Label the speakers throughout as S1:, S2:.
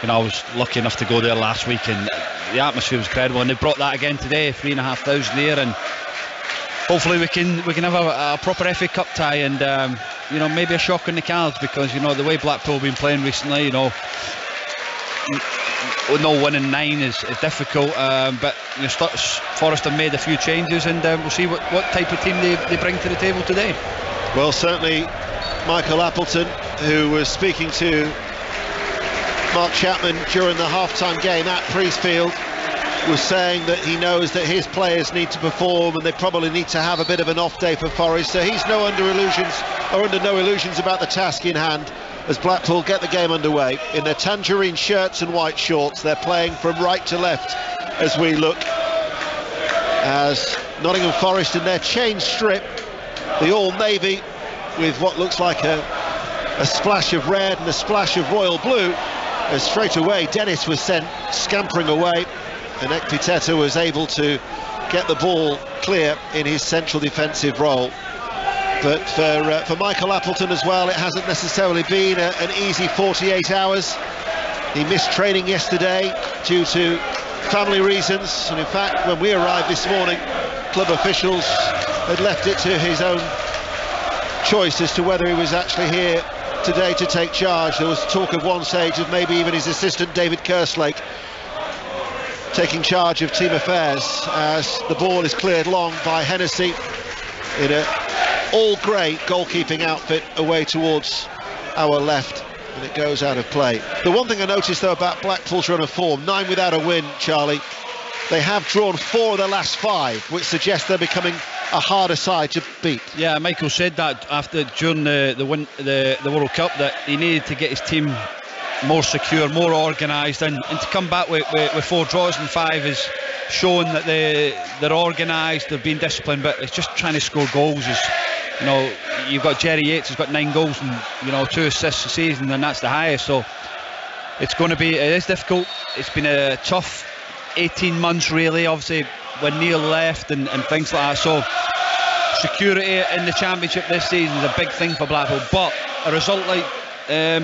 S1: You know, I was lucky enough to go there last week, and the atmosphere was incredible, and they brought that again today, 3,500 there, and hopefully we can have a proper FA Cup tie, and you know, maybe a shock in the cards, because you know the way Blackpool have been playing recently, you know, no winning 9 is difficult, but you know, Forest have made a few changes, and we'll see what type of team they bring to the table today.
S2: Well, certainly Michael Appleton, who was speaking to Mark Chapman during the half-time game at Priestfield, was saying that he knows that his players need to perform, and they probably need to have a bit of an off day for Forest, so he's under no illusions about the task in hand as Blackpool get the game underway. In their tangerine shirts and white shorts, they're playing from right to left as we look, as Nottingham Forest in their change strip, the all navy with what looks like a splash of red and a splash of royal blue, as straight away Dennis was sent scampering away, and Ekpiteta was able to get the ball clear in his central defensive role. But for Michael Appleton as well, it hasn't necessarily been an easy 48 hours. He missed training yesterday due to family reasons, and in fact when we arrived this morning, club officials had left it to his own choice as to whether he was actually here today to take charge. There was talk at one stage of maybe even his assistant David Kerslake taking charge of team affairs, as the ball is cleared long by Hennessy in a all-grey goalkeeping outfit away towards our left, and it goes out of play. The one thing I noticed though about Blackpool's run of form, 9 without a win, Charlie, they have drawn 4 of the last 5, which suggests they're becoming a harder side to beat. Yeah, Michael said that during the World Cup, that he needed to get his team more secure, more organised, and to come back with 4 draws and 5 is showing that they're organised, they've been disciplined, but it's just trying to score goals. You know, you've got Jerry Yates, who's got 9 goals and, you know, 2 assists a season, and that's the highest, so it is difficult. It's been a tough 18 months really, obviously when Neil left and things like that, so security in the Championship this season is a big thing for Blackpool, but a result like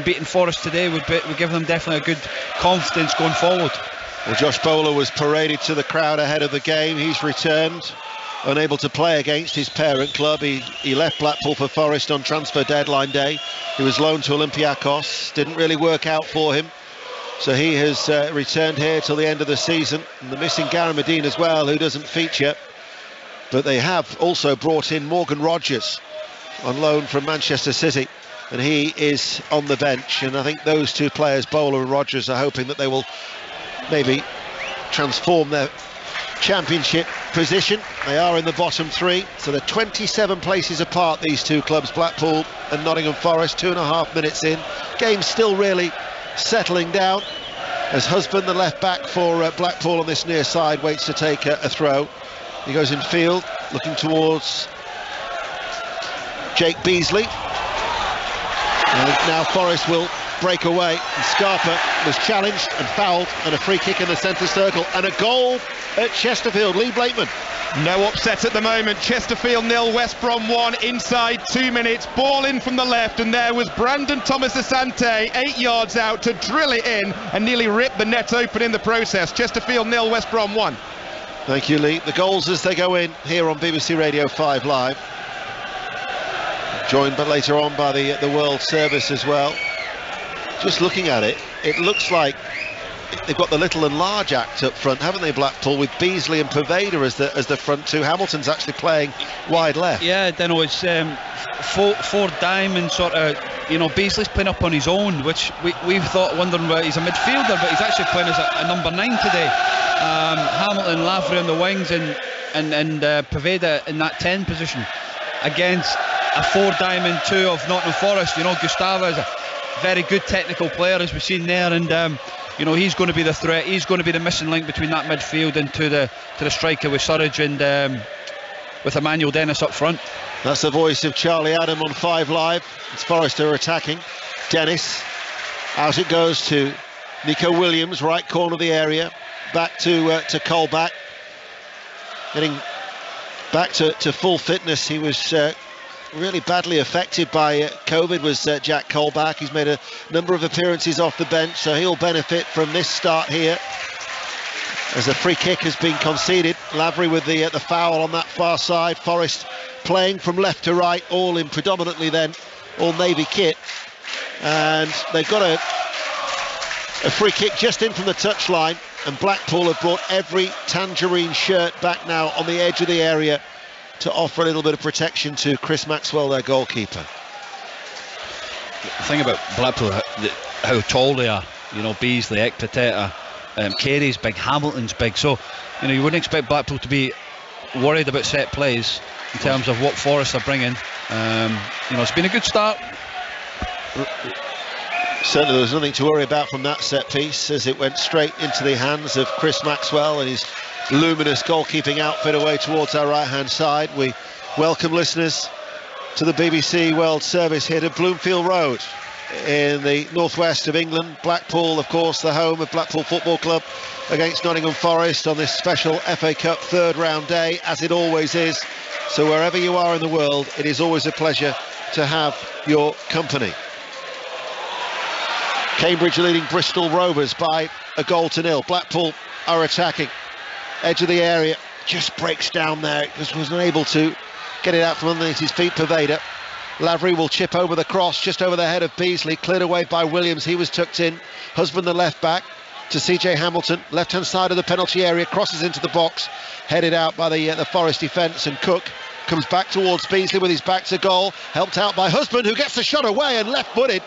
S2: beating Forest today would give them definitely a good confidence going forward. Well, Josh Bowler was paraded to the crowd ahead of the game. He's returned, unable to play against his parent club. He left Blackpool for Forest on transfer deadline day. He was loaned to Olympiacos, didn't really work out for him, so he has returned here till the end of the season. And they're missing Gary Medine as well, who doesn't feature, but they have also brought in Morgan Rogers on loan from Manchester City, and he is on the bench. And I think those 2 players, Bowler and Rogers, are hoping that they will maybe transform their Championship position. They are in the bottom 3, so they're 27 places apart, these 2 clubs, Blackpool and Nottingham Forest. 2.5 minutes in, game's still really settling down, as Husband, the left back for Blackpool on this near side, waits to take a throw. He goes in field, looking towards Jake Beasley, and now Forest will break away, and Scarpa was challenged and fouled, and a free kick in the centre circle, and a goal at Chesterfield. Lee Blakeman.
S3: No upset at the moment. Chesterfield 0, West Brom 1, inside 2 minutes, ball in from the left, and there was Brandon Thomas Asante 8 yards out to drill it in and nearly rip the net open in the process. Chesterfield 0, West Brom 1.
S2: Thank you, Lee. The goals as they go in here on BBC Radio 5 Live, joined but later on by the World Service as well. Just looking at it, it looks like they've got the little and large act up front, haven't they, Blackpool, with Beasley and Pervader as the front 2. Hamilton's actually playing wide left. Yeah, I know, it's 4 diamond sort of, you know, Beasley's playing up on his own, which we've thought, wondering where he's a midfielder, but he's actually playing as a number 9 today. Hamilton, Lavery on the wings, and Pervader in that 10 position against a 4 diamond 2 of Nottingham Forest. You know, Gustavo is a very good technical player, as we've seen there, and you know, he's going to be the threat. He's going to be the missing link between that midfield and to the striker with Surridge and with Emmanuel Dennis up front. That's the voice of Charlie Adam on 5 Live. It's Forest are attacking. Dennis, out it goes to Nico Williams, right corner of the area, back to Colback, getting back to full fitness. He was really badly affected by COVID was Jack Colback. He's made a number of appearances off the bench, so he'll benefit from this start here. As a free kick has been conceded, Lavery with the foul on that far side. Forest playing from left to right, all in predominantly then all navy kit, and they've got a free kick just in from the touchline, and Blackpool have brought every tangerine shirt back now on the edge of the area to offer a little bit of protection to Chris Maxwell, their goalkeeper.
S1: The thing about Blackpool, how tall they are, you know, Beasley, Ekpiteta, Carey's big, Hamilton's big, so you know you wouldn't expect Blackpool to be worried about set plays in terms of what Forest are bringing. You know, it's been a good start.
S2: Certainly there's nothing to worry about from that set piece as it went straight into the hands of Chris Maxwell and his luminous goalkeeping outfit away towards our right hand side. We welcome listeners to the BBC World Service here to Bloomfield Road in the northwest of England. Blackpool, of course, the home of Blackpool Football Club against Nottingham Forest on this special FA Cup third round day, as it always is. So wherever you are in the world, it is always a pleasure to have your company. Cambridge are leading Bristol Rovers by a 1-0. Blackpool are attacking. Edge of the area, just breaks down there, just wasn't able to get it out from underneath his feet. Pervader. Lavery will chip over the cross, just over the head of Beasley, cleared away by Williams. He was tucked in. Husband, the left back, to CJ Hamilton, left hand side of the penalty area, crosses into the box, headed out by the Forest defence, and Cook comes back towards Beasley with his back to goal, helped out by Husband, who gets the shot away and left-footed.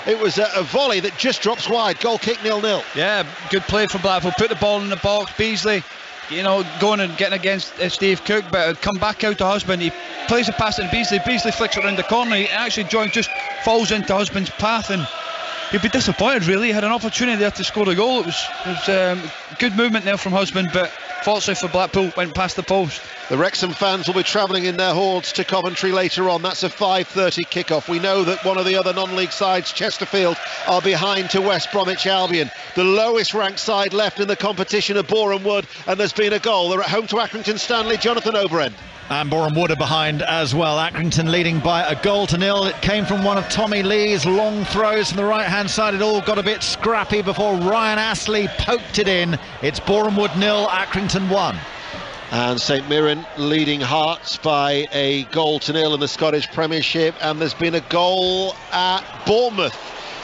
S2: It was a volley that just drops wide. Goal kick 0-0.
S1: Yeah, good play from Blackpool. Put the ball in the box. Beasley, you know, going and getting against Steve Cook, but come back out to Husband. He plays a pass to Beasley. Beasley flicks it around the corner. He actually just falls into Husband's path, and he'd be disappointed really. He had an opportunity there to score a goal. It was good movement there from Husband, but fortunately for Blackpool, went past the post.
S2: The Wrexham fans will be travelling in their hordes to Coventry later on. That's a 5:30 kickoff. We know that one of the other non-league sides, Chesterfield, are behind to West Bromwich Albion. The lowest ranked side left in the competition are Boreham Wood, and there's been a goal. They're at home to Accrington Stanley. Jonathan Overend.
S4: And Boreham Wood are behind as well. Accrington leading by a 1-0. It came from one of Tommy Lee's long throws from the right-hand side. It all got a bit scrappy before Ryan Astley poked it in. It's Boreham Wood 0, Accrington 1.
S2: And St Mirren leading Hearts by a 0-0 in the Scottish Premiership. And there's been a goal at Bournemouth.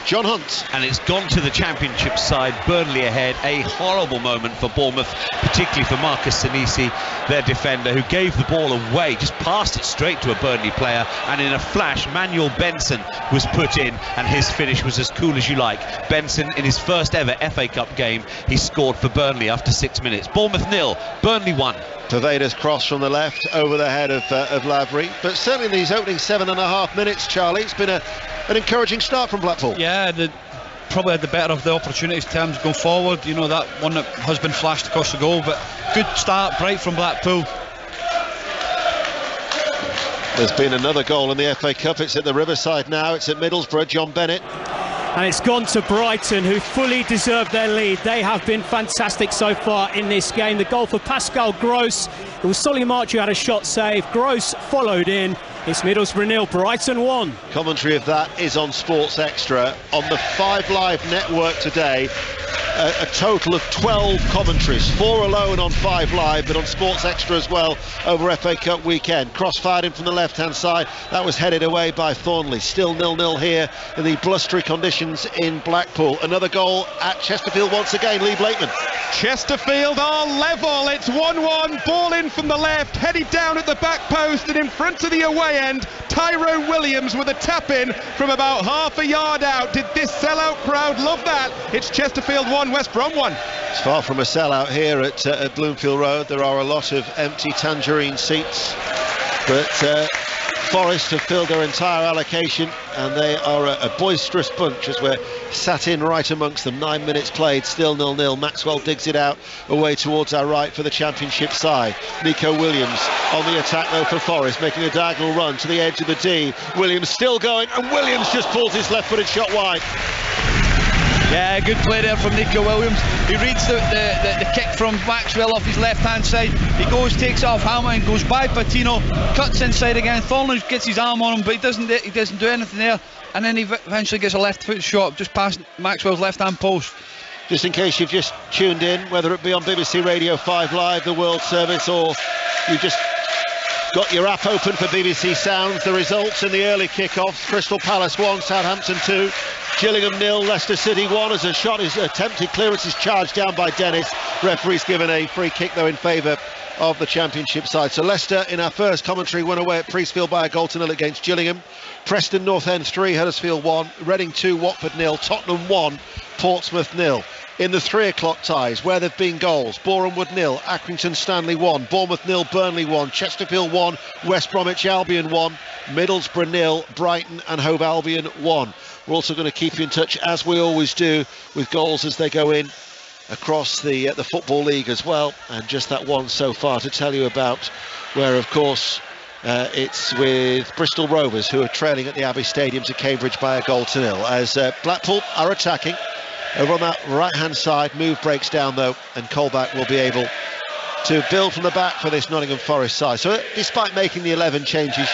S2: John Hunt.
S5: And it's gone to the Championship side. Burnley ahead. A horrible moment for Bournemouth, particularly for Marcus Senesi, their defender, who gave the ball away, just passed it straight to a Burnley player, and in a flash Manuel Benson was put in, and his finish was as cool as you like. Benson, in his first ever FA Cup game, he scored for Burnley after 6 minutes. Bournemouth 0, Burnley 1.
S2: Pervader's cross from the left over the head of Lavery, but certainly in these opening 7.5 minutes, Charlie, it's been an encouraging start from Blackpool.
S1: Yeah, they probably had the better of the opportunities in terms of going forward. You know, that one that Husband flashed across the goal, but good start, bright from Blackpool.
S2: There's been another goal in the FA Cup. It's at the Riverside now. It's at Middlesbrough. John Bennett.
S6: And it's gone to Brighton, who fully deserved their lead. They have been fantastic so far in this game. The goal for Pascal Gross. It was Solly March who had a shot save. Gross followed in. It's Middlesbrough 0, Brighton 1.
S2: Commentary of that is on Sports Extra. On the 5 Live network today, a total of 12 commentaries, 4 alone on 5 Live, but on Sports Extra as well over FA Cup weekend. Cross fired in from the left-hand side. That was headed away by Thornley. Still 0-0 here in the blustery conditions in Blackpool. Another goal at Chesterfield once again. Lee Blakeman.
S3: Chesterfield are level. It's 1-1. Ball in from the left, headed down at the back post, and in front of the away end, Tyrone Williams with a tap in from about half a yard out. Did this sellout crowd love that? It's Chesterfield 1, West Brom 1.
S2: It's far from a sellout here at Bloomfield Road. There are a lot of empty Tangerine seats, but Forest have filled their entire allocation, and they are a boisterous bunch as we're sat in right amongst them. 9 minutes played, still 0-0. Maxwell digs it out away towards our right for the Championship side. Nico Williams on the attack though for Forest, making a diagonal run to the edge of the D. Williams still going, and Williams just pulls his left-footed shot wide.
S1: Yeah, good play there from Nico Williams. He reads the kick from Maxwell off his left hand side. He goes, takes off Hamilton, goes by Patino, cuts inside again. Thornley gets his arm on him, but he doesn't do anything there. And then he eventually gets a left foot shot just past Maxwell's left hand post.
S2: Just in case you've just tuned in, whether it be on BBC Radio 5 Live, the World Service, or you've just got your app open for BBC Sounds, the results in the early kick-offs: Crystal Palace 1, Southampton 2, Gillingham 0, Leicester City 1, as a shot is attempted, clearance is charged down by Dennis. Referee's given a free kick though in favour of the Championship side. So Leicester in our first commentary went away at Priestfield by a 1-0 against Gillingham. Preston North End 3, Huddersfield 1, Reading 2, Watford 0, Tottenham 1, Portsmouth 0. In the 3 o'clock ties, where there've been goals: Bournemouth 0, Accrington Stanley 1, Bournemouth 0, Burnley 1, Chesterfield 1, West Bromwich Albion 1, Middlesbrough 0, Brighton and Hove Albion 1. We're also going to keep you in touch, as we always do, with goals as they go in across the Football League as well. And just that one so far to tell you about, where of course it's with Bristol Rovers, who are trailing at the Abbey Stadium to Cambridge by a 0, as Blackpool are attacking. Over on that right-hand side, move breaks down though, and Colback will be able to build from the back for this Nottingham Forest side. So despite making the 11 changes,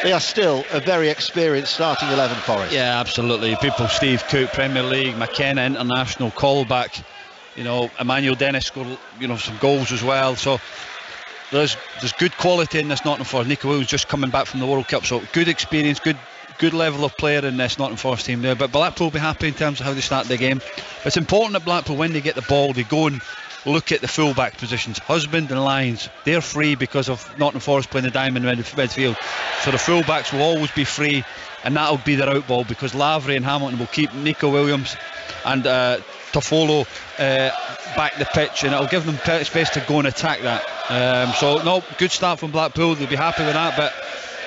S2: they are still a very experienced starting 11 Forest.
S1: Yeah, absolutely. People, Steve Cook, Premier League, McKenna, International, Colback, Emmanuel Dennis scored, some goals as well. So there's good quality in this Nottingham Forest. Nico Williams just coming back from the World Cup, so good experience, good level of player in this Nottingham Forest team there. But Blackpool will be happy in terms of how they start the game. It's important that Blackpool, when they get the ball, they go and look at the full-back positions. Husband and Lyons, they're free because of Nottingham Forest playing the diamond midfield. So the full-backs will always be free, and that'll be their out ball, because Lavery and Hamilton will keep Nico Williams and Toffolo back the pitch, and it'll give them space to go and attack that. So good start from Blackpool. They'll be happy with that, but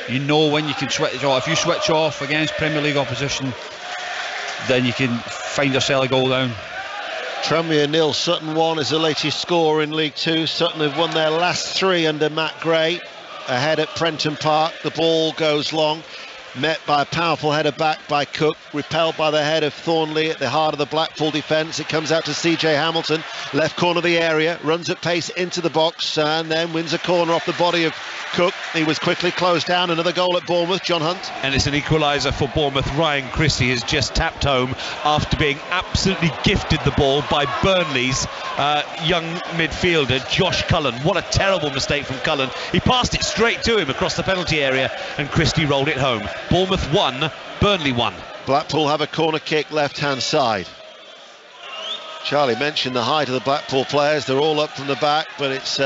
S1: when you can switch off. If you switch off against Premier League opposition, then you can find yourself a goal down.
S2: Tranmere 0, Sutton 1 is the latest score in League 2. Sutton have won their last 3 under Matt Gray. Ahead at Prenton Park, the ball goes long, met by a powerful header back by Cook, repelled by the head of Thornley at the heart of the Blackpool defence. It comes out to CJ Hamilton, left corner of the area, runs at pace into the box, and then wins a corner off the body of Cook. He was quickly closed down. Another goal at Bournemouth, John Hunt. And it's an equaliser for Bournemouth. Ryan Christie has just tapped home after being absolutely gifted the ball by Burnley's young midfielder, Josh Cullen. What a terrible mistake from Cullen. He passed it straight to him across the penalty area, and Christie rolled it home. Bournemouth 1, Burnley 1. Blackpool have a corner kick left-hand side. Charlie mentioned the height of the Blackpool players. They're all up from the back, but it's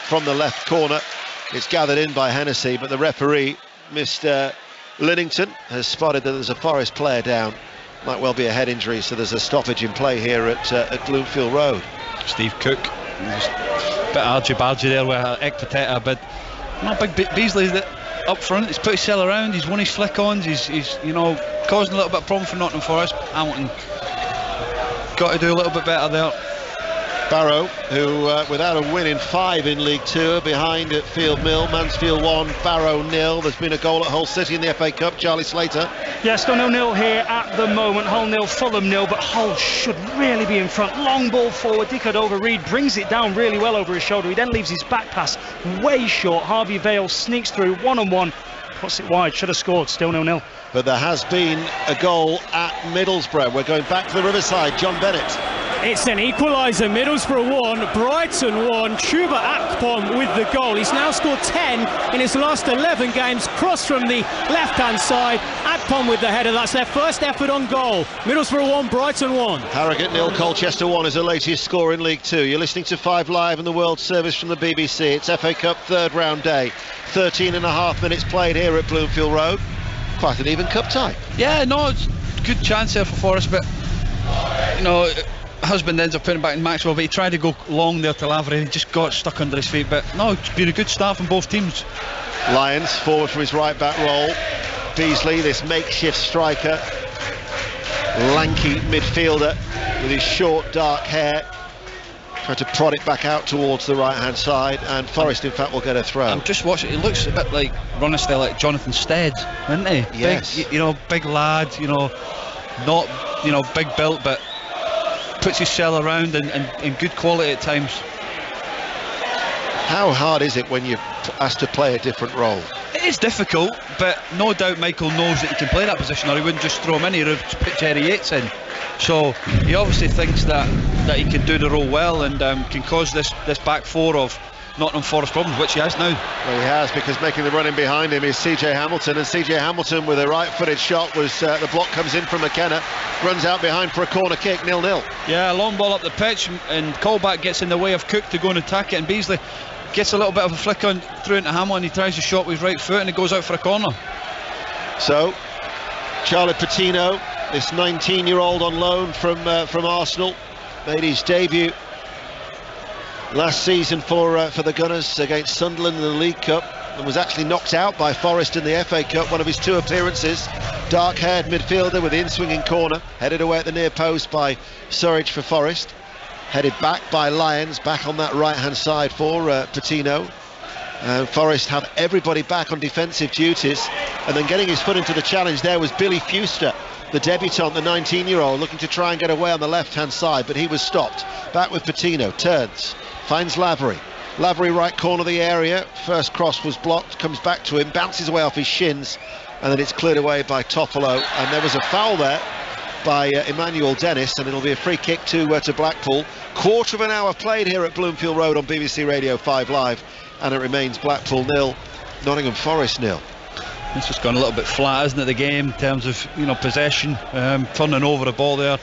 S2: from the left corner. It's gathered in by Hennessy, but the referee, Mr. Linnington, has spotted that there's a Forest player down. Might well be a head injury, so there's a stoppage in play here at Bloomfield Road. Steve Cook, a bit argy-bargy there with Ekpateta, but not big Beasley up front. He's put his cell around, he's won his flick-ons, he's causing a little bit of problem for Nottingham Forest. Hamilton got to do a little bit better there. Barrow, who without a win in 5 in League 2, are behind at Field Mill. Mansfield 1, Barrow 0. There's been a goal at Hull City in the FA Cup. Charlie Slater.
S7: Yeah, still 0-0 here at the moment. Hull 0, Fulham 0, but Hull should really be in front. Long ball forward. Dickadover-Reid brings it down really well over his shoulder. He then leaves his back pass way short. Harvey Vale sneaks through one-on-one, puts it wide. Should have scored. Still 0-0. But there has been a goal at Middlesbrough. We're going back to the Riverside. John Bennett.
S6: It's an equaliser. Middlesbrough 1, Brighton 1. Chuba Akpom with the goal. He's now scored 10 in his last 11 games. Cross from the left-hand side. Akpom with the header. That's their first effort on goal. Middlesbrough 1, Brighton 1.
S2: Harrogate 0, Colchester 1 is the latest score in League 2. You're listening to 5 Live in the World Service from the BBC. It's FA Cup third round day. 13.5 minutes played here at Bloomfield Road. Quite an even cup tie.
S1: Yeah, no, it's a good chance there for Forest, but Husband ends up putting it back in Maxwell, but he tried to go long there to Lavery, he just got stuck under his feet. But no, it's been a good start from both teams.
S2: Lyons forward from his right back role. Beasley, this makeshift striker, lanky midfielder with his short dark hair, trying to prod it back out towards the right hand side, and Forest in fact will get a throw.
S1: I'm just watching, it looks a bit like running style like Jonathan Stead, doesn't he?
S2: Yes.
S1: Big, big lad, not big built, but puts his cell around in good quality at times.
S2: How hard is it when you're asked to play a different role?
S1: It is difficult, but no doubt Michael knows that he can play that position, or he wouldn't just throw him in. He would put Jerry Yates in. So he obviously thinks that he can do the role well and can cause this back four of Nottingham Forest problems, which he has now.
S2: Well, he has, because making the run in behind him is CJ Hamilton, and CJ Hamilton with a right-footed shot was the block comes in from McKenna, runs out behind for a corner kick, 0-0.
S1: Yeah, a long ball up the pitch, and Callback gets in the way of Cook to go and attack it, and Beasley gets a little bit of a flick on through into Hamilton. He tries to shot with his right foot and it goes out for a corner. So
S2: Charlie Patino, this 19-year-old on loan from Arsenal, made his debut last season for the Gunners against Sunderland in the League Cup, and was actually knocked out by Forest in the FA Cup, one of his 2 appearances. Dark-haired midfielder with the in-swinging corner, headed away at the near post by Surridge for Forest. Headed back by Lyons, back on that right-hand side for Patino. Forest have everybody back on defensive duties, and then getting his foot into the challenge there was Billy Fuster, the debutant, the 19-year-old, looking to try and get away on the left-hand side, but he was stopped. Back with Patino, turns, finds Lavery. Lavery right corner of the area, first cross was blocked, comes back to him, bounces away off his shins, and then it's cleared away by Toffolo, and there was a foul there by Emmanuel Dennis, and it'll be a free kick to Blackpool. Quarter of an hour played here at Bloomfield Road on BBC Radio 5 Live, and it remains Blackpool 0, Nottingham Forest 0.
S1: It's just gone a little bit flat, isn't it, the game, in terms of possession, turning over the ball there.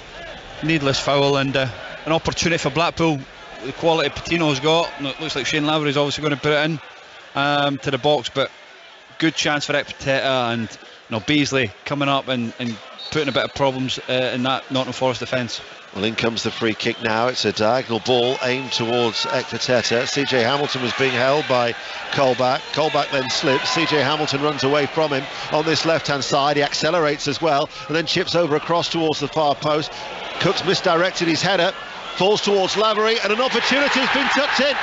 S1: Needless foul, and an opportunity for Blackpool. The quality Patino's got, it looks like Shane Lavery's obviously going to put it in to the box, but good chance for Ekpiteta, and Beasley coming up and putting a bit of problems in that Nottingham Forest defence.
S2: Well, in comes the free kick now. It's a diagonal ball aimed towards Ekpiteta. CJ Hamilton was being held by Callback. Callback then slips. CJ Hamilton runs away from him on this left-hand side. He accelerates as well, and then chips over across towards the far post. Cook's misdirected his header, falls towards Lavery, and an opportunity has been tucked in.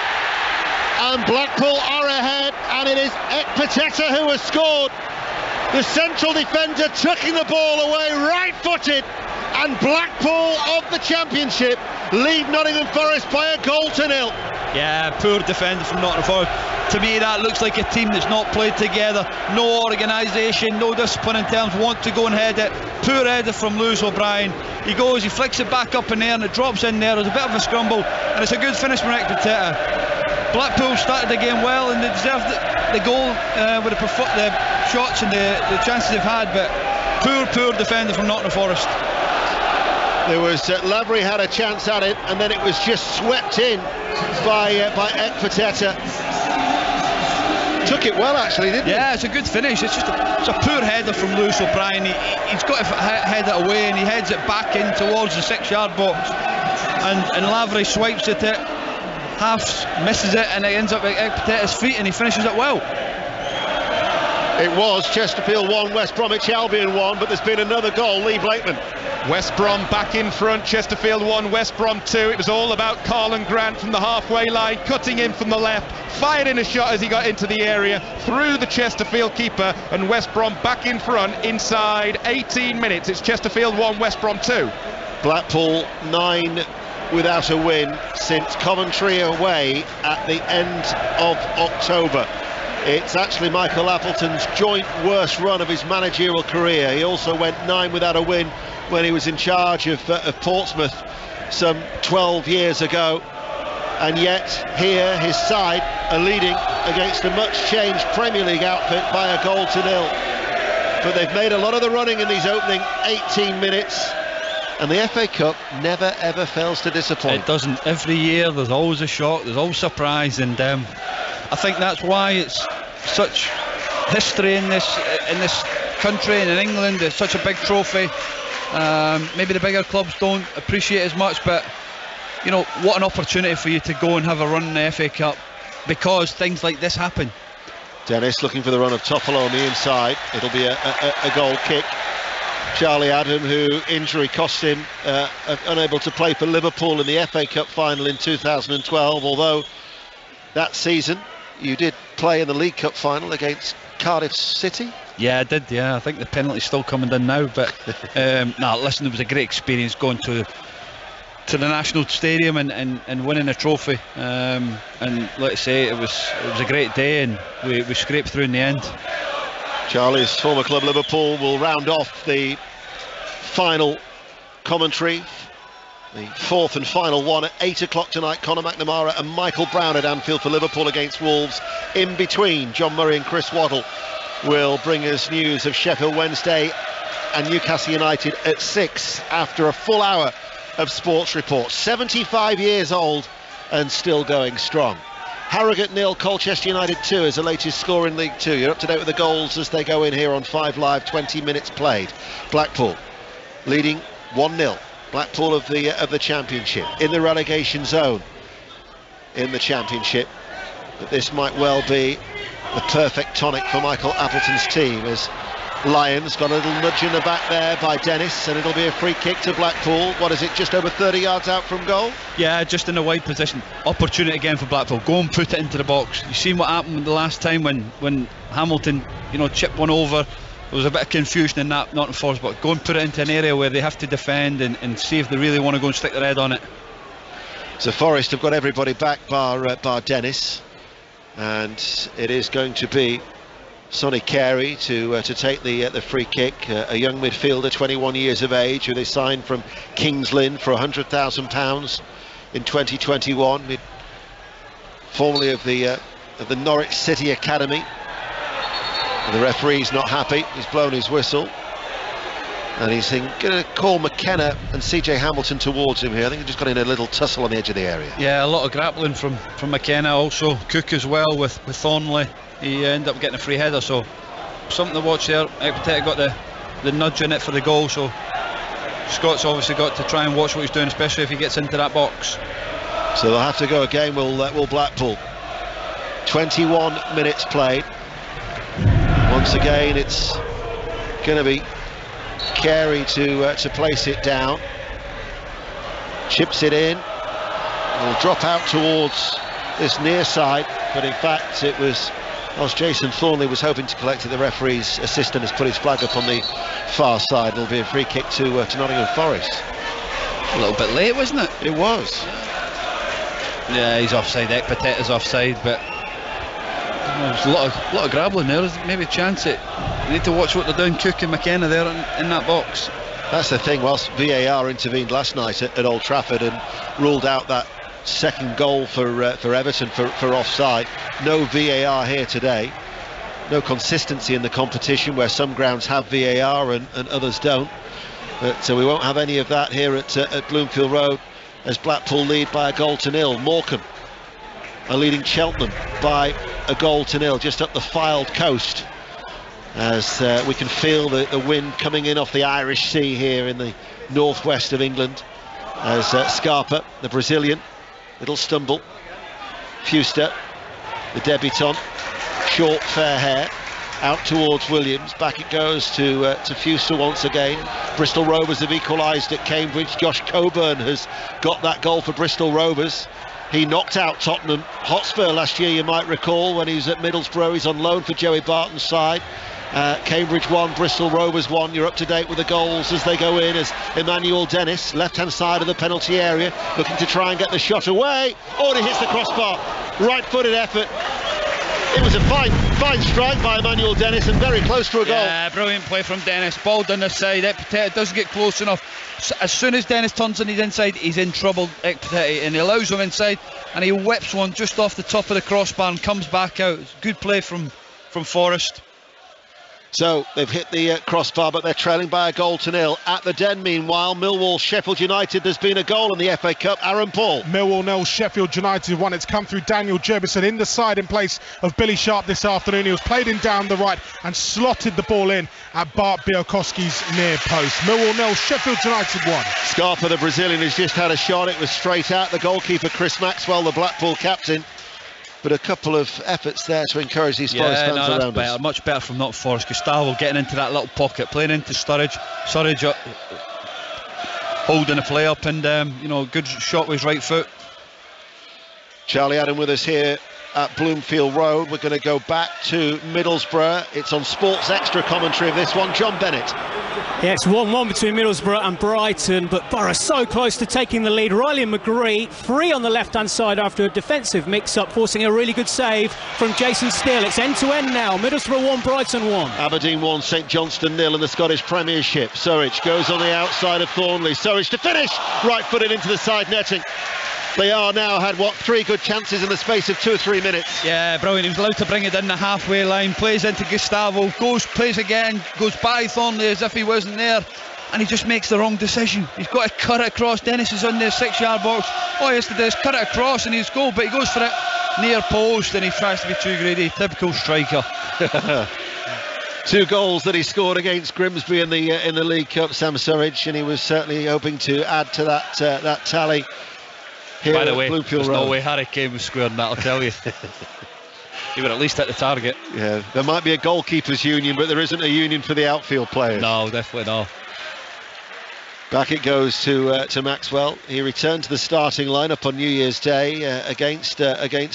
S2: And Blackpool are ahead, and it is Ekpiteta who has scored. The central defender tucking the ball away, right-footed, and Blackpool of the Championship lead Nottingham Forest by a goal to 0.
S1: Yeah, poor defender from Nottingham Forest. To me, that looks like a team that's not played together. No organisation, no discipline in terms of want to go and head it. Poor header from Lewis O'Brien. He goes, he flicks it back up in there, and it drops in there. There's a bit of a scramble, and it's a good finish from Ekpiteta. Blackpool started the game well, and they deserved the goal with the shots and the chances they've had, but poor defender from Nottingham Forest.
S2: There was Lavery had a chance at it, and then it was just swept in by Ekpiteta. Took it well, actually, didn't he?
S1: Yeah, it's a good finish. It's a poor header from Lewis O'Brien. He's got to head it away, and he heads it back in towards the 6-yard box, and Lavery swipes at it, half misses it, and it ends up at Ekpiteta's feet, and he finishes it well.
S2: It was Chesterfield 1, West Bromwich Albion 1, but there's been another goal. Lee Blakeman.
S3: West Brom back in front, Chesterfield 1, West Brom 2. It was all about Carlin Grant from the halfway line, cutting in from the left, fired in a shot as he got into the area, through the Chesterfield keeper, and West Brom back in front inside 18 minutes. It's Chesterfield 1, West Brom 2.
S2: Blackpool 9 without a win since Coventry away at the end of October. It's actually Michael Appleton's joint worst run of his managerial career. He also went 9 without a win when he was in charge of Portsmouth some 12 years ago, and yet here his side are leading against a much changed Premier League outfit by a goal to 0. But they've made a lot of the running in these opening 18 minutes, and the FA Cup never ever fails to disappoint.
S1: It doesn't. Every year there's always a shock, there's always surprise, and I think that's why it's such history in this country and in England. It's such a big trophy. Maybe the bigger clubs don't appreciate as much, but what an opportunity for you to go and have a run in the FA Cup, because things like this happen.
S2: Dennis looking for the run of Toffolo on the inside. It'll be a goal kick. Charlie Adam, who injury cost him, unable to play for Liverpool in the FA Cup final in 2012, although that season you did play in the League Cup final against Cardiff City.
S1: Yeah, I did. Yeah, I think the penalty's still coming in now, but listen, it was a great experience going to to the National Stadium and winning a trophy. And like I say, it was a great day, and we scraped through in the end.
S2: Charlie's former club Liverpool will round off the final commentary, the fourth and final one at 8 o'clock tonight. Conor McNamara and Michael Brown at Anfield for Liverpool against Wolves. In between, John Murray and Chris Waddle will bring us news of Sheffield Wednesday and Newcastle United at 6 after a full hour of sports reports. 75 years old and still going strong. Harrogate 0, Colchester United 2 is the latest score in League 2. You're up to date with the goals as they go in here on 5 Live, 20 minutes played. Blackpool leading 1-0. Blackpool of the Championship in the relegation zone in the Championship. But this might well be the perfect tonic for Michael Appleton's team, as Lyons got a little nudge in the back there by Dennis, and it'll be a free kick to Blackpool. What is it, just over 30 yards out from goal?
S1: Yeah, just in a wide position. Opportunity again for Blackpool. Go and put it into the box. You've seen what happened the last time when Hamilton, chipped one over. There was a bit of confusion in that Nottingham Forest, but go and put it into an area where they have to defend and see if they really want to go and stick their head on it.
S2: So Forest have got everybody back bar Dennis, and it is going to be Sonny Carey to take the free kick, a young midfielder, 21 years of age, who they signed from Kings Lynn for £100,000 in 2021, formerly of the Norwich City Academy. And the referee's not happy. He's blown his whistle, and he's going to call McKenna and CJ Hamilton towards him here. I think he just got in a little tussle on the edge of the area.
S1: Yeah, a lot of grappling from McKenna, also Cook as well with Thornley. He ended up getting a free header, so something to watch there. Ekpiteta got the nudge in it for the goal, so Scott's obviously got to try and watch what he's doing, especially if he gets into that box.
S2: So they'll have to go again, will Blackpool. 21 minutes played. Once again, it's going to be Carey to place it down. Chips it in. Will drop out towards this near side, but in fact it was, whilst Jason Thornley was hoping to collect it, the referee's assistant has put his flag up on the far side. It'll be a free kick to Nottingham Forest.
S1: A little bit late, wasn't it?
S2: It was.
S1: Yeah, he's offside. Ekpiteta's offside, but there's a lot of grappling there. There's maybe a chance you need to watch what they're doing. Cook and McKenna there in that box.
S2: That's the thing. Whilst VAR intervened last night at Old Trafford and ruled out that second goal for Everton for offside, no VAR here today. No consistency in the competition, where some grounds have VAR and others don't. But we won't have any of that here at Bloomfield Road, as Blackpool lead by a goal to nil. Morecambe are leading Cheltenham by a goal to nil, just up the Fylde coast, as we can feel the wind coming in off the Irish Sea here in the northwest of England, as Scarpa, the Brazilian, little stumble. Fuster, the debutant, short fair hair, out towards Williams. Back it goes to Fuster once again. Bristol Rovers have equalised at Cambridge. Josh Coburn has got that goal for Bristol Rovers. He knocked out Tottenham Hotspur last year, you might recall, when he was at Middlesbrough. He's on loan for Joey Barton's side. Cambridge 1, Bristol Rovers 1. You're up to date with the goals as they go in, as Emmanuel Dennis, left-hand side of the penalty area, looking to try and get the shot away. Oh, and he hits the crossbar. Right-footed effort. It was a fine strike by Emmanuel Dennis, and very close to a goal.
S1: Yeah, brilliant play from Dennis. Ball down the side. Ekpiteta doesn't get close enough. As soon as Dennis turns on his inside, he's in trouble, Ekpiteta, and he allows him inside, and he whips one just off the top of the crossbar and comes back out. Good play from Forest.
S2: So they've hit the crossbar, but they're trailing by a goal to nil. At the Den, meanwhile, Millwall, Sheffield United. There's been a goal in the FA Cup. Aaron Paul.
S8: Millwall 0, Sheffield United 1. It's come through Daniel Jerbison in the side in place of Billy Sharp this afternoon. He was played in down the right and slotted the ball in at Bart Bielkowski's near post. Millwall 0, Sheffield United 1.
S2: Scarpa, the Brazilian, has just had a shot. It was straight out. The goalkeeper, Chris Maxwell, the Blackpool captain. But a couple of efforts there to encourage these Forest fans around us.
S1: Much better from Nottingham Forest. Gustavo getting into that little pocket, playing into Sturridge. Sturridge holding the play up, and good shot with his right foot.
S2: Charlie Adam with us here at Bloomfield Road. We're going to go back to Middlesbrough. It's on Sports Extra commentary of this one. John Bennett.
S6: Yeah, it's 1-1 between Middlesbrough and Brighton, but Borough so close to taking the lead. Riley and McGree free on the left-hand side after a defensive mix-up, forcing a really good save from Jason Steele. It's end-to-end now. Middlesbrough 1, Brighton 1.
S2: Aberdeen 1, St Johnstone 0 in the Scottish Premiership. Surridge goes on the outside of Thornley. Surridge to finish, right-footed into the side netting. They are now had, 3 good chances in the space of 2 or 3 minutes.
S1: Yeah, brilliant. He was allowed to bring it in the halfway line, plays into Gustavo, plays again, goes by Thornley as if he wasn't there, and he just makes the wrong decision. He's got to cut it across. Dennis is on the 6-yard box. All he has to do is cut it across and he's goal, but he goes for it near post and he tries to be too greedy. Typical striker.
S2: 2 goals that he scored against Grimsby in the League Cup, Sam Surridge, and he was certainly hoping to add to that tally. Here
S1: by the way,
S2: Bloomfield
S1: there's
S2: Road.
S1: no way Harry Kane was squaring that, I'll tell you. He would at least hit the target.
S2: Yeah, there might be a goalkeepers union, but there isn't a union for the outfield players.
S1: No, definitely not.
S2: Back it goes to Maxwell. He returned to the starting lineup on New Year's Day against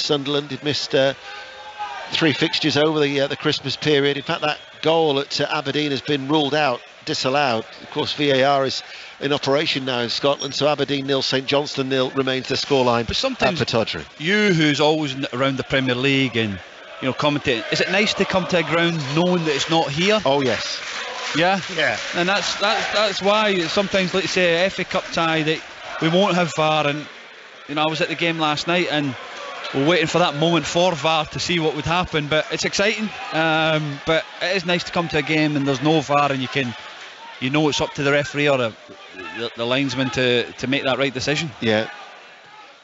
S2: Sunderland. He'd missed 3 fixtures over the Christmas period. In fact, that goal at Aberdeen has been ruled out, disallowed. Of course, VAR is in operation now in Scotland, so Aberdeen 0, St Johnstone 0 remains the scoreline.
S1: But sometimes
S2: at Pittodrie.
S1: You, who's always around the Premier League and commentating, is it nice to come to a ground knowing that it's not here?
S2: Oh yes.
S1: Yeah.
S2: Yeah.
S1: And that's why sometimes, like you say, FA Cup tie, that we won't have VAR. And I was at the game last night and we're waiting for that moment for VAR to see what would happen. But it's exciting. But it is nice to come to a game and there's no VAR and it's up to the referee or the linesman to make that right decision.
S2: Yeah.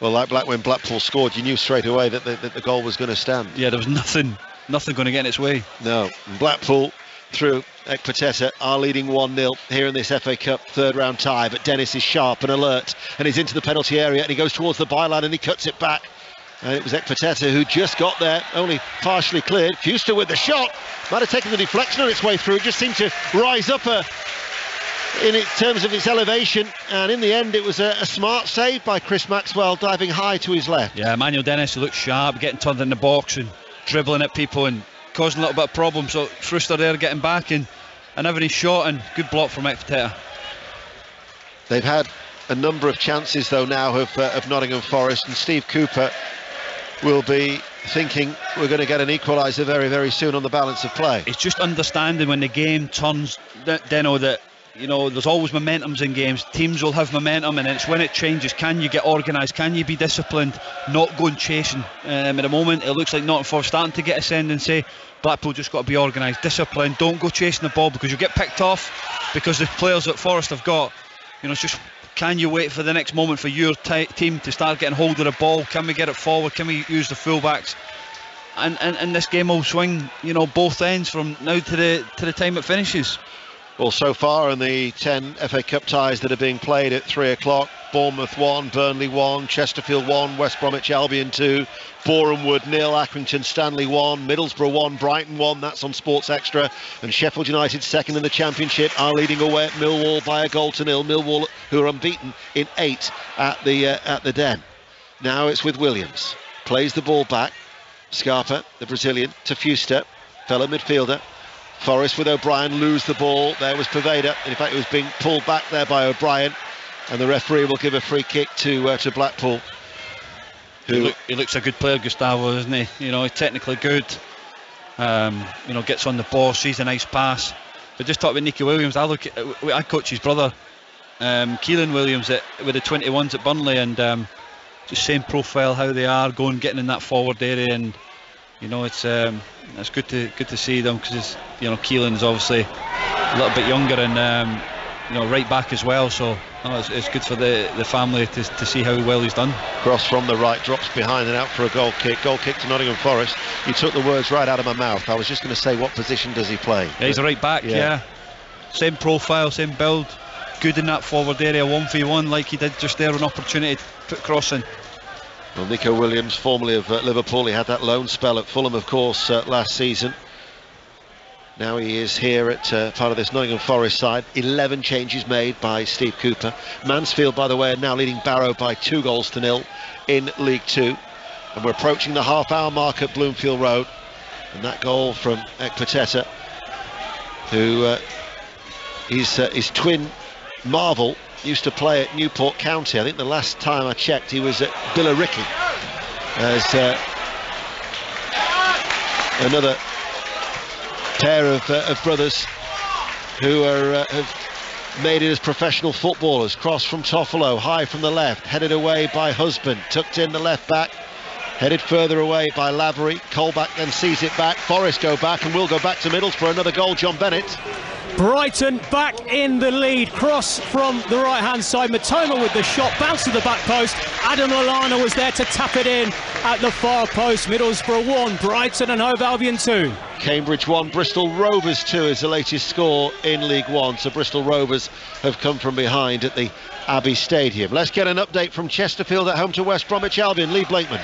S2: Well, like when Blackpool scored, you knew straight away that the goal was going to stand.
S1: Yeah, there was nothing going to get in its way.
S2: No. Blackpool, through Ekpateta, are leading 1-0 here in this FA Cup third round tie. But Dennis is sharp and alert, and he's into the penalty area, and he goes towards the byline and he cuts it back. And it was Ekpateta who just got there, only partially cleared. Fuster with the shot, might have taken the deflection on its way through. It just seemed to rise up in terms of its elevation, and in the end it was a smart save by Chris Maxwell, diving high to his left.
S1: Yeah, Emmanuel Dennis looked sharp, getting turned in the box and dribbling at people and causing a little bit of problems. So Fuster there getting back and every shot, and good block from Ekpateta.
S2: They've had a number of chances though now of Nottingham Forest, and Steve Cooper will be thinking we're going to get an equaliser very, very soon on the balance of play.
S1: It's just understanding when the game turns, Deno, that there's always momentums in games. Teams will have momentum, and it's when it changes. Can you get organised? Can you be disciplined? Not going chasing. At the moment, it looks like Nottingham Forest starting to get ascendancy. Blackpool just got to be organised, disciplined. Don't go chasing the ball because you'll get picked off. Because the players that Forest have got, it's just, can you wait for the next moment for your team to start getting hold of the ball? Can we get it forward? Can we use the fullbacks? And this game will swing, both ends from now to the time it finishes.
S2: Well, so far in the 10 FA Cup ties that are being played at 3 o'clock, Bournemouth 1, Burnley 1, Chesterfield 1, West Bromwich Albion 2, Boreham Wood 0, Accrington Stanley 1, Middlesbrough 1, Brighton 1, that's on Sports Extra, and Sheffield United second in the Championship are leading away at Millwall by a goal to 0. Millwall, who are unbeaten in 8 at the Den. Now it's with Williams, plays the ball back, Scarpa, the Brazilian, to Fuster, fellow midfielder. Forest with O'Brien lose the ball. There was Poveda. In fact, it was being pulled back there by O'Brien, and the referee will give a free kick to Blackpool.
S1: He looks a good player, Gustavo, isn't he? He's technically good. Gets on the ball, sees a nice pass. But just talk about Nicky Williams. I coach his brother, Keelan Williams, with the 21s at Burnley, and just same profile, how they are getting in that forward area, and it's good to see them, because Keelan's obviously a little bit younger and right back as well, so it's good for the family to see how well he's done.
S2: Cross from the right, drops behind and out for a goal kick to Nottingham Forest. You took the words right out of my mouth. I was just going to say, what position does he play?
S1: Yeah, he's a right back. Yeah, same profile, same build, good in that forward area, 1v1 like he did just there, an opportunity to put crossing.
S2: Well, Nico Williams, formerly of Liverpool, he had that loan spell at Fulham, of course, last season. Now he is here at part of this Nottingham Forest side. 11 changes made by Steve Cooper. Mansfield, by the way, are now leading Barrow by 2 goals to 0 in League Two. And we're approaching the half-hour mark at Bloomfield Road. And that goal from Ekpiteta, who his twin Marvel used to play at Newport County. I think the last time I checked he was at Billericay, as another pair of brothers who are have made it as professional footballers. Cross from Toffolo, high from the left, headed away by Husband, tucked in the left back, headed further away by Lavery. Colback then sees it back. Forest go back and will go back to Middlesbrough. Another goal, John Bennett.
S6: Brighton back in the lead. Cross from the right-hand side. Matoma with the shot, bounce to the back post. Adam Lallana was there to tap it in at the far post. Middlesbrough 1, Brighton and Hove Albion 2.
S2: Cambridge 1, Bristol Rovers 2 is the latest score in League One. So Bristol Rovers have come from behind at the Abbey Stadium. Let's get an update from Chesterfield at home to West Bromwich Albion. Lee Blakeman.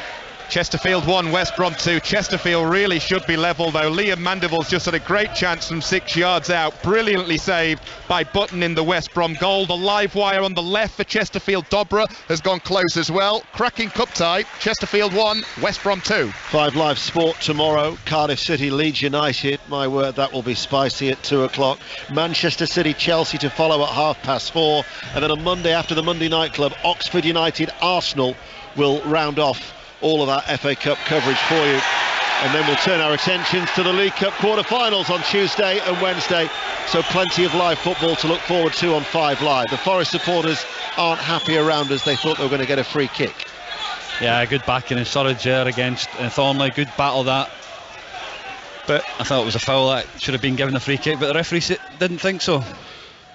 S3: Chesterfield 1, West Brom 2. Chesterfield really should be level, though. Liam Mandeville's just had a great chance from 6 yards out. Brilliantly saved by Button in the West Brom goal. The live wire on the left for Chesterfield. Dobra has gone close as well. Cracking cup tie. Chesterfield 1, West Brom 2.
S2: 5 Live Sport tomorrow. Cardiff City, Leeds United. My word, that will be spicy at 2 o'clock. Manchester City, Chelsea to follow at 4:30. And then on Monday, after the Monday Night Club, Oxford United, Arsenal will round off all of our FA Cup coverage for you, and then we'll turn our attentions to the League Cup quarter-finals on Tuesday and Wednesday, so plenty of live football to look forward to on 5 Live. The Forest supporters aren't happy around us. They thought they were going to get a free kick.
S1: Yeah, good backing in Surridge there against Thornley. Good battle that, but I thought it was a foul. That should have been given a free kick, but the referee didn't think so.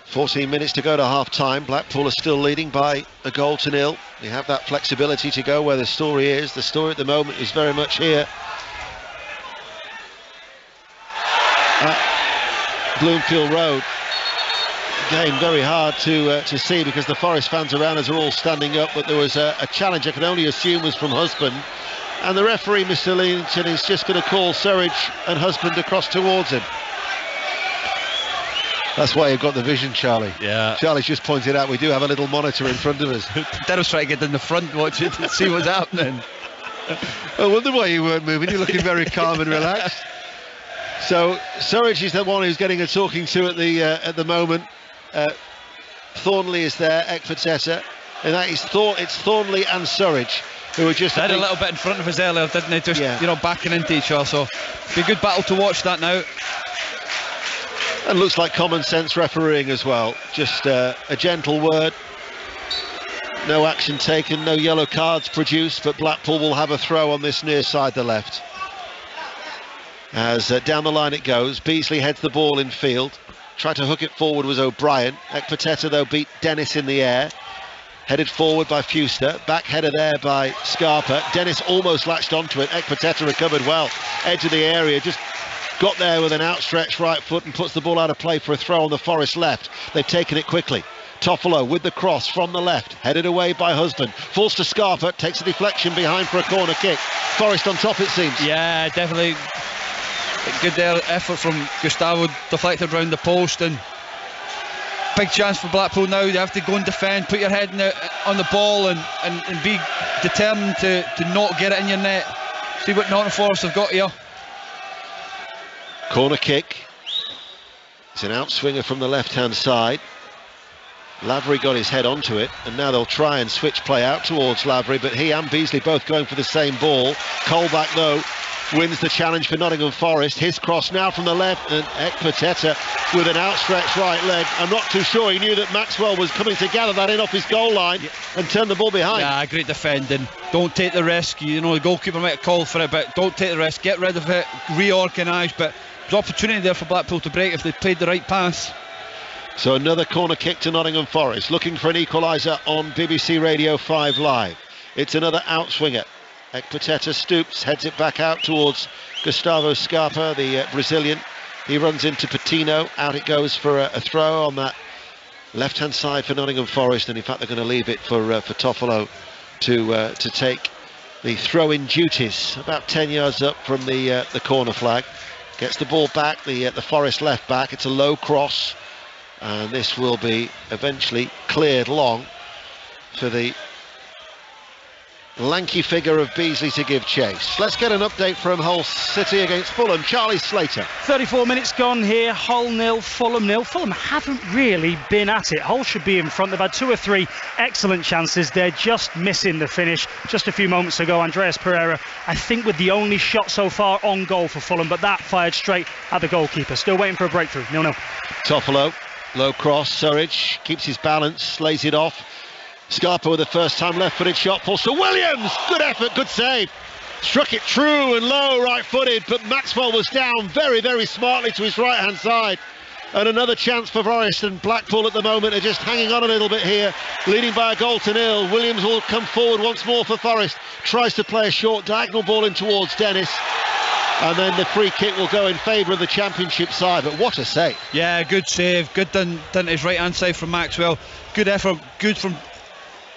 S2: 14 minutes to go to half-time. Blackpool are still leading by a goal to nil. They have that flexibility to go where the story is. The story at the moment is very much here at Bloomfield Road. Again, very hard to see because the Forest fans around us are all standing up, but there was a challenge I can only assume was from Husband. And the referee, Mr. Leamington, is just going to call Surridge and Husband across towards him. That's why you've got the vision, Charlie.
S1: Yeah.
S2: Charlie's just pointed out we do have a little monitor in front of us.
S1: Dad was trying to get in the front, watch it, and see what's happening.
S2: I wonder why you weren't moving. You're looking very calm and relaxed. So Surridge is the one who's getting a talking to at the moment. Thornley is there, Ekpiteta, and that is it's Thornley and Surridge who are just.
S1: They had a little bit in front of us earlier, didn't they? Just backing into each other. So it'll be a good battle to watch that now. And
S2: looks like common sense refereeing as well. Just a gentle word. No action taken, no yellow cards produced, but Blackpool will have a throw on this near side, the left. As down the line it goes. Beasley heads the ball in field. Tried to hook it forward was O'Brien. Ekpiteta, though, beat Dennis in the air. Headed forward by Fuster. Back header there by Scarpa. Dennis almost latched onto it. Ekpiteta recovered well. Edge of the area, just got there with an outstretched right foot and puts the ball out of play for a throw on the Forest left. They've taken it quickly. Toffolo with the cross from the left, headed away by Husband. Falls to Scarpa, takes a deflection behind for a corner kick. Forest on top, it seems.
S1: Yeah, definitely. Good effort from Gustavo, deflected round the post, and big chance for Blackpool now. You have to go and defend, put your head on the ball and be determined to not get it in your net. See what Nottingham Forest have got here.
S2: Corner kick. It's an outswinger from the left-hand side. Lavery got his head onto it, and now they'll try and switch play out towards Lavery, but he and Beasley both going for the same ball. Colback, though, wins the challenge for Nottingham Forest. His cross now from the left, and Ekpiteta with an outstretched right leg. I'm not too sure he knew that Maxwell was coming to gather that in off his goal line and turn the ball behind.
S1: Yeah, great defending. Don't take the risk. You know, the goalkeeper might have called for it, but don't take the risk. Get rid of it, reorganise, but there's opportunity there for Blackpool to break if they played the right pass.
S2: So another corner kick to Nottingham Forest, looking for an equaliser on BBC Radio 5 Live. It's another outswinger. Ekpiteta stoops, heads it back out towards Gustavo Scarpa, the Brazilian. He runs into Patino, out it goes for a throw on that left-hand side for Nottingham Forest, and in fact they're going to leave it for Toffolo to take the throw-in duties. About 10 yards up from the corner flag. Gets the ball back, the Forest left back. It's a low cross, and this will be eventually cleared long for the lanky figure of Beasley to give chase. Let's get an update from Hull City against Fulham. Charlie Slater.
S7: 34 minutes gone here. Hull 0, Fulham 0. Fulham haven't really been at it. Hull should be in front. They've had 2 or 3 excellent chances. They're just missing the finish. Just a few moments ago, Andreas Pereira, I think, with the only shot so far on goal for Fulham, but that fired straight at the goalkeeper. Still waiting for a breakthrough. 0-0.
S2: Toffolo, low cross. Surridge keeps his balance, lays it off. Scarpa with a first-time left-footed shot. Falls to Williams. Good effort, good save. Struck it true and low, right-footed, but Maxwell was down very, very smartly to his right-hand side. And another chance for Forest, and Blackpool at the moment are just hanging on a little bit here, leading by a 0-0. Williams will come forward once more for Forest. Tries to play a short diagonal ball in towards Dennis. And then the free kick will go in favour of the Championship side. But what a save.
S1: Yeah, good save. Good done to his right-hand side from Maxwell. Good effort. Good from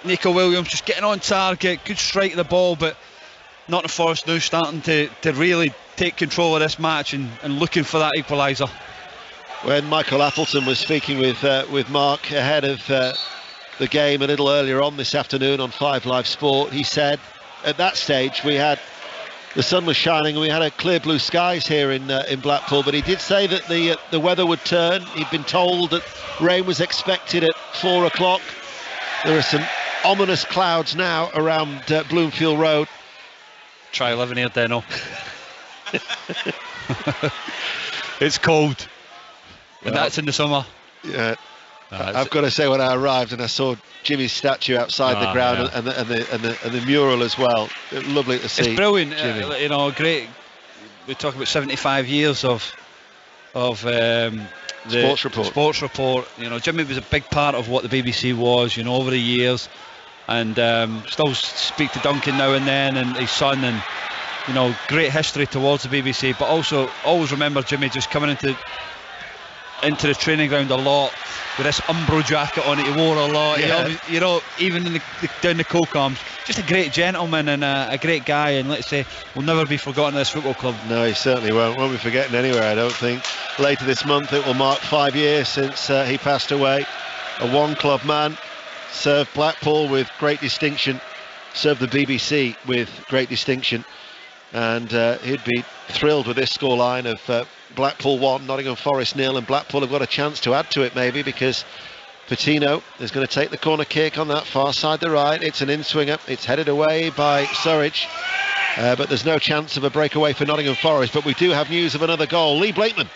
S1: Nico Williams, just getting on target. Good strike of the ball, but Nottingham Forest now starting to really take control of this match and looking for that equaliser.
S2: When Michael Appleton was speaking with Mark ahead of the game a little earlier on this afternoon on 5 Live Sport, he said at that stage the sun was shining and we had a clear blue skies here in Blackpool, but he did say that the weather would turn. He'd been told that rain was expected at 4 o'clock. There are some ominous clouds now around Bloomfield Road.
S1: Try living here, Deno. It's cold, and that's in the summer.
S2: Yeah, I've got to say, when I arrived and I saw Jimmy's statue outside the ground, yeah, and the mural as well, lovely to see.
S1: It's brilliant, you know. Great. We talk about 75 years of the Sports Report. You know, Jimmy was a big part of what the BBC was, you know, over the years, and still speak to Duncan now and then, and his son, and you know, great history towards the BBC. But also always remember Jimmy just coming into the training ground a lot with this Umbro jacket on it. He wore a lot.
S2: Yeah.
S1: You know, even down the coke arms, just a great gentleman and a great guy, and let's say will never be forgotten at this football club.
S2: No, he certainly won't be forgetting anywhere, I don't think. Later this month it will mark 5 years since he passed away. A one-club man, served Blackpool with great distinction, served the BBC with great distinction, and he'd be thrilled with this scoreline of Blackpool 1, Nottingham Forest 0, and Blackpool have got a chance to add to it maybe, because Patino is going to take the corner kick on that far side, the right. It's an in-swinger. It's headed away by Surridge, but there's no chance of a breakaway for Nottingham Forest. But we do have news of another goal. Lee Blakeman.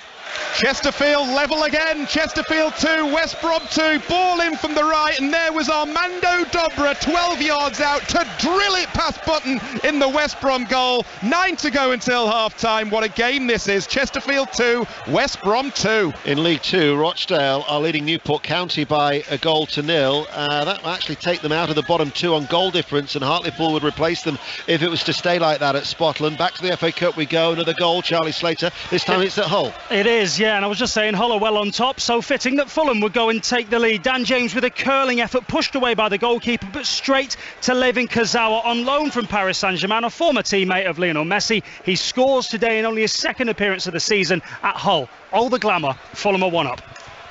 S3: Chesterfield level again. Chesterfield 2, West Brom 2. Ball in from the right, and there was Armando Dobra 12 yards out to drill it past Button in the West Brom goal. 9 to go until half-time. What a game this is. Chesterfield 2, West Brom 2.
S2: In League 2, Rochdale are leading Newport County by a 0-0. That will actually take them out of the bottom 2 on goal difference, and Hartlepool would replace them if it was to stay like that at Spotland. Back to the FA Cup we go. Another goal, Charlie Slater. This time it's at Hull.
S7: It is, yeah, and I was just saying Hull are well on top, so fitting that Fulham would go and take the lead. Dan James with a curling effort, pushed away by the goalkeeper, but straight to Levin Kurzawa on loan from Paris Saint-Germain, a former teammate of Lionel Messi. He scores today in only his second appearance of the season at Hull. All the glamour, Fulham are 1 up.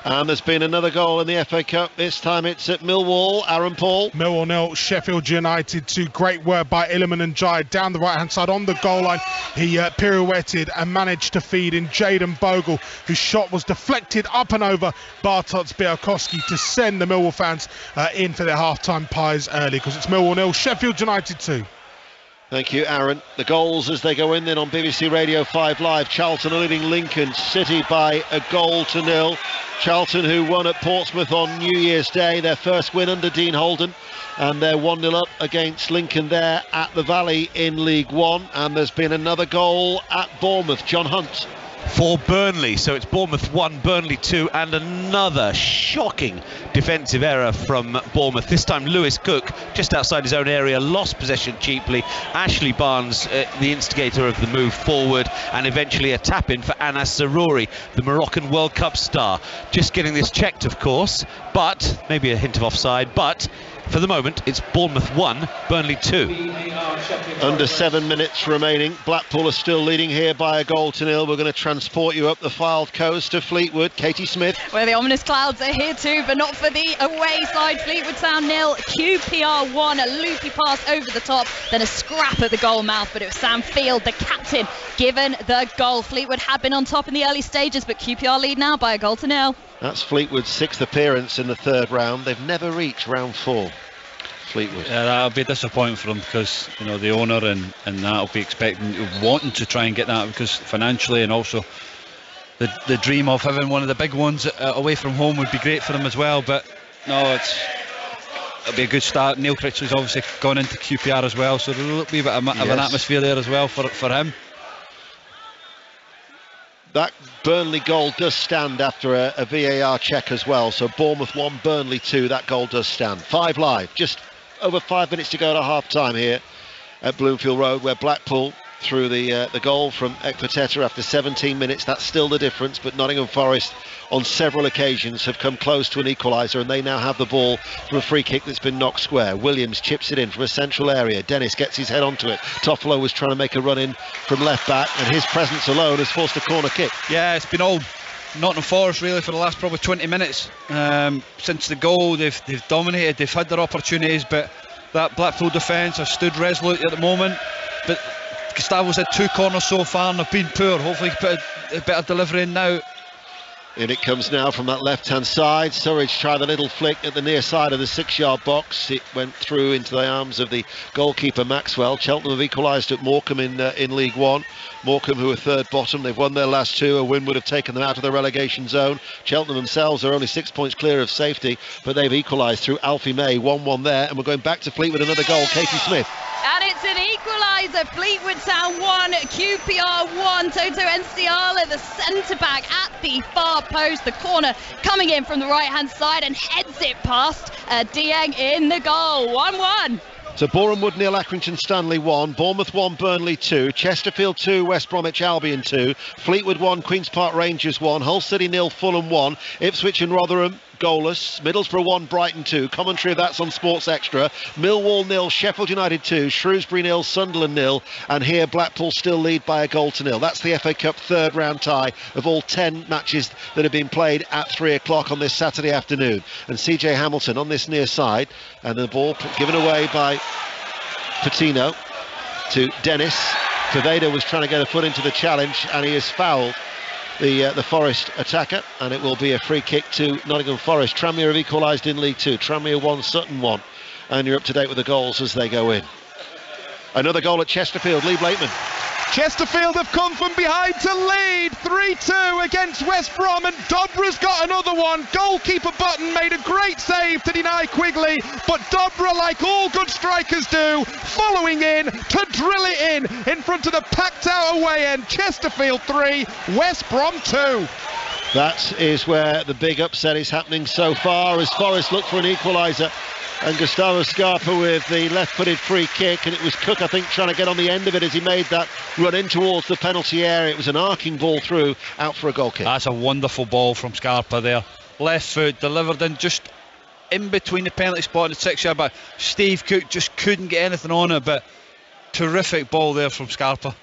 S2: And there's been another goal in the FA Cup. This time it's at Millwall. Aaron Paul.
S8: Millwall 0, Sheffield United 2. Great work by Iliman Ndiaye down the right-hand side on the goal line. He pirouetted and managed to feed in Jayden Bogle, whose shot was deflected up and over Bartosz Białkowski to send the Millwall fans in for their half-time pies early, because it's Millwall 0, Sheffield United 2.
S2: Thank you, Aaron. The goals as they go in then on BBC Radio 5 Live. Charlton are leading Lincoln City by a 0-0. Charlton, who won at Portsmouth on New Year's Day, their first win under Dean Holden, and they're 1-0 up against Lincoln there at the Valley in League 1. And there's been another goal at Bournemouth. John Hunt.
S5: For Burnley, so it's Bournemouth 1, Burnley 2, and another shocking defensive error from Bournemouth. This time Lewis Cook, just outside his own area, lost possession cheaply. Ashley Barnes, the instigator of the move forward, and eventually a tap-in for Anas Zarouri, the Moroccan World Cup star. Just getting this checked, of course, but maybe a hint of offside, but for the moment, it's Bournemouth 1, Burnley 2.
S2: Under 7 minutes remaining. Blackpool are still leading here by a goal to nil. We're going to transport you up the Fylde coast to Fleetwood. Katie Smith.
S9: Where the ominous clouds are here too, but not for the away side. Fleetwood Town 0, QPR 1. A loopy pass over the top, then a scrap at the goal mouth, but it was Sam Field, the captain, given the goal. Fleetwood had been on top in the early stages, but QPR lead now by a goal to nil.
S2: That's Fleetwood's 6th appearance in the 3rd round. They've never reached round 4. Fleetwood.
S1: Yeah, that'll be disappointing for them because, you know, the owner and that'll be wanting to try and get that, because financially, and also the dream of having one of the big ones away from home would be great for them as well. But no, it'll be a good start. Neil Critchley's obviously gone into QPR as well, so there'll be a bit of an atmosphere there as well for him.
S2: That Burnley goal does stand after a VAR check as well. So Bournemouth 1, Burnley 2. That goal does stand. 5 live. Just over 5 minutes to go to half time here at Bloomfield Road, where Blackpool through the goal from Ekpiteta after 17 minutes. That's still the difference, but Nottingham Forest on several occasions have come close to an equaliser, and they now have the ball from a free kick that's been knocked square. Williams chips it in from a central area. Dennis gets his head onto it. Toffolo was trying to make a run in from left back, and his presence alone has forced a corner kick.
S1: Yeah, it's been all Nottingham Forest really for the last probably 20 minutes. Since the goal, they've dominated, they've had their opportunities, but that Blackpool defence have stood resolute at the moment. But Gustavo's had 2 corners so far and they've been poor. Hopefully he can put a better delivery in now.
S2: In it comes now from that left-hand side. Surridge tried a little flick at the near side of the 6-yard box. It went through into the arms of the goalkeeper Maxwell. Cheltenham have equalised at Morecambe in League One. Morecambe, who are 3rd bottom, they've won their last 2. A win would have taken them out of the relegation zone. Cheltenham themselves are only 6 points clear of safety, but they've equalised through Alfie May. 1-1 there, and we're going back to Fleetwood. Another goal, Katie Smith.
S9: And it's an equaliser. Fleetwood Town 1, QPR 1. Toto Enciala, the centre-back, at the far post. The corner coming in from the right-hand side and heads it past Dieng in the goal. 1-1.
S2: So Boreham Wood 0, Accrington Stanley 1, Bournemouth 1, Burnley 2, Chesterfield 2, West Bromwich Albion 2, Fleetwood 1, Queen's Park Rangers 1, Hull City 0, Fulham 1, Ipswich and Rotherham goalless, Middlesbrough 1, Brighton 2. Commentary of that's on Sports Extra. Millwall 0, Sheffield United 2, Shrewsbury 0, Sunderland 0, and here Blackpool still lead by a goal to nil. That's the FA Cup 3rd round tie of all 10 matches that have been played at 3 o'clock on this Saturday afternoon. And CJ Hamilton on this near side, and the ball given away by Patino to Dennis. Kveda was trying to get a foot into the challenge, and he has fouled the Forest attacker, and it will be a free kick to Nottingham Forest. Tranmere have equalised in League 2. Tranmere 1, Sutton 1, and you're up to date with the goals as they go in. Another goal at Chesterfield. Lee Blakeman.
S3: Chesterfield have come from behind to lead 3-2 against West Brom, and Dobra's got another one. Goalkeeper Button made a great save to deny Quigley, but Dobra, like all good strikers do, following in to drill it in front of the packed out away end. Chesterfield 3, West Brom 2.
S2: That is where the big upset is happening so far, as Forest look for an equaliser. And Gustavo Scarpa with the left-footed free kick, and it was Cook, I think, trying to get on the end of it as he made that run in towards the penalty area. It was an arcing ball through, out for a goal kick.
S1: That's a wonderful ball from Scarpa there. Left foot delivered in just in between the penalty spot and the 6-yard back. Steve Cook just couldn't get anything on it, but terrific ball there from Scarpa.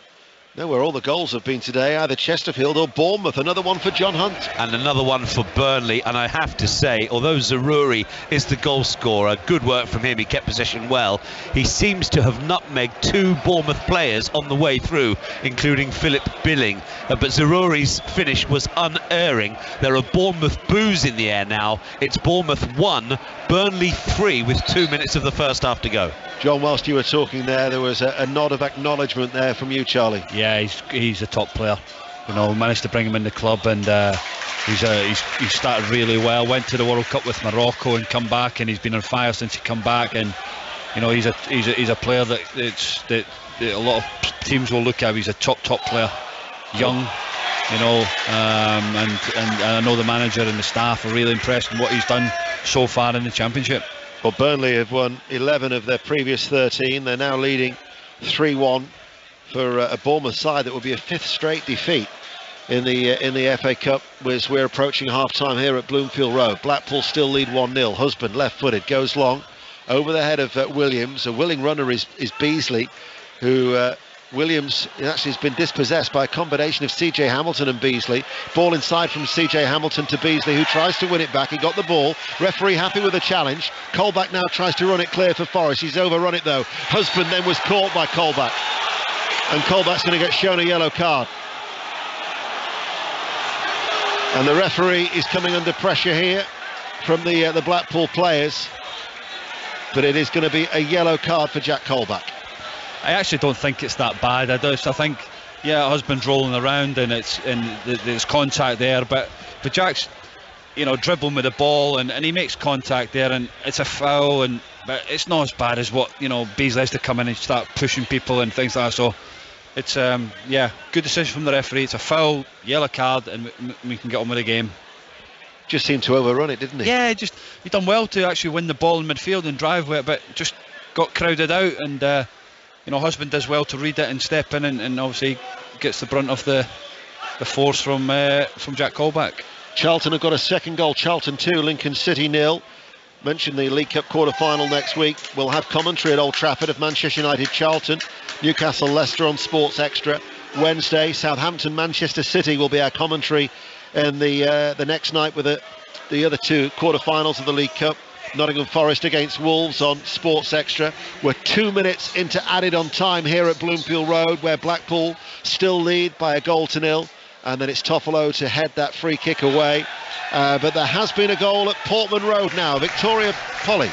S2: Know where all the goals have been today, either Chesterfield or Bournemouth. Another one for John Hunt.
S5: And another one for Burnley. And I have to say, although Zaroury is the goal scorer, good work from him, he kept possession well, he seems to have nutmegged 2 Bournemouth players on the way through, including Philip Billing. But Zaroury's finish was unerring. There are Bournemouth boos in the air now. It's Bournemouth 1, Burnley 3 with 2 minutes of the first half to go.
S2: John, whilst you were talking there was a nod of acknowledgement there from you, Charlie.
S1: Yeah, he's a top player. You know, managed to bring him in the club, and he started really well. Went to the World Cup with Morocco and come back, and he's been on fire since he come back. And you know, he's a player that a lot of teams will look at. He's a top player, young. You know, and I know the manager and the staff are really impressed with what he's done so far in the Championship.
S2: Well, Burnley have won 11 of their previous 13. They're now leading 3-1 for a Bournemouth side that will be a 5th straight defeat in the FA Cup, as we're approaching half-time here at Bloomfield Road. Blackpool still lead 1-0. Husband, left-footed, goes long over the head of Williams. A willing runner is Beasley, who Williams actually has been dispossessed by a combination of CJ Hamilton and Beasley. Ball inside from CJ Hamilton to Beasley, who tries to win it back. He got the ball. Referee happy with the challenge. Colback now tries to run it clear for Forest. He's overrun it though. Husband then was caught by Colback, and Colback's going to get shown a yellow card. And the referee is coming under pressure here from the Blackpool players, but it is going to be a yellow card for Jack Colback.
S1: I actually don't think it's that bad. I think, yeah, husband's rolling around and there's contact there, but Jack's, dribbling with the ball and he makes contact there, and it's a foul, but it's not as bad as what Beasley has to come in and start pushing people and things like that. So it's good decision from the referee. It's a foul, yellow card, and we can get on with the game.
S2: Just seemed to overrun it, didn't he?
S1: Yeah, he done well to actually win the ball in midfield and drive with it, but just got crowded out, and husband does well to read it and step in, and obviously gets the brunt of the force from Jack Colback.
S2: Charlton have got a second goal. Charlton 2, Lincoln City 0. Mentioned the League Cup quarter-final next week. We'll have commentary at Old Trafford of Manchester United Charlton, Newcastle Leicester on Sports Extra. Wednesday, Southampton Manchester City will be our commentary in the next night with the other two quarter-finals of the League Cup. Nottingham Forest against Wolves on Sports Extra. We're 2 minutes into added on time here at Bloomfield Road, where Blackpool still lead by a goal to nil, and then it's Toffolo to head that free kick away. But there has been a goal at Portman Road now. Victoria Polly.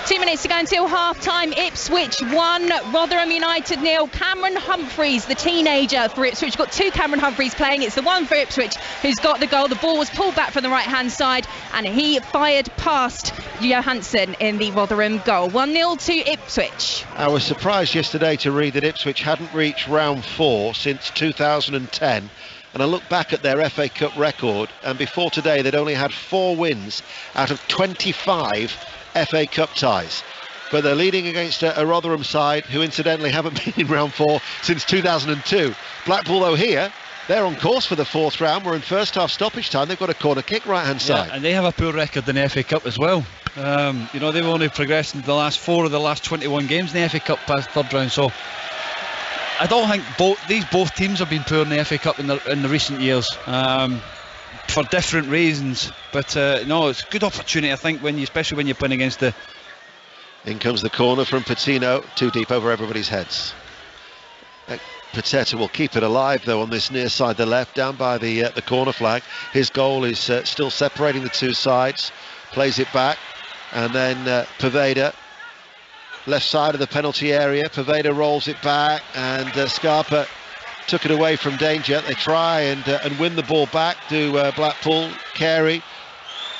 S9: 2 minutes to go until half-time. Ipswich 1, Rotherham United 0. Cameron Humphreys, the teenager for Ipswich. Got two Cameron Humphreys playing. It's the one for Ipswich who's got the goal. The ball was pulled back from the right-hand side, and he fired past Johansson in the Rotherham goal. 1-0 to Ipswich.
S2: I was surprised yesterday to read that Ipswich hadn't reached round 4 since 2010. And I look back at their FA Cup record, and before today they'd only had 4 wins out of 25 FA Cup ties. But they're leading against a Rotherham side who incidentally haven't been in round 4 since 2002. Blackpool, though, here, they're on course for the 4th round. We're in first half stoppage time. They've got a corner kick right-hand side.
S1: And they have a poor record in the FA Cup as well. They've only progressed in the last 4 of the last 21 games in the FA Cup past 3rd round. So I don't think both teams have been poor in the FA Cup in the recent years, for different reasons. But it's a good opportunity, I think, especially when you're playing against the.
S2: In comes the corner from Patino, too deep over everybody's heads. Pateta will keep it alive though on this near side, the left, down by the corner flag. His goal is still separating the two sides. Plays it back, and then Poveda. Left side of the penalty area. Poveda rolls it back, and Scarpa took it away from danger. They try and win the ball back to Blackpool. Carey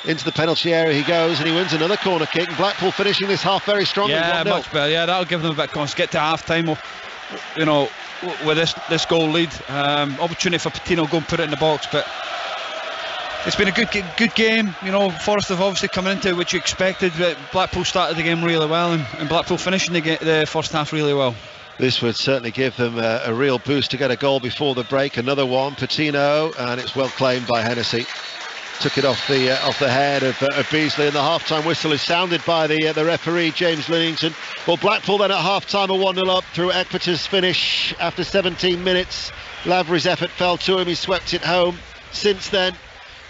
S2: into the penalty area he goes, and he wins another corner kick. And Blackpool finishing this half very strongly.
S1: Yeah, 1-0. Much better. Yeah, that'll give them a bit of confidence. Get to half time, with this goal lead. Opportunity for Patino to go and put it in the box, but it's been a good game. Forest have obviously come into it, which you expected, but Blackpool started the game really well, and Blackpool finishing the first half really well.
S2: This would certainly give them a real boost to get a goal before the break. Another one, Patino, and it's well claimed by Hennessy. Took it off the head of Beasley, and the half-time whistle is sounded by the referee, James Linnington. Well, Blackpool then at half-time are 1-0 up through Ekpeter's finish after 17 minutes. Lavery's effort fell to him, he swept it home. Since then,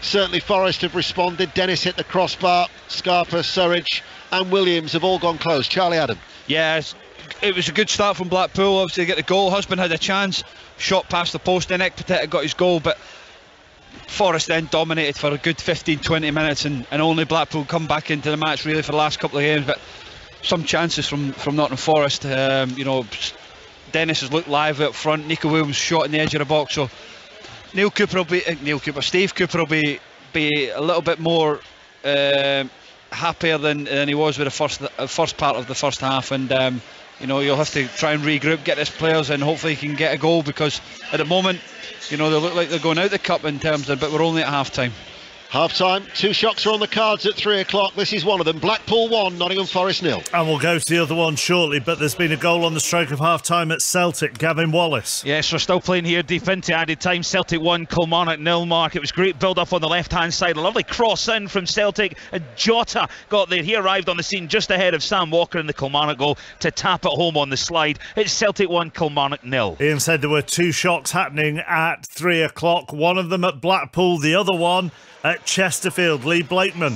S2: certainly Forest have responded. Dennis hit the crossbar, Scarpa, Surridge and Williams have all gone close. Charlie Adam.
S1: Yes, it was a good start from Blackpool. Obviously, they get the goal. Husband had a chance, shot past the post, then Ekpeter got his goal, but Forest then dominated for a good 15-20 minutes, and only Blackpool come back into the match really for the last couple of games. But some chances from Nottingham Forest. Dennis has looked lively up front. Nico Williams shot in the edge of the box. So Steve Cooper will be a little bit more happier than he was with the first part of the first half, and you'll have to try and regroup, get his players, and hopefully he can get a goal, because at the moment they look like they're going out the cup in terms of, but we're only at half time.
S2: Half-time, 2 shocks are on the cards at 3 o'clock. This is one of them. Blackpool 1, Nottingham Forest 0.
S10: And we'll go to the other one shortly, but there's been a goal on the stroke of half-time at Celtic. Gavin Wallace.
S5: Yes, we're still playing here deep into added time. Celtic 1, Kilmarnock 0. Mark, it was great build-up on the left-hand side. A lovely cross in from Celtic. And Jota got there. He arrived on the scene just ahead of Sam Walker in the Kilmarnock goal to tap it home on the slide. It's Celtic 1, Kilmarnock 0.
S10: Ian said there were 2 shocks happening at 3 o'clock. One of them at Blackpool, the other one at Chesterfield. Lee Blakeman.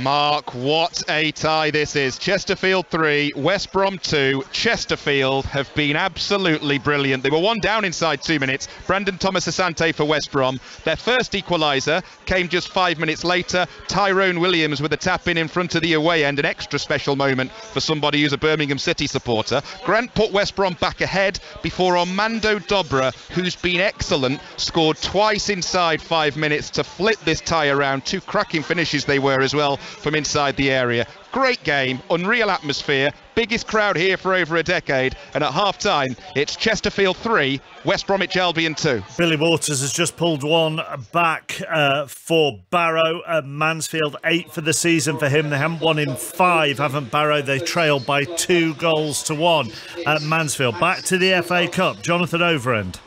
S3: Mark, what a tie this is. Chesterfield 3, West Brom 2. Chesterfield have been absolutely brilliant. They were 1 down inside 2 minutes. Brandon Thomas Asante for West Brom. Their first equaliser came just 5 minutes later. Tyrone Williams with a tap in front of the away end. An extra special moment for somebody who's a Birmingham City supporter. Grant put West Brom back ahead before Armando Dobra, who's been excellent, scored twice inside 5 minutes to flip this tie around. 2 cracking finishes they were as well from inside the area. Great game, unreal atmosphere, biggest crowd here for over a decade, and at half-time it's Chesterfield 3, West Bromwich Albion 2.
S10: Billy Waters has just pulled one back for Barrow. Mansfield 8 for the season for him. They haven't won in 5, haven't Barrow? They trail by 2 goals to 1 at Mansfield. Back to the FA Cup, Jonathan Overend.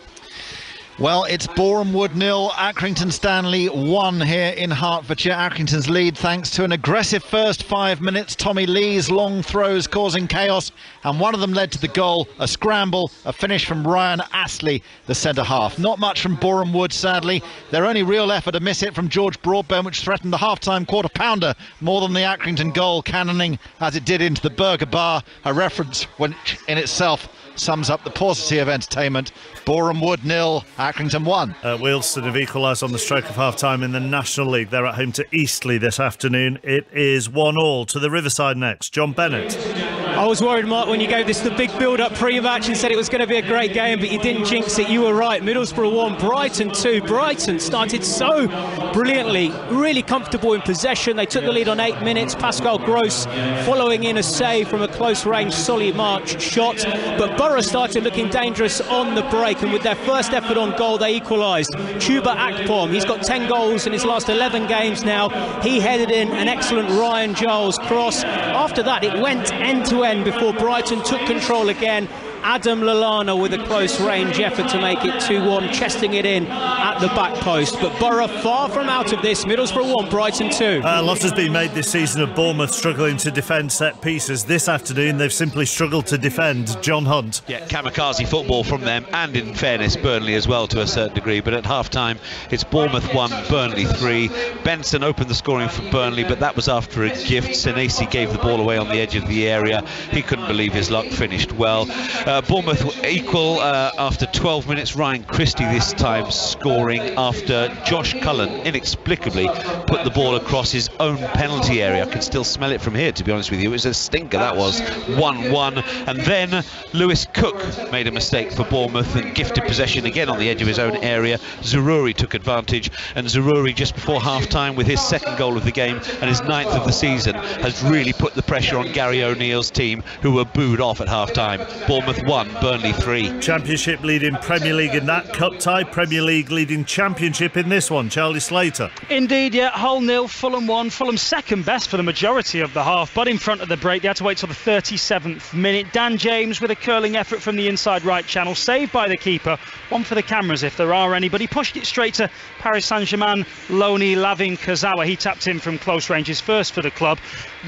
S4: Well, it's Boreham Wood 0, Accrington Stanley 1 here in Hertfordshire. Accrington's lead thanks to an aggressive first 5 minutes. Tommy Lee's long throws causing chaos, and one of them led to the goal, a scramble, a finish from Ryan Astley, the centre-half. Not much from Boreham Wood, sadly. Their only real effort to miss it from George Broadbent, which threatened the half-time quarter-pounder more than the Accrington goal, cannoning as it did into the Burger Bar, a reference which in itself sums up the paucity of entertainment. Boreham Wood 0, Accrington 1.
S10: Wealdstone have equalised on the stroke of half-time in the National League. They're at home to Eastleigh this afternoon. It is 1-1 to the Riverside next. John Bennett.
S6: I was worried, Mark, when you gave this the big build-up pre-match and said it was going to be a great game, but you didn't jinx it. You were right. Middlesbrough 1, Brighton 2. Brighton started so brilliantly, really comfortable in possession. They took the lead on 8 minutes. Pascal Gross following in a save from a close-range Solly March shot. But Borough started looking dangerous on the break, and with their first effort on goal, they equalised. Chuba Akpom, he's got 10 goals in his last 11 games now. He headed in an excellent Ryan Giles cross. After that, it went end-to-end before Brighton took control again. Adam Lallana with a close range effort to make it 2-1, chesting it in at the back post. But Borough far from out of this. Middlesbrough 1, Brighton 2.
S10: A lot has been made this season of Bournemouth struggling to defend set pieces. This afternoon they've simply struggled to defend. John Hunt.
S5: Yeah, kamikaze football from them, and in fairness Burnley as well to a certain degree. But at half-time it's Bournemouth 1, Burnley 3. Benson opened the scoring for Burnley, but that was after a gift. Senesi gave the ball away on the edge of the area. He couldn't believe his luck, finished well. Bournemouth equal after 12 minutes. Ryan Christie this time scoring after Josh Cullen inexplicably put the ball across his own penalty area. I can still smell it from here, to be honest with you. It was a stinker, that was. 1-1. And then Lewis Cook made a mistake for Bournemouth and gifted possession again on the edge of his own area. Zaroury took advantage, and Zaroury just before half-time with his second goal of the game and his 9th of the season has really put the pressure on Gary O'Neill's team, who were booed off at half-time. Bournemouth 1, Burnley 3.
S10: Championship leading Premier League in that cup tie. Premier League leading Championship in this one. Charlie Slater.
S7: Indeed, yeah. Hull 0, Fulham 1. Fulham second best for the majority of the half, but in front of the break. They had to wait till the 37th minute. Dan James with a curling effort from the inside right channel, saved by the keeper. One for the cameras if there are any, but he pushed it straight to Paris Saint-Germain Loni Lavin Kazawa. He tapped in from close range, his first for the club.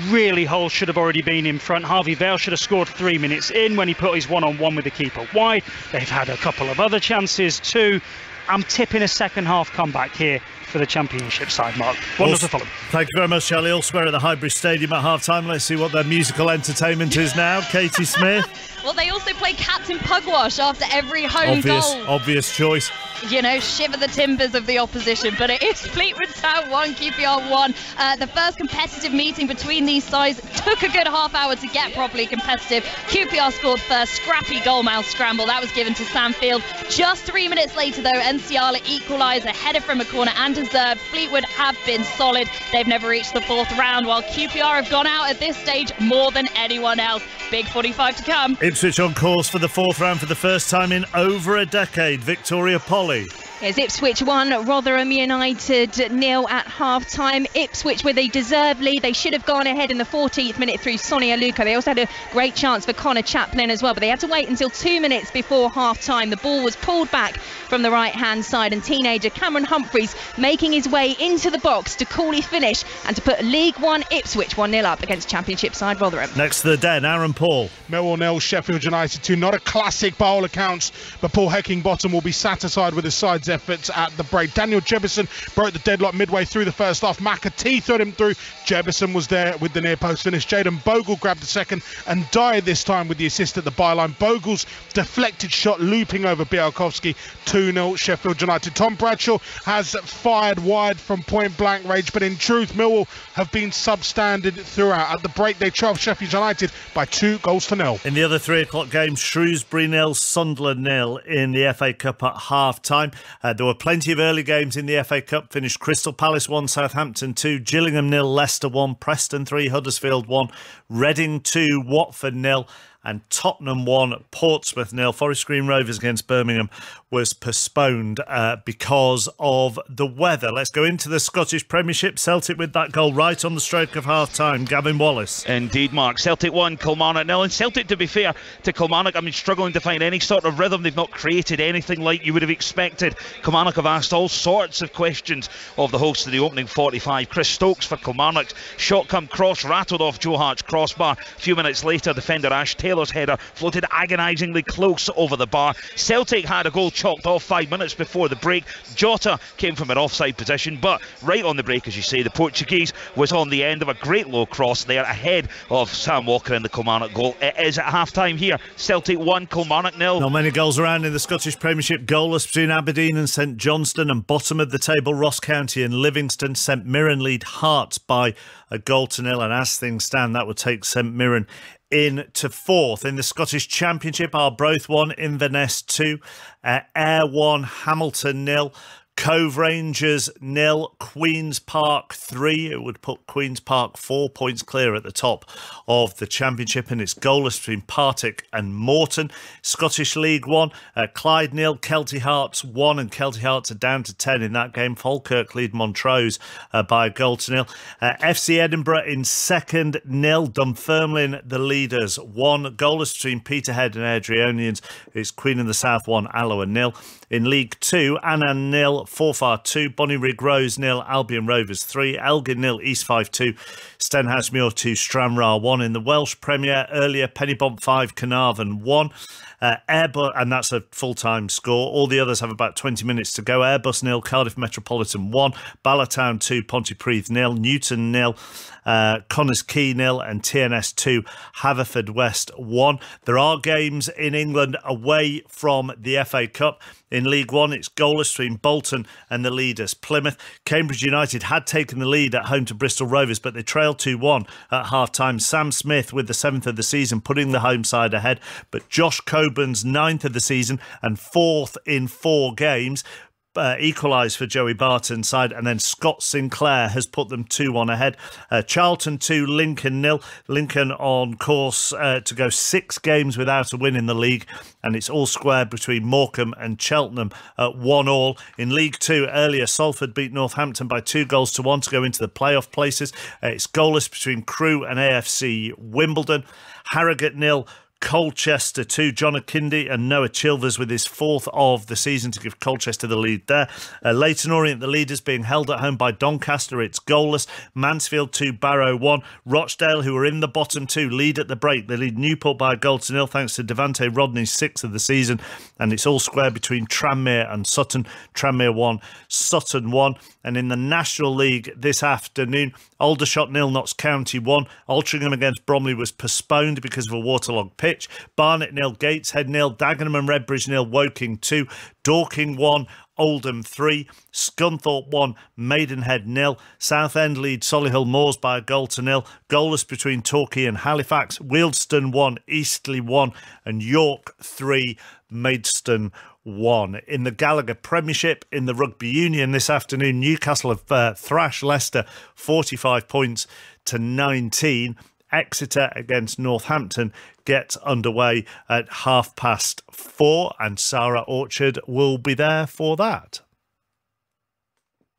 S7: Really, Hull should have already been in front. Harvey Vale should have scored 3 minutes in when he put his one-on-one with the keeper wide. They've had a couple of other chances too. I'm tipping a second half comeback here for the Championship side, Mark. 1-0 to Fulham.
S10: Thank you very much, Charlie. Elsewhere at the Highbury Stadium at half-time. Let's see what their musical entertainment is now. Katie Smith.
S9: Well, they also play Captain Pugwash after every home goal.
S10: Obvious choice.
S9: You know, shiver the timbers of the opposition, but it is Fleetwood Town 1, QPR 1. The first competitive meeting between these sides took a good half hour to get properly competitive. QPR scored first, scrappy goalmouth scramble. That was given to Sam Field. Just 3 minutes later, though, Nsiala equalised, a header from a corner and deserved. Fleetwood have been solid. They've never reached the 4th round, while QPR have gone out at this stage more than anyone else. Big 45 to come.
S10: Ipswich on course for the 4th round for the first time in over a decade. Victoria Polly. Holly.
S9: It's Ipswich 1, Rotherham United 0 at half-time. Ipswich with a deserved lead. They should have gone ahead in the 14th minute through Sonny Aluko. They also had a great chance for Connor Chaplin as well, but they had to wait until 2 minutes before half-time. The ball was pulled back from the right-hand side, and teenager Cameron Humphreys making his way into the box to coolly finish and to put League One Ipswich 1-0 up against Championship side Rotherham.
S10: Next to the Den, Aaron Paul.
S8: Millwall 0, Sheffield United 2. Not a classic by all accounts, but Paul Heckingbottom will be satisfied with his side's efforts at the break. Daniel Jebison broke the deadlock midway through the first half. McAtee threw him through. Jebison was there with the near post finish. Jayden Bogle grabbed the second and died this time with the assist at the byline. Bogle's deflected shot looping over Białkowski. 2-0 Sheffield United. Tom Bradshaw has fired wide from point blank range, but in truth Millwall have been substandard throughout. At the break they trailed Sheffield United by 2-0.
S10: In the other 3 o'clock game, Shrewsbury 0, Sunderland 0 in the FA Cup at half-time. There were plenty of early games in the FA Cup. Finished Crystal Palace 1, Southampton 2, Gillingham 0, Leicester 1, Preston 3, Huddersfield 1, Reading 2, Watford 0, and Tottenham 1, Portsmouth 0. Forest Green Rovers against Birmingham was postponed because of the weather. Let's go into the Scottish Premiership. Celtic with that goal right on the stroke of half-time. Gavin Wallace.
S11: Indeed, Mark. Celtic 1, Kilmarnock 0. And Celtic, to be fair to Kilmarnock, I mean, struggling to find any sort of rhythm. They've not created anything like you would have expected. Kilmarnock have asked all sorts of questions of the hosts of the opening 45. Chris Stokes for Kilmarnock. Shot come cross, rattled off Joe Hart's crossbar. A few minutes later, defender Ash Taylor's header floated agonisingly close over the bar. Celtic had a goal chalked off 5 minutes before the break. Jota came from an offside position, but right on the break, as you say, the Portuguese was on the end of a great low cross there ahead of Sam Walker in the Kilmarnock goal. It is at half-time here. Celtic 1, Kilmarnock 0.
S10: Not many goals around in the Scottish Premiership. Goalless between Aberdeen and St Johnstone, and bottom of the table Ross County and Livingston. St Mirren lead Hearts by a 0-0, and as things stand that would take St Mirren into 4th. In the Scottish Championship, Arbroath 1, Inverness 2, Ayr 1, Hamilton 0, Cove Rangers 0, Queen's Park 3. It would put Queen's Park 4 points clear at the top of the Championship, and it's goalless between Partick and Morton. Scottish League 1, Clyde 0, Kelty Hearts 1, and Kelty Hearts are down to 10 in that game. Falkirk lead Montrose by a 0-0. FC Edinburgh in 2nd, 0, Dunfermline the leaders 1. Goalless between Peterhead and Airdrieonians. It's Queen of the South 1, Alloa 0. In League 2, Annan 0, Forfar 2, Bonnyrigg Rose 0, Albion Rovers 3, Elgin 0, East 5 2, Stenhousemuir 2, Stranraer 1. In the Welsh Premier earlier, Pennybomp 5, Carnarvon 1. Airbus, and that's a full-time score. All the others have about 20 minutes to go. Airbus 0, Cardiff Metropolitan 1, Ballatown 2, Pontypridd 0, Newton 0, Connors Quay 0, and TNS 2, Haverfordwest 1. There are games in England away from the FA Cup. In League 1, it's goalless between Bolton and the leaders Plymouth. Cambridge United had taken the lead at home to Bristol Rovers, but they trailed 2-1 at half-time. Sam Smith with the 7th of the season, putting the home side ahead. But Josh Coburn's 9th of the season and 4th in 4 games equalised for Joey Barton's side, and then Scott Sinclair has put them 2-1 ahead. Charlton 2, Lincoln 0. Lincoln on course to go 6 games without a win in the league, and it's all square between Morecambe and Cheltenham at 1-1. In League 2 earlier, Salford beat Northampton by 2-1 to go into the playoff places. It's goalless between Crewe and AFC Wimbledon. Harrogate 0, Colchester 2, John Akindi and Noah Chilvers with his 4th of the season to give Colchester the lead there. Leyton Orient, the leaders, being held at home by Doncaster. It's goalless. Mansfield 2, Barrow 1. Rochdale, who are in the bottom 2, lead at the break. They lead Newport by a 0-0 thanks to Devante Rodney's 6th of the season. And it's all square between Tranmere and Sutton. Tranmere 1, Sutton 1. And in the National League this afternoon, Aldershot 0, Notts County 1. Altrincham against Bromley was postponed because of a waterlogged pitch. Barnet 0, Gateshead 0, Dagenham and Redbridge 0, Woking 2, Dorking 1, Oldham 3, Scunthorpe 1, Maidenhead 0, Southend lead Solihull Moors by a 0-0, goalless between Torquay and Halifax, Wealdstone 1, Eastleigh 1, and York 3, Maidstone 1. In the Gallagher Premiership, in the Rugby Union this afternoon, Newcastle have thrashed Leicester 45 points to 19. Exeter against Northampton get underway at 4:30, and Sarah Orchard will be there for that.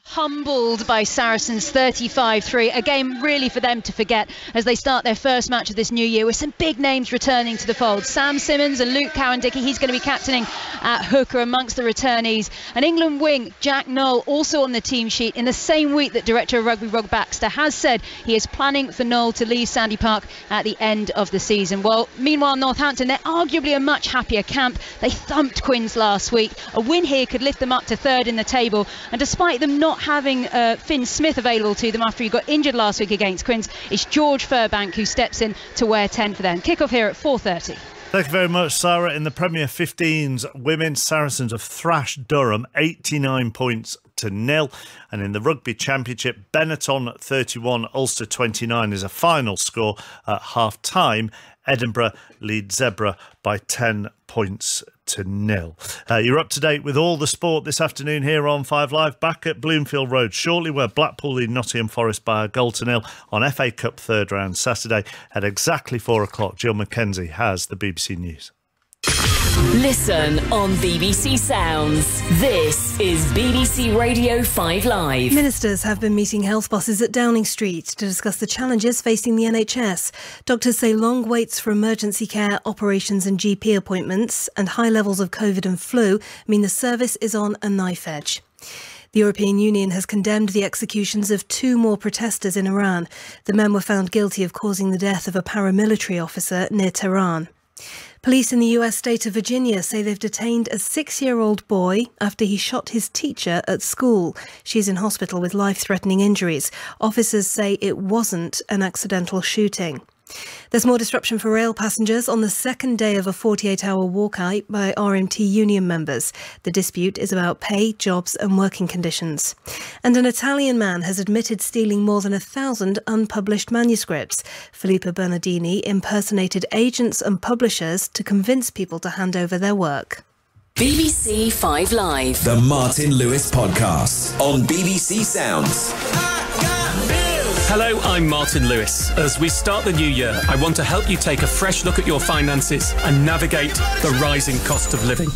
S12: Humbled by Saracens 35-3, a game really for them to forget as they start their first match of this new year with some big names returning to the fold. Sam Simmons and Luke Cowan-Dickey, he's going to be captaining at hooker amongst the returnees. And England wing Jack Knoll also on the team sheet in the same week that Director of Rugby Rob Baxter has said he is planning for Knoll to leave Sandy Park at the end of the season. Well, meanwhile, Northampton, they're arguably a much happier camp. They thumped Quins last week. A win here could lift them up to third in the table, and despite them not having Finn Smith available to them after he got injured last week against Quins, it's George Furbank who steps in to wear 10 for them. Kick-off here at 4:30.
S10: Thank you very much, Sarah. In the Premier 15s women, Saracens have thrashed Durham 89 points to 0. And in the Rugby Championship, Benetton 31, Ulster 29 is a final score at half-time. Edinburgh lead Zebra by 10 points to 0. You're up to date with all the sport this afternoon here on 5 Live. Back at Bloomfield Road shortly, where Blackpool lead Nottingham Forest by a goal to 0 on FA Cup third round Saturday at exactly 4 o'clock. Jill Mackenzie has the BBC News.
S13: Listen on BBC Sounds. This is BBC Radio 5 Live.
S14: Ministers have been meeting health bosses at Downing Street to discuss the challenges facing the NHS. Doctors say long waits for emergency care, operations and GP appointments and high levels of COVID and flu mean the service is on a knife edge. The European Union has condemned the executions of 2 more protesters in Iran. The men were found guilty of causing the death of a paramilitary officer near Tehran. Police in the US state of Virginia say they've detained a 6-year-old boy after he shot his teacher at school. She's in hospital with life-threatening injuries. Officers say it wasn't an accidental shooting. There's more disruption for rail passengers on the second day of a 48-hour walkout by RMT union members. The dispute is about pay, jobs and working conditions. And an Italian man has admitted stealing more than 1,000 unpublished manuscripts. Filippo Bernardini impersonated agents and publishers to convince people to hand over their work.
S13: BBC 5 Live.
S15: The Martin Lewis Podcast on BBC Sounds.
S16: Hello, I'm Martin Lewis. As we start the new year, I want to help you take a fresh look at your finances and navigate the rising cost of living.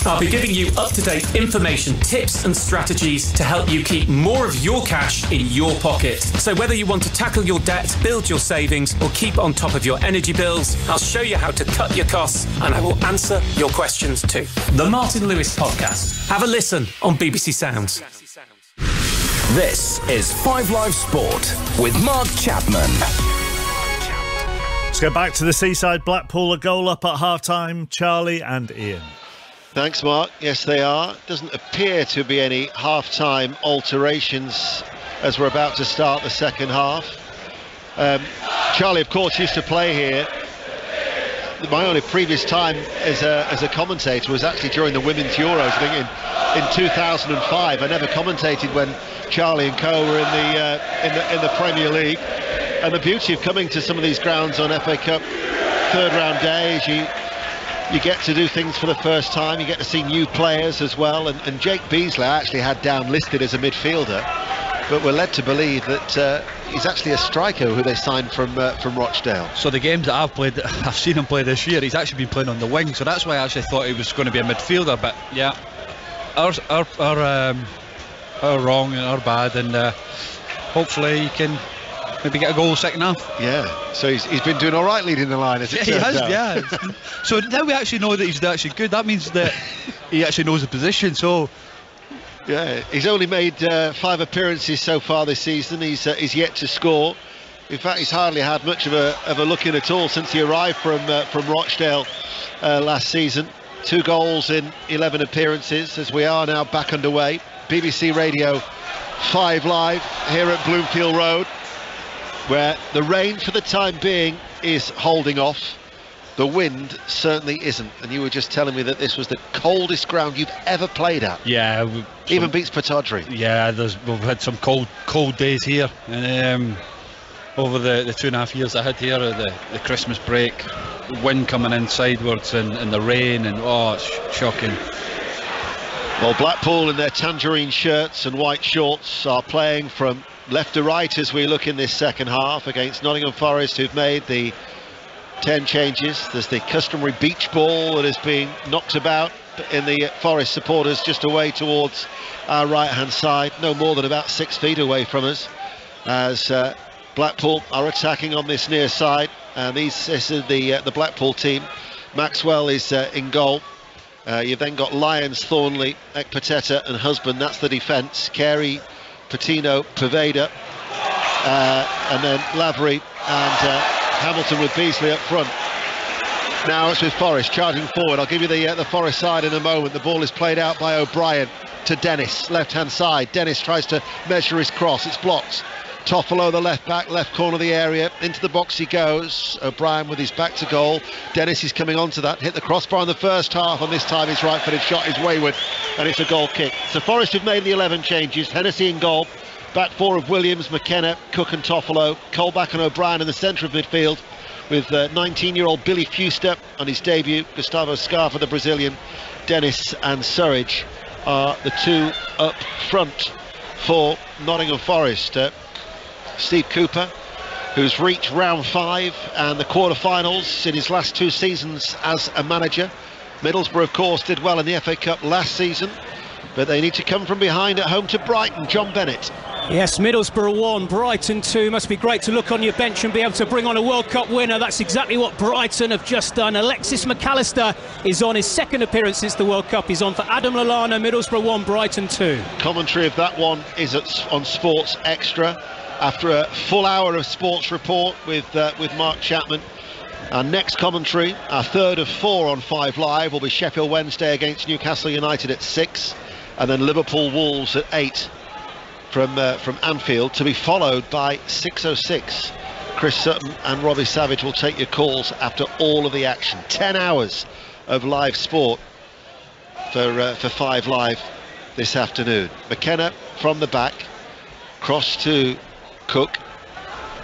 S16: I'll be giving you up-to-date information, tips and strategies to help you keep more of your cash in your pocket. So whether you want to tackle your debt, build your savings or keep on top of your energy bills, I'll show you how to cut your costs and I will answer your questions too. The Martin Lewis Podcast. Have a listen on BBC Sounds.
S15: This is 5 Live Sport with Mark Chapman.
S10: Let's go back to the seaside. Blackpool a goal up at half-time. Charlie and Ian.
S2: Thanks, Mark. Yes, they are. Doesn't appear to be any half-time alterations as we're about to start the second half. Charlie, of course, used to play here. My only previous time as a commentator was actually during the Women's Euros, I think in 2005. I never commentated when Charlie and co were in the Premier League. And the beauty of coming to some of these grounds on FA Cup third round day is you get to do things for the first time. You get to see new players as well. And Jake Beasley I actually had down listed as a midfielder, but we're led to believe that he's actually a striker who they signed from Rochdale.
S1: So the games that I've seen him play this year, he's actually been playing on the wing. So that's why I actually thought he was going to be a midfielder. But yeah, our wrong and our bad, and hopefully he can maybe get a goal second half.
S2: Yeah, so he's been doing all right leading the line, as it turns out.
S1: Yeah. So now we actually know that he's actually good. That means that he actually knows the position. So
S2: yeah, he's only made 5 appearances so far this season. He's yet to score. In fact, he's hardly had much of a look in at all since he arrived from Rochdale last season. 2 goals in 11 appearances as we are now back underway. BBC Radio 5 Live here at Bloomfield Road, where the rain for the time being is holding off. The wind certainly isn't, and you were just telling me that this was the coldest ground you've ever played at.
S1: Yeah,
S2: even beats Pittodrie.
S1: Yeah, we've had some cold days here, and over the 2.5 years I had here, the Christmas break, wind coming in sidewards and the rain, and it's shocking.
S2: Well, Blackpool in their tangerine shirts and white shorts are playing from left to right as we look in this second half against Nottingham Forest, who've made the 10 changes. There's the customary beach ball that has been knocked about in the Forest supporters just away towards our right hand side, no more than about 6 feet away from us, as Blackpool are attacking on this near side. And this is the Blackpool team. Maxwell is in goal. You've then got Lyons, Thornley, Ekpateta and Husband. That's the defence. Carey, Patino, Poveda, and then Lavery and Hamilton with Beasley up front. Now it's with Forest charging forward. I'll give you the Forest side in a moment. The ball is played out by O'Brien to Dennis, left hand side. Dennis tries to measure his cross. It's blocked. Toffolo, the left back, left corner of the area. Into the box he goes. O'Brien with his back to goal. Dennis is coming onto that. Hit the crossbar in the first half, and this time his right-footed shot is wayward, and it's a goal kick. So Forest have made the 11 changes. Hennessy in goal. Back four of Williams, McKenna, Cook and Toffolo. Colback and O'Brien in the centre of midfield, with 19-year-old Billy Fuster on his debut. Gustavo Scarpa, the Brazilian. Dennis and Surridge are the two up front for Nottingham Forest. Steve Cooper, who's reached round 5 and the quarter-finals in his last 2 seasons as a manager. Middlesbrough, of course, did well in the FA Cup last season, but they need to come from behind at home to Brighton. John Bennett.
S6: Yes, Middlesbrough 1, Brighton 2. Must be great to look on your bench and be able to bring on a World Cup winner. That's exactly what Brighton have just done. Alexis McAllister is on his second appearance since the World Cup. He's on for Adam Lallana. Middlesbrough 1, Brighton 2. Commentary
S2: of that one is on Sports Extra after a full hour of Sports Report with Mark Chapman. Our next commentary, our third of 4 on 5 Live, will be Sheffield Wednesday against Newcastle United at 6, and then Liverpool Wolves at 8 from Anfield, to be followed by 6:06. Chris Sutton and Robbie Savage will take your calls after all of the action. 10 hours of live sport for 5 Live this afternoon. McKenna from the back, cross to Cook,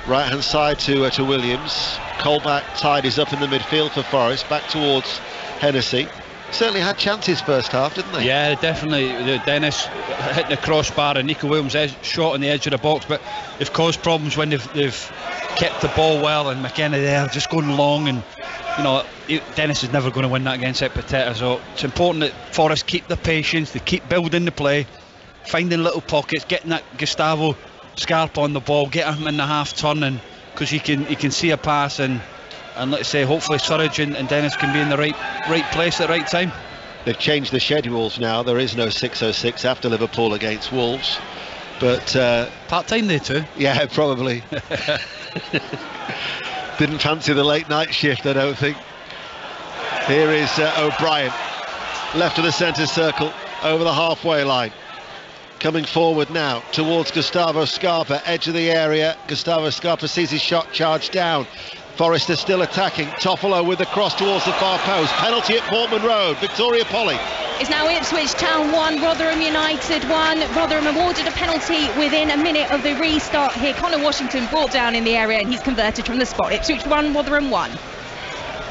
S2: right hand side to Williams. Colback tidies up in the midfield for Forest, back towards Hennessy. Certainly had chances first half, didn't they?
S1: Yeah, definitely. Dennis hitting the crossbar and Nico Williams shot on the edge of the box, but they've caused problems when they've kept the ball well, and McKenna there just going long, and you know, Dennis is never going to win that against Ekpateta, so it's important that Forest keep the patience, they keep building the play, finding little pockets, getting that Gustavo Scarpa on the ball, get him in the half turn, and because he can see a pass, and let's say hopefully Surridge and Dennis can be in the right place at the right time.
S2: They've changed the schedules now. There is no 6:06 after Liverpool against Wolves, but
S1: part-time there too.
S2: Yeah, probably. Didn't fancy the late night shift, I don't think. Here is O'Brien, left of the centre circle, over the halfway line. Coming forward now towards Gustavo Scarpa, edge of the area. Gustavo Scarpa sees his shot charged down. Forest is still attacking. Toffolo with the cross towards the far post. Penalty at Portman Road. Victoria Polly.
S12: It's now Ipswich Town 1, Rotherham United 1. Rotherham awarded a penalty within a minute of the restart here. Connor Washington brought down in the area, and he's converted from the spot. Ipswich 1, Rotherham 1.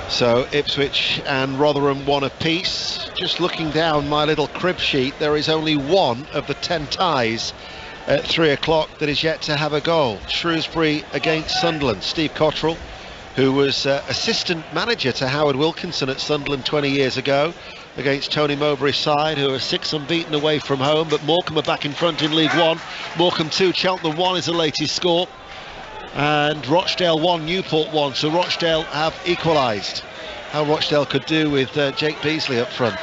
S2: So Ipswich and Rotherham 1 apiece. Just looking down my little crib sheet, there is only one of the 10 ties at 3 o'clock that is yet to have a goal. Shrewsbury against Sunderland. Steve Cottrell, who was assistant manager to Howard Wilkinson at Sunderland 20 years ago, against Tony Mowbray's side, who are 6 unbeaten away from home, but Morecambe are back in front in League One. Morecambe 2, Cheltenham 1 is the latest score, and Rochdale 1, Newport 1, so Rochdale have equalised. How Rochdale could do with Jake Beasley up front.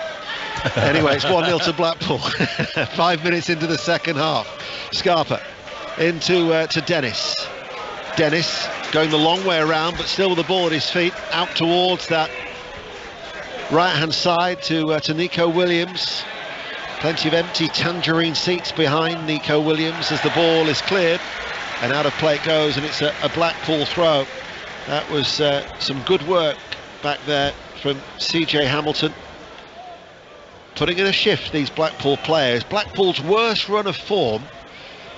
S2: Anyway, it's 1-0 to Blackpool. 5 minutes into the second half. Scarpa into to Dennis. Dennis going the long way around, but still with the ball at his feet, out towards that right-hand side to Nico Williams. Plenty of empty tangerine seats behind Nico Williams as the ball is cleared, and out of play it goes, and it's a Blackpool throw. That was some good work back there from CJ Hamilton, putting in a shift, these Blackpool players. Blackpool's worst run of form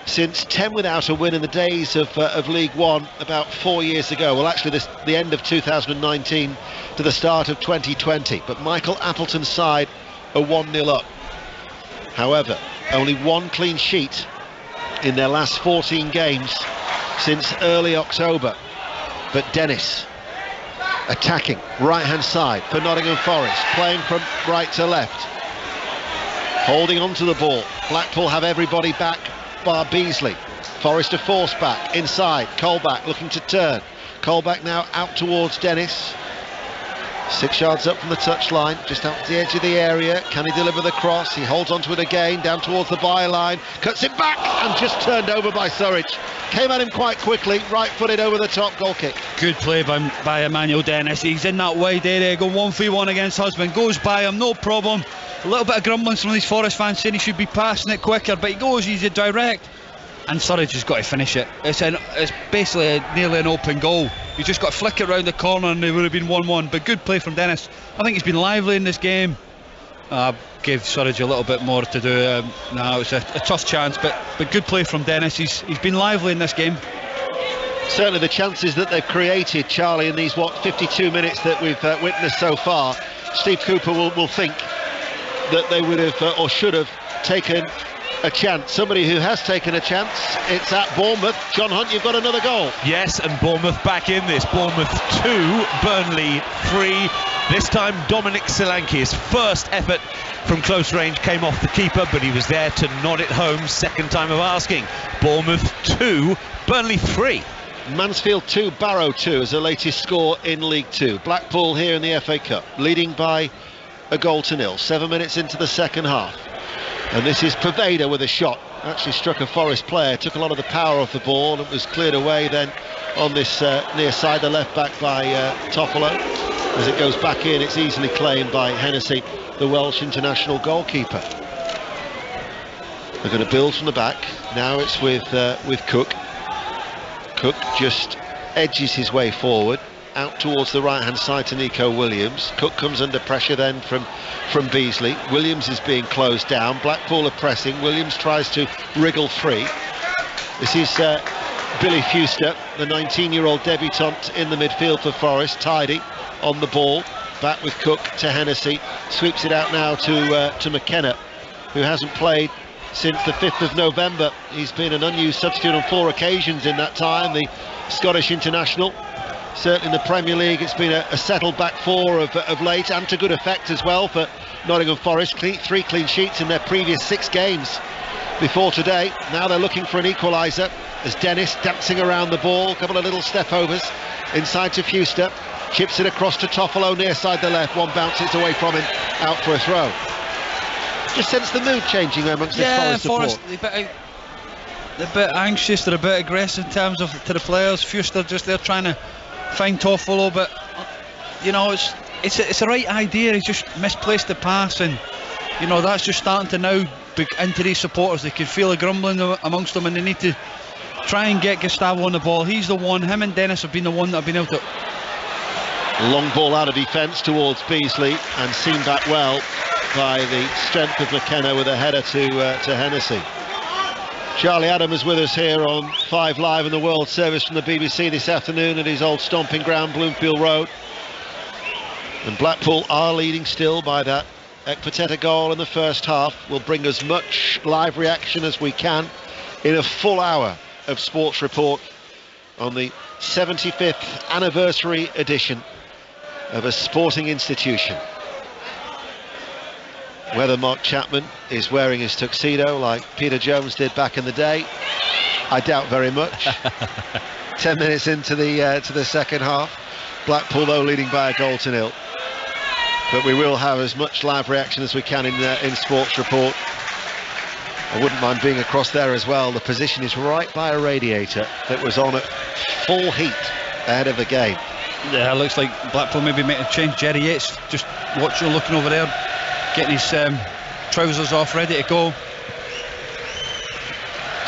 S2: since 10 without a win in the days of League One about 4 years ago. Well, actually the end of 2019 to the start of 2020, but Michael Appleton's side are 1-0 up. However, only one clean sheet in their last 14 games since early October. But Dennis attacking right hand side for Nottingham Forest, playing from right to left, holding on to the ball. Blackpool have everybody back bar Beasley. Forest a force back inside. Colback looking to turn. Colback now out towards Dennis. 6 yards up from the touchline, just out to the edge of the area. Can he deliver the cross? He holds onto it again, down towards the byline, cuts it back and just turned over by Surridge. Came at him quite quickly, right-footed over the top, goal kick.
S1: Good play by Emmanuel Dennis. He's in that wide area, going 1v1 against Husband, goes by him, no problem. A little bit of grumblings from these Forest fans saying he should be passing it quicker, but he goes, he's a direct. And Surridge has got to finish it. It's basically nearly an open goal. He's just got to flick it round the corner and it would have been 1-1. But good play from Dennis. I think he's been lively in this game. Gave Surridge a little bit more to do. No, it was a tough chance, but good play from Dennis. He's been lively in this game.
S2: Certainly the chances that they've created, Charlie, in these 52 minutes that we've witnessed so far, Steve Cooper will think that they would have or should have taken a chance. Somebody who has taken a chance, it's at Bournemouth. John Hunt, you've got another goal.
S5: Yes, and Bournemouth back in this. Bournemouth 2, Burnley 3. This time Dominic Solanke's first effort from close range came off the keeper, but he was there to nod it home. Second time of asking. Bournemouth 2, Burnley 3.
S2: Mansfield 2, Barrow 2 is the latest score in League 2. Blackpool here in the FA Cup, leading by a 1-0. 7 minutes into the second half. And this is Poveda with a shot. Actually struck a Forest player, took a lot of the power off the ball, and it was cleared away then on this near side, the left back by Toffolo. As it goes back in, it's easily claimed by Hennessy, the Welsh international goalkeeper. They're going to build from the back. Now it's with Cook. Cook just edges his way forward, out towards the right hand side to Nico Williams. Cook comes under pressure then from Beasley. Williams is being closed down. Blackpool are pressing. Williams tries to wriggle free. This is Billy Fuster, the 19-year-old debutant in the midfield for Forest. Tidy on the ball, back with Cook to Hennessy, sweeps it out now to McKenna, who hasn't played since the 5th of November. He's been an unused substitute on 4 occasions in that time, the Scottish international. Certainly in the Premier League it's been a settled back four of late, and to good effect as well for Nottingham Forest. 3 clean sheets in their previous 6 games before today. Now they're looking for an equaliser as Dennis dancing around the ball, a couple of little step overs inside to Fuster, chips it across to Toffolo near side the left, one bounces away from him, out for a throw. Just sense the mood changing there amongst this Forest support.
S1: They're a bit anxious, they're a bit aggressive in terms of to the players. Fuster just there trying to find Toffolo, but you know it's the right idea. He's just misplaced the pass, and you know that's just starting to now be into these supporters. They can feel a grumbling amongst them, and they need to try and get Gustavo on the ball. He's the one. Him and Dennis have been the one that have been able to.
S2: Long ball out of defence towards Beasley, and seen back well by the strength of McKenna with a header to Hennessy. Charlie Adam is with us here on 5 Live in the World Service from the BBC this afternoon at his old stomping ground, Bloomfield Road. And Blackpool are leading still by that Ekpateta goal in the first half. We'll bring as much live reaction as we can in a full hour of Sports Report on the 75th anniversary edition of a sporting institution. Whether Mark Chapman is wearing his tuxedo like Peter Jones did back in the day, I doubt very much. 10 minutes into the second half, Blackpool though leading by a 1-0. But we will have as much live reaction as we can in Sports Report. I wouldn't mind being across there as well. The position is right by a radiator that was on at full heat ahead of the game.
S1: Yeah, it looks like Blackpool maybe making a change. Jerry Yates just watching, looking over there, getting his trousers off, ready to go.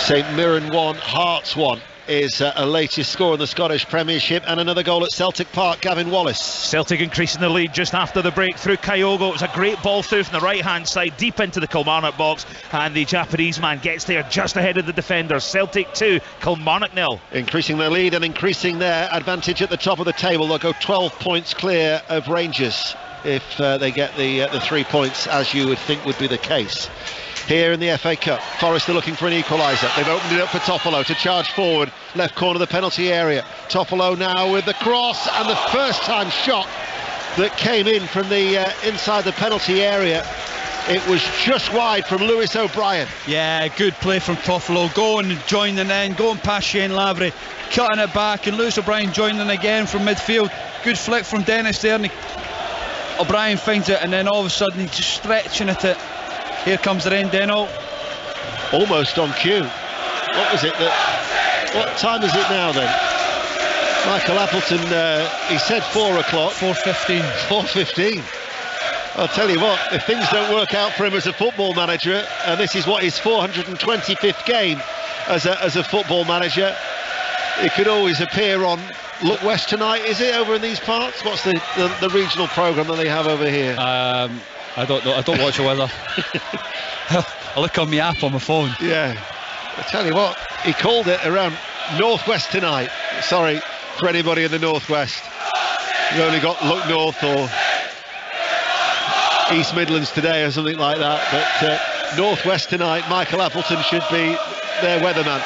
S2: St Mirren 1, Hearts 1 is a latest score in the Scottish Premiership, and another goal at Celtic Park. Gavin Wallace.
S11: Celtic increasing the lead just after the break through Kyogo. It was a great ball through from the right hand side deep into the Kilmarnock box, and the Japanese man gets there just ahead of the defenders. Celtic 2, Kilmarnock 0.
S2: Increasing their lead and increasing their advantage at the top of the table. They'll go 12 points clear of Rangers if they get the 3 points, as you would think would be the case. Here in the FA Cup, Forest are looking for an equaliser. They've opened it up for Toffolo to charge forward, left corner of the penalty area. Toffolo now with the cross, and the first time shot that came in from the inside the penalty area. It was just wide from Lewis O'Brien.
S1: Yeah, good play from Toffolo, going and joining in, going past Shane Lavery, cutting it back, and Lewis O'Brien joining again from midfield. Good flick from Dennis there, and O'Brien finds it, and then all of a sudden he's just stretching at it. Here comes the rain, Deno.
S2: Almost on cue. What was it? What time is it now then? Michael Appleton, he said 4 o'clock.
S1: 4:15.
S2: 4:15. I'll tell you what, if things don't work out for him as a football manager, and this is what his 425th game as a football manager, it could always appear on Look West Tonight, is it, over in these parts? What's the regional programme that they have over here?
S1: I don't know. I don't watch the weather. I look on my app on my phone.
S2: Yeah. I tell you what, he called it around Northwest Tonight. Sorry for anybody in the Northwest. You've only got Look North or East Midlands Today or something like that. But Northwest Tonight, Michael Appleton should be their weatherman.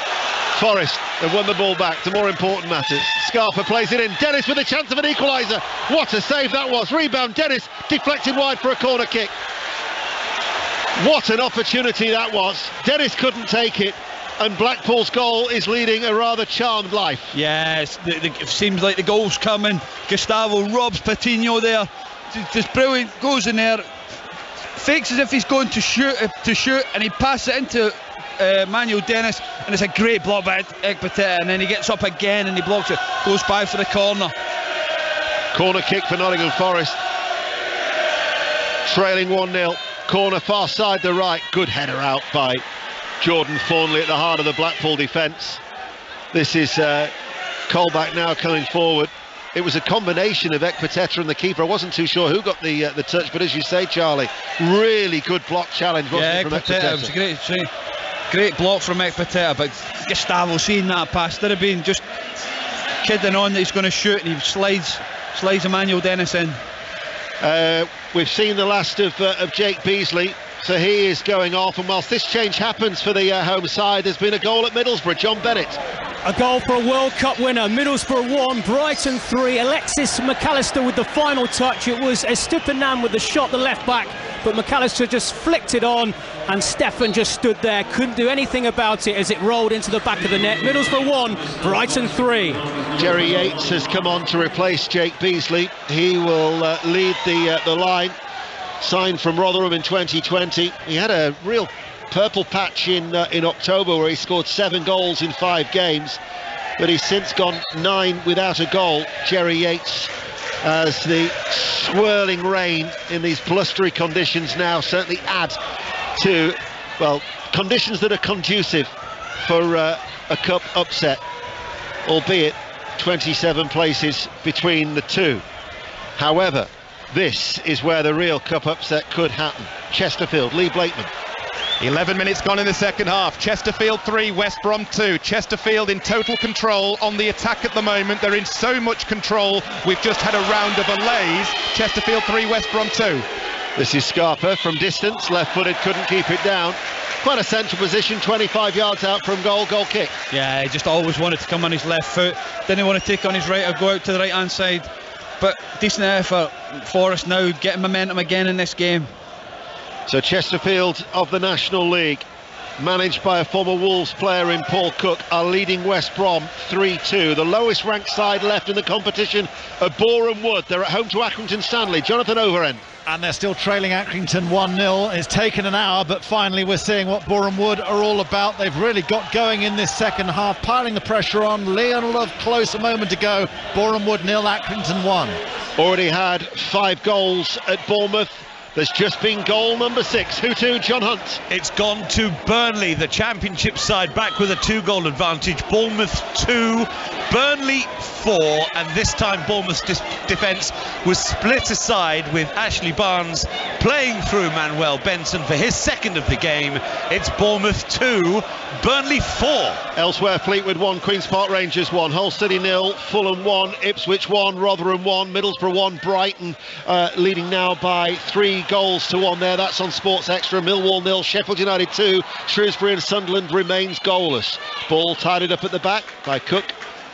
S2: Forest have won the ball back to more important matters. Scarpa plays it in. Dennis with a chance of an equaliser. What a save that was. Rebound, Dennis deflected wide for a corner kick. What an opportunity that was. Dennis couldn't take it, and Blackpool's goal is leading a rather charmed life.
S1: Yes, it seems like the goal's coming. Gustavo robs Patino there. Just brilliant. Goes in there, fakes as if he's going to shoot, and he passes it into Manuel Dennis, and it's a great block by Ekpiteta, and then he gets up again and he blocks it, goes by for the corner.
S2: Corner kick for Nottingham Forest, trailing 1-0. Corner far side the right, good header out by Jordan Thornley at the heart of the Blackpool defence. This is Colback now coming forward. It was a combination of Ekpiteta and the keeper. I wasn't too sure who got the touch, but as you say, Charlie, really good block challenge, wasn't it, from Ekpiteta?
S1: It was a great block from Ekpiteta, but Gustavo seeing that pass, there have been just kidding on that he's going to shoot, and he slides Emmanuel Dennis in.
S2: We've seen the last of Jake Beasley, so he is going off, and whilst this change happens for the home side, there's been a goal at Middlesbrough. John Bennett.
S6: A goal for a World Cup winner. Middlesbrough 1, Brighton 3. Alexis McAllister with the final touch. It was Estupiñán with the shot, the left back, but McAllister just flicked it on, and Stefan just stood there, couldn't do anything about it as it rolled into the back of the net. Middlesbrough 1, Brighton 3.
S2: Jerry Yates has come on to replace Jake Beasley. He will lead the line, signed from Rotherham in 2020. He had a real purple patch in October where he scored 7 goals in 5 games, but he's since gone 9 without a goal. Jerry Yates, as the swirling rain in these blustery conditions now certainly add to, well, conditions that are conducive for a cup upset, albeit 27 places between the two. However, this is where the real cup upset could happen. Chesterfield, Lee Blakeman.
S3: 11 minutes gone in the second half. Chesterfield 3, West Brom 2. Chesterfield in total control on the attack at the moment. They're in so much control. We've just had a round of allays. Chesterfield 3, West Brom 2.
S2: This is Scarpa from distance, left-footed, couldn't keep it down. Quite a central position, 25 yards out from goal kick.
S1: Yeah, he just always wanted to come on his left foot. Didn't want to take on his right or go out to the right-hand side. But decent effort for us now, getting momentum again in this game.
S2: So Chesterfield of the National League, managed by a former Wolves player in Paul Cook, are leading West Brom 3-2. The lowest ranked side left in the competition are Boreham Wood. They're at home to Accrington Stanley. Jonathan Overend.
S4: And they're still trailing Accrington 1-0. It's taken an hour, but finally we're seeing what Boreham Wood are all about. They've really got going in this second half, piling the pressure on. Leon Love close a moment ago. Boreham Wood 0, Accrington 1.
S2: Already had 5 goals at Bournemouth. There's just been goal number 6. Who to, John Hunt?
S5: It's gone to Burnley, the Championship side, back with a 2-goal advantage. Bournemouth 2, Burnley 4, and this time Bournemouth's defence was split aside with Ashley Barnes playing through Manuel Benson for his second of the game. It's Bournemouth 2, Burnley 4.
S2: Elsewhere, Fleetwood 1, Queen's Park Rangers 1, Hull City 0, Fulham 1, Ipswich 1, Rotherham 1, Middlesbrough 1, Brighton leading now by 3 goals to 1 there. That's on Sports Extra. Millwall 0, Sheffield United 2, Shrewsbury and Sunderland remains goalless. Ball tidied up at the back by Cook,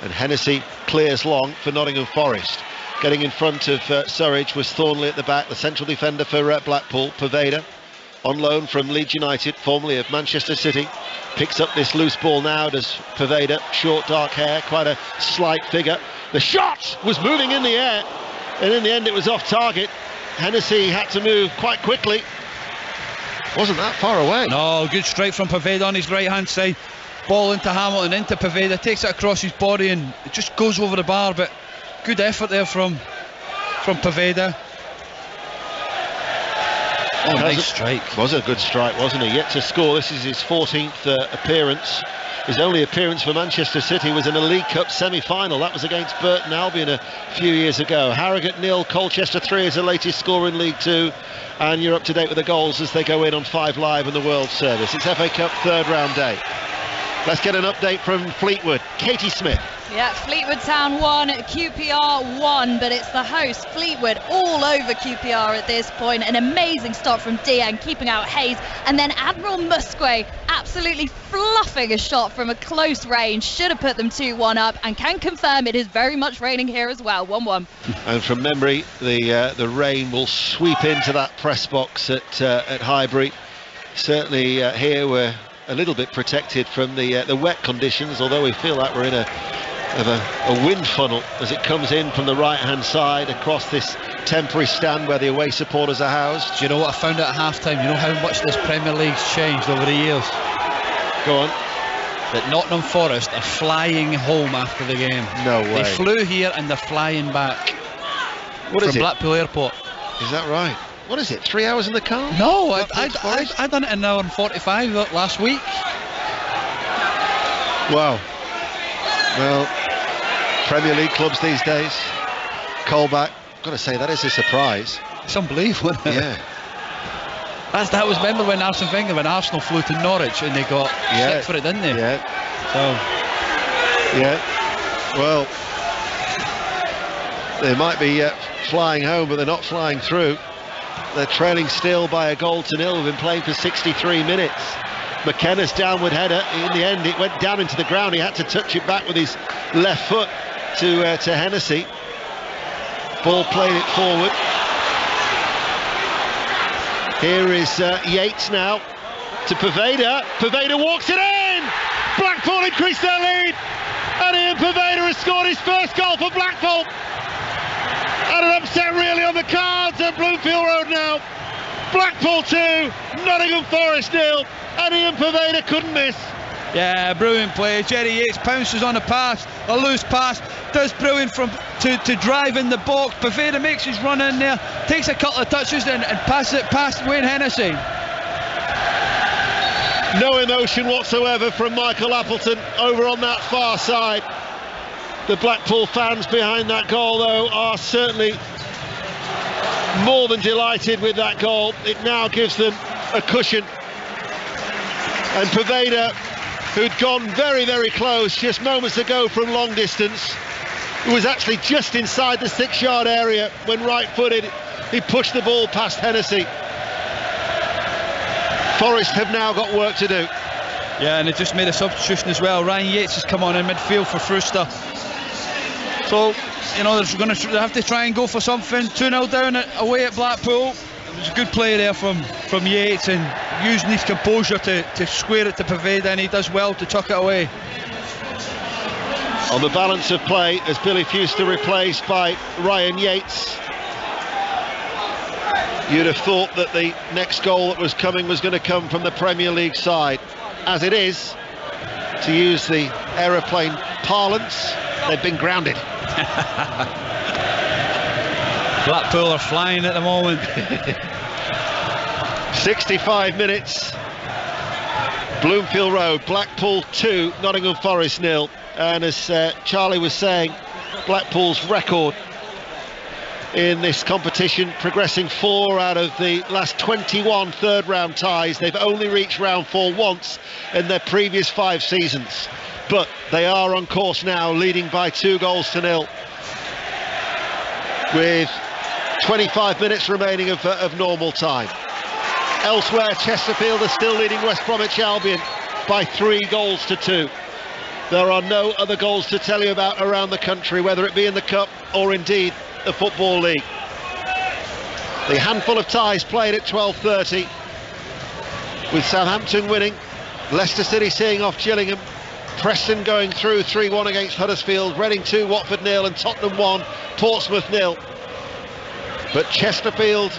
S2: and Hennessy clears long for Nottingham Forest. Getting in front of Surridge was Thornley at the back, the central defender for Blackpool. Pervada, on loan from Leeds United, formerly of Manchester City, picks up this loose ball now, does Pervada. Short dark hair, quite a slight figure. The shot was moving in the air, and in the end it was off target. Hennessy had to move quite quickly. Wasn't that far away.
S1: No, good strike from Pervada on his right hand side. Ball into Hamilton, into Pervada, takes it across his body and it just goes over the bar, but good effort there from Pervada. Oh, nice strike.
S2: Was a good strike, wasn't he? Yet to score. This is his 14th appearance. His only appearance for Manchester City was in a League Cup semi-final. That was against Burton Albion a few years ago. Harrogate 0, Colchester 3 is the latest score in League 2. And you're up to date with the goals as they go in on 5 Live and the World Service. It's FA Cup 3rd round day. Let's get an update from Fleetwood. Katie Smith.
S9: Yeah, Fleetwood Town 1, QPR 1, but it's the host, Fleetwood, all over QPR at this point. An amazing stop from Dieng, keeping out Hayes, and then Admiral Musquet absolutely fluffing a shot from a close range. Should have put them 2-1 up, and can confirm it is very much raining here as well, 1-1.
S2: And from memory, the rain will sweep into that press box at Highbury. Certainly here we're a little bit protected from the wet conditions, although we feel like we're in a wind funnel as it comes in from the right hand side across this temporary stand where the away supporters are housed.
S1: Do you know what I found out at half time? You know how much this Premier League's changed over the years?
S2: Go on.
S1: That Nottingham Forest are flying home after the game.
S2: No way.
S1: They flew here and they're flying back.
S2: What is it?
S1: From Blackpool Airport.
S2: Is that right? What is it, 3 hours in the car?
S1: No, I done it in an hour and 45 last week.
S2: Wow. Well, Premier League clubs these days. Colback, got to say, that is a surprise.
S1: It's unbelievable, isn't it?
S2: Yeah.
S1: That was, remember when Arsene Wenger, when Arsenal flew to Norwich and they got sick for it, didn't they?
S2: Yeah.
S1: So.
S2: Yeah. Well, they might be flying home, but they're not flying through. They're trailing still by 1-0. We've been playing for 63 minutes. McKenna's downward header, in the end it went down into the ground. He had to touch it back with his left foot to Hennessy. Ball playing it forward. Here is Yates now to Pervada. Pervada walks it in! Blackpool increased their lead, and Ian Pervada has scored his first goal for Blackpool. And an upset really on the cards at Bloomfield Road now. Blackpool 2, Nottingham Forest 0, and Ian Pervada couldn't miss.
S1: Yeah, brilliant play. Jerry Yates pounces on a pass, a loose pass, does brilliant to drive in the box. Pervada makes his run in there, takes a couple of touches and passes it past Wayne Hennessy.
S2: No emotion whatsoever from Michael Appleton over on that far side. The Blackpool fans behind that goal, though, are certainly more than delighted with that goal. It now gives them a cushion. And Pervada, who'd gone very, very close just moments ago from long distance, who was actually just inside the 6-yard area when right-footed, he pushed the ball past Hennessy. Forest have now got work to do.
S1: Yeah, and they just made a substitution as well. Ryan Yates has come on in midfield for Frooster. So, you know, they're going to have to try and go for something. 2-0 down away at Blackpool. It was a good play there from Yates, and using his composure to square it to Pervada, and he does well to tuck it away.
S2: On the balance of play, as Billy Fuster replaced by Ryan Yates, you'd have thought that the next goal that was coming was going to come from the Premier League side. As it is, to use the aeroplane parlance, they've been grounded.
S1: Blackpool are flying at the moment.
S2: 65 minutes. Bloomfield Road, Blackpool 2, Nottingham Forest 0. And as Charlie was saying, Blackpool's record in this competition, progressing 4 out of the last 21 third round ties. They've only reached round 4 once in their previous 5 seasons, but they are on course now, leading by 2-0 with 25 minutes remaining of normal time. Elsewhere, Chesterfield are still leading West Bromwich Albion by 3-2. There are no other goals to tell you about around the country, whether it be in the Cup or indeed the Football League. The handful of ties played at 12:30, with Southampton winning, Leicester City seeing off Gillingham, Preston going through 3-1 against Huddersfield, Reading 2, Watford 0, and Tottenham 1, Portsmouth 0. But Chesterfield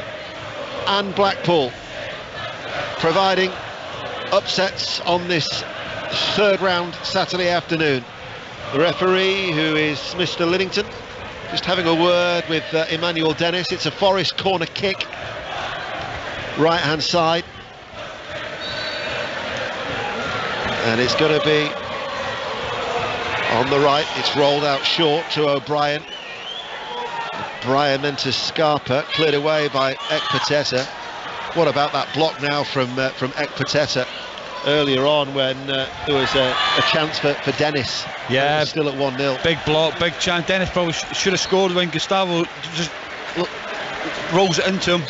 S2: and Blackpool providing upsets on this third round Saturday afternoon. The referee, who is Mr. Linnington, just having a word with Emmanuel Dennis. It's a Forest corner kick, right hand side, and it's going to be on the right. It's rolled out short to O'Brien. O'Brien then to Scarpa, cleared away by Ekpateta. What about that block now from Ekpateta earlier on when there was a chance for Dennis?
S1: Yeah,
S2: still at 1-0.
S1: Big block, big chance. Dennis probably should have scored when Gustavo just rolls it into him.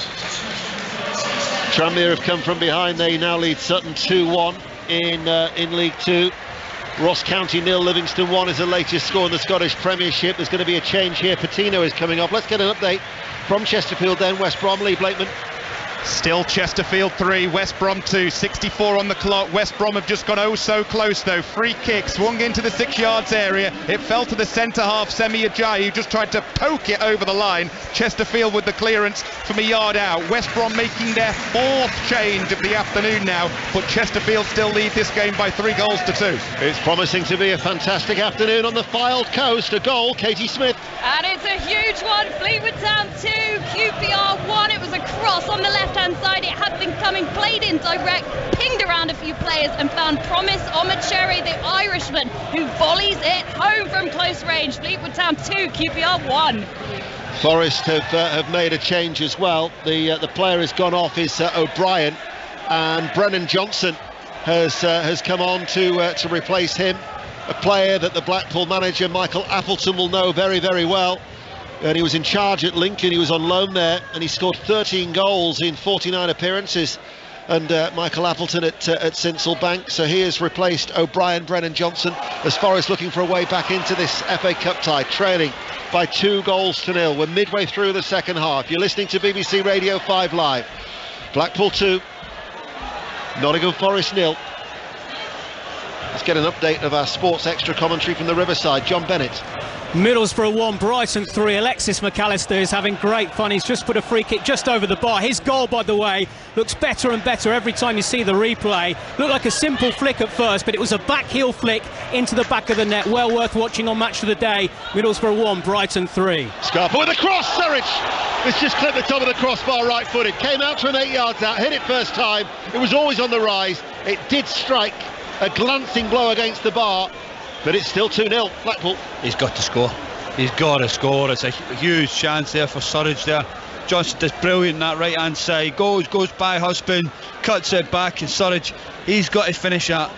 S2: Tranmere have come from behind. They now lead Sutton 2-1 in League 2. Ross County 0, Livingston 1 is the latest score in the Scottish Premiership. There's going to be a change here. Patino is coming off. Let's get an update from Chesterfield then. West Brom, Lee Blakeman.
S3: Still Chesterfield 3, West Brom 2, 64 on the clock. West Brom have just got oh so close though. Free kick swung into the 6 yards area. It fell to the centre half, Semi Ajayi, who just tried to poke it over the line. Chesterfield with the clearance from a yard out. West Brom making their 4th change of the afternoon now, but Chesterfield still lead this game by 3-2.
S2: It's promising to be a fantastic afternoon on the Fylde coast. A goal, Katie Smith.
S9: And it's a huge one. Fleetwood Town 2, QPR 1. It was a cross on the left-hand side. It had been coming, played in direct, pinged around a few players and found Promise Omachere, the Irishman, who volleys it home from close range. Fleetwood Town 2, QPR 1.
S2: Forest have made a change as well. The player has gone off is O'Brien, and Brennan Johnson has come on to replace him. A player that the Blackpool manager Michael Appleton will know very, very well. And he was in charge at Lincoln. He was on loan there, and he scored 13 goals in 49 appearances under Michael Appleton at Sincil Bank. So he has replaced O'Brien, Brennan Johnson, as Forest looking for a way back into this FA Cup tie, trailing by 2-0. We're midway through the second half. You're listening to BBC Radio 5 Live. Blackpool 2, Nottingham Forest 0. Let's get an update of our sports extra commentary from the Riverside. John Bennett.
S6: Middlesbrough 1, Brighton 3. Alexis McAllister is having great fun. He's just put a free kick just over the bar. His goal, by the way, looks better and better every time you see the replay. Looked like a simple flick at first, but it was a back heel flick into the back of the net. Well worth watching on Match of the Day. Middlesbrough 1, Brighton 3.
S2: Scarpa with a cross. Surridge. It's just clipped the top of the crossbar, right-footed. Came out from 8 yards out, hit it first time. It was always on the rise. It did strike a glancing blow against the bar, but it's still 2-0 Blackpool.
S1: He's got to score. He's got to score. It's a huge chance there for Surridge there. Johnson does brilliant on that right hand side. Goes by Husband, cuts it back, and Surridge, he's got to finish that.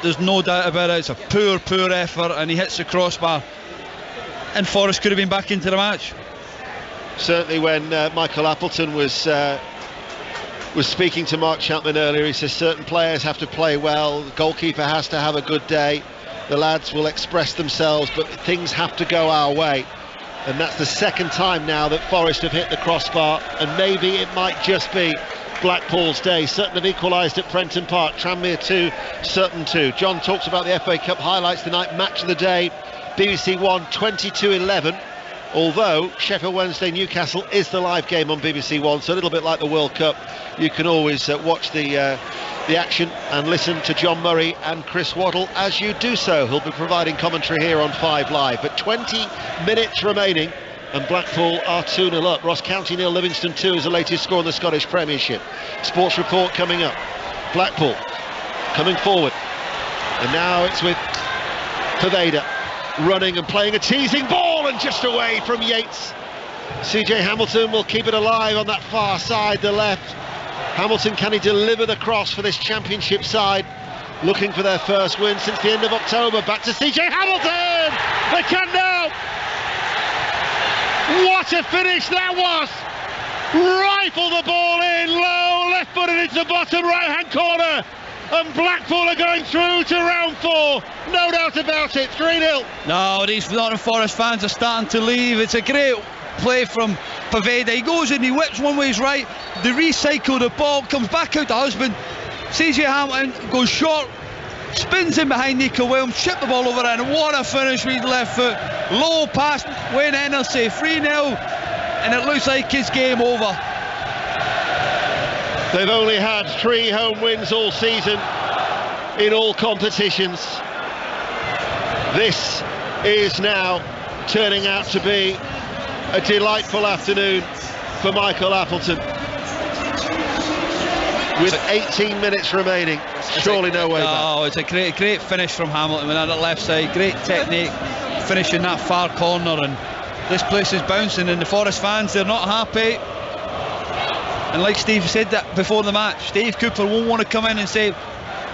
S1: There's no doubt about it. It's a poor effort, and he hits the crossbar, and Forest could have been back into the match.
S2: Certainly when Michael Appleton was speaking to Mark Chapman earlier, he says certain players have to play well, the goalkeeper has to have a good day, the lads will express themselves, but things have to go our way. And that's the second time now that Forest have hit the crossbar, and maybe it might just be Blackpool's day. Sutton have equalised at Prenton Park. Tranmere 2, Sutton 2. John talks about the FA Cup highlights tonight. Match of the day, BBC One 22-11. Although Sheffield Wednesday Newcastle is the live game on BBC One, so a little bit like the World Cup, you can always watch the action and listen to John Murray and Chris Waddle as you do so. He'll be providing commentary here on 5 Live. But 20 minutes remaining and Blackpool are 2-0 up. Ross County 0, Livingston 2 is the latest score in the Scottish Premiership. Sports Report coming up. Blackpool coming forward, and now it's with Poveda running and playing a teasing ball, and just away from Yates. CJ Hamilton will keep it alive on that far side, the left. Hamilton, can he deliver the cross for this Championship side, looking for their first win since the end of October? Back to CJ Hamilton! They can now! What a finish that was! Rifle the ball in, low, left-footed into the bottom right-hand corner, and Blackpool are going through to round 4, no doubt about it. 3-0.
S1: No, these Nottingham Forest fans are starting to leave. It's a great play from Poveda. He goes in, he whips one way, he's right, they recycle the ball, comes back out to Husband. CJ Hamilton goes short, spins in behind Nico Williams, chip the ball over, and what a finish with his left foot. Low pass, Wayne Henderson, 3-0, and it looks like it's game over.
S2: They've only had 3 home wins all season in all competitions. This is now turning out to be a delightful afternoon for Michael Appleton. With 18 minutes remaining, surely no way back.
S1: Oh, it's a great finish from Hamilton on the left side. Great technique, finishing that far corner, and this place is bouncing, and the Forest fans, they're not happy. And like Steve said that before the match, Steve Cooper won't want to come in and say,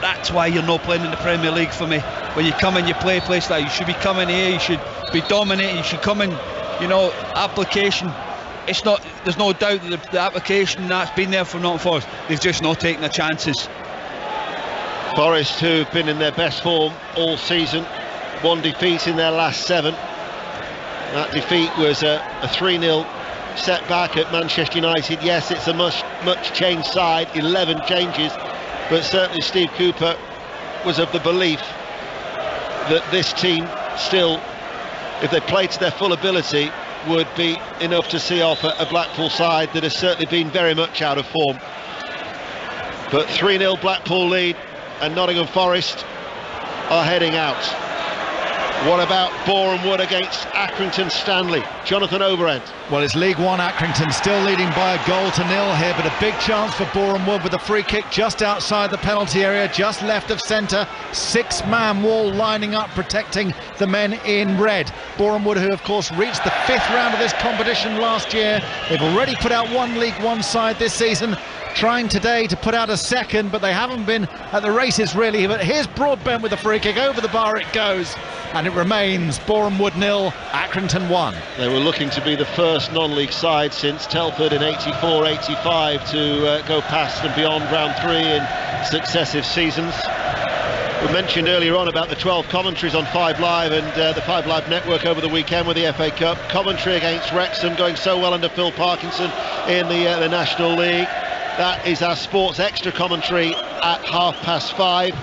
S1: that's why you're not playing in the Premier League for me. When you come in, you play a place like, you should be coming here, you should be dominating, you should come in, you know, application. It's not, there's no doubt that the application that's been there for Nottingham Forest, they've just not taken the chances.
S2: Forest, who've been in their best form all season, 1 defeat in their last 7. That defeat was a 3-0 setback at Manchester United. Yes, it's a much changed side, 11 changes, but certainly Steve Cooper was of the belief that this team still, if they played to their full ability, would be enough to see off a Blackpool side that has certainly been very much out of form. But 3-0 Blackpool lead, and Nottingham Forest are heading out. What about Boreham Wood against Accrington Stanley? Jonathan Overend.
S4: Well, it's League One. Accrington still leading by 1-0 here, but a big chance for Boreham Wood with a free kick just outside the penalty area, just left of centre. 6-man wall lining up, protecting the men in red. Boreham Wood, who of course reached the 5th round of this competition last year. They've already put out 1 League One side this season, trying today to put out a second, but they haven't been at the races really. But here's Broadbent with a free kick, over the bar it goes, and it remains Boreham Wood 0, Accrington 1.
S2: They were looking to be the first non-league side since Telford in 84-85 to go past and beyond round 3 in successive seasons. We mentioned earlier on about the 12 commentaries on 5 Live and the 5 Live network over the weekend with the FA Cup. Commentary against Wrexham, going so well under Phil Parkinson in the National League. That is our Sports Extra commentary at 5:30.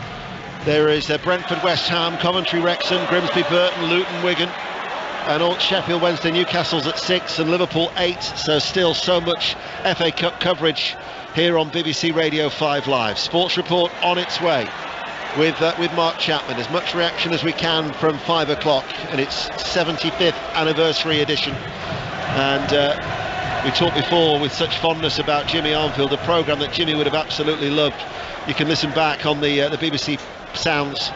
S2: There is Brentford West Ham, Coventry Wrexham, Grimsby Burton, Luton Wigan, and all Sheffield Wednesday Newcastle's at 6 and Liverpool 8. So still so much FA Cup coverage here on BBC Radio 5 Live. Sports Report on its way with Mark Chapman. As much reaction as we can from 5 o'clock and its 75th anniversary edition. And we talked before with such fondness about Jimmy Armfield, a programme that Jimmy would have absolutely loved. You can listen back on the BBC Sounds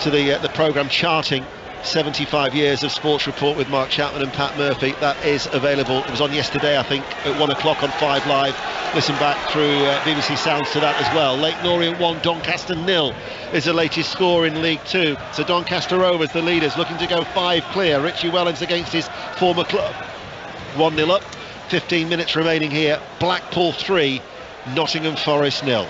S2: to the programme charting 75 years of Sports Report with Mark Chapman and Pat Murphy. That is available. It was on yesterday, I think, at 1 o'clock on 5 Live. Listen back through BBC Sounds to that as well. Leyton Orient 1, Doncaster 0 is the latest score in League 2. So Doncaster Rovers, the leaders, looking to go 5 clear. Richie Wellens against his former club. 1-0 up. 15 minutes remaining here. Blackpool 3, Nottingham Forest 0.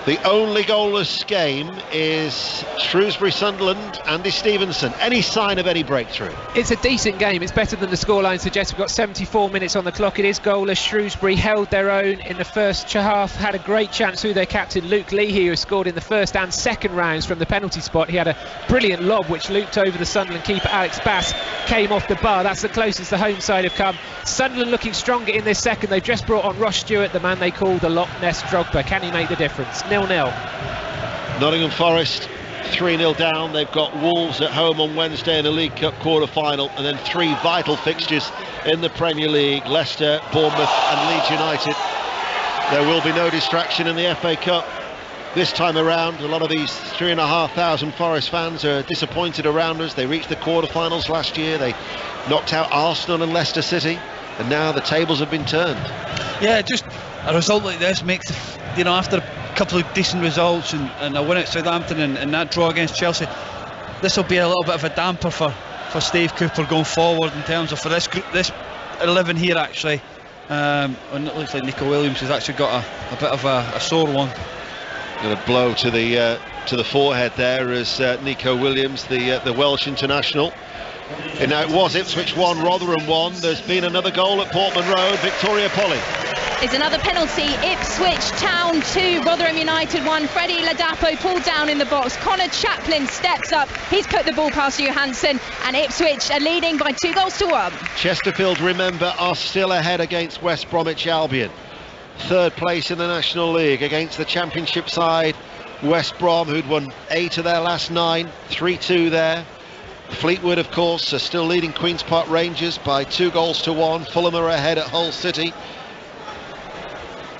S2: The only goalless game is Shrewsbury-Sunderland. Andy Stevenson, any sign of any breakthrough?
S17: It's a decent game. It's better than the scoreline suggests. We've got 74 minutes on the clock. It is goalless. Shrewsbury held their own in the first half, had a great chance through their captain Luke Leahy, who scored in the first and second rounds from the penalty spot. He had a brilliant lob which looped over the Sunderland keeper Alex Bass, came off the bar. That's the closest the home side have come. Sunderland looking stronger in this second. They've just brought on Ross Stewart, the man they call the Loch Ness Drogba. Can he make the difference? 0-0.
S2: Nottingham Forest 3-0 down. They've got Wolves at home on Wednesday in the League Cup quarter-final, and then 3 vital fixtures in the Premier League: Leicester, Bournemouth and Leeds United. There will be no distraction in the FA Cup this time around. A lot of these 3,500 Forest fans are disappointed around us. They reached the quarter-finals last year. They knocked out Arsenal and Leicester City, and now the tables have been turned.
S1: Yeah, just a result like this makes, you know, after a couple of decent results and a win at Southampton and that draw against Chelsea, this will be a little bit of a damper for Steve Cooper going forward in terms of for this 11 here actually. And it looks like Nico Williams has actually got a bit of a sore one.
S2: And a blow to the forehead there as Nico Williams, the Welsh international. And now it was Ipswich 1, Rotherham 1. There's been another goal at Portman Road. Victoria Polly.
S12: It's another penalty. Ipswich Town 2, Rotherham United 1. Freddie Ladapo pulled down in the box. Connor Chaplin steps up. He's put the ball past Johansson, and Ipswich are leading by 2-1.
S2: Chesterfield, remember, are still ahead against West Bromwich Albion. 3rd place in the National League against the Championship side West Brom, who'd won 8 of their last 9, 3-2 there. Fleetwood, of course, are still leading Queen's Park Rangers by 2-1. Fulham are ahead at Hull City.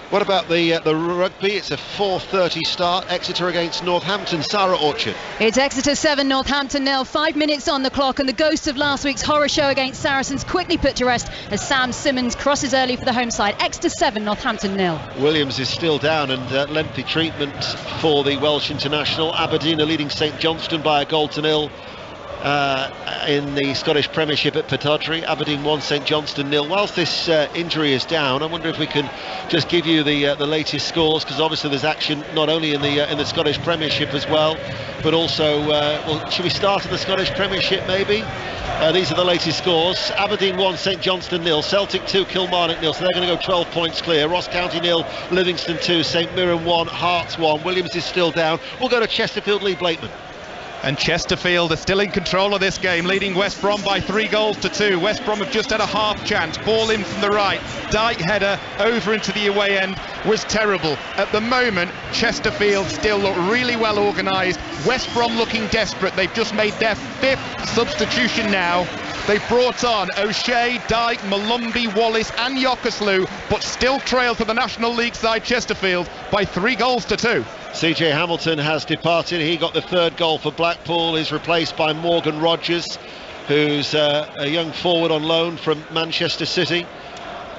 S2: What about the rugby? It's a 4:30 start. Exeter against Northampton. Sarah Orchard.
S12: It's Exeter 7, Northampton 0. 5 minutes on the clock, and the ghost of last week's horror show against Saracens quickly put to rest as Sam Simmons crosses early for the home side. Exeter 7, Northampton 0.
S2: Williams is still down, and lengthy treatment for the Welsh international. Aberdeen are leading St Johnstone by 1-0. In the Scottish Premiership at Pittodrie. Aberdeen 1, St Johnstone 0. Whilst this injury is down, I wonder if we can just give you the latest scores, because obviously there's action not only in the Scottish Premiership as well, but also, well, should we start at the Scottish Premiership maybe? These are the latest scores. Aberdeen 1, St Johnstone 0, Celtic 2, Kilmarnock 0, so they're going to go 12 points clear. Ross County 0, Livingston 2, St Mirren 1, Hearts 1. Williams is still down. We'll go to Chesterfield, Lee Blakeman.
S3: And Chesterfield are still in control of this game, leading West Brom by 3-2. West Brom have just had a half chance. Ball in from the right. Dyke header over into the away end was terrible. At the moment, Chesterfield still look really well organised. West Brom looking desperate. They've just made their 5th substitution now. They've brought on O'Shea, Dyke, Malumbi, Wallace and Yokerslew, but still trail to the National League side Chesterfield by 3-2.
S2: CJ Hamilton has departed. He got the 3rd goal for Blackpool. He's replaced by Morgan Rogers, who's a young forward on loan from Manchester City.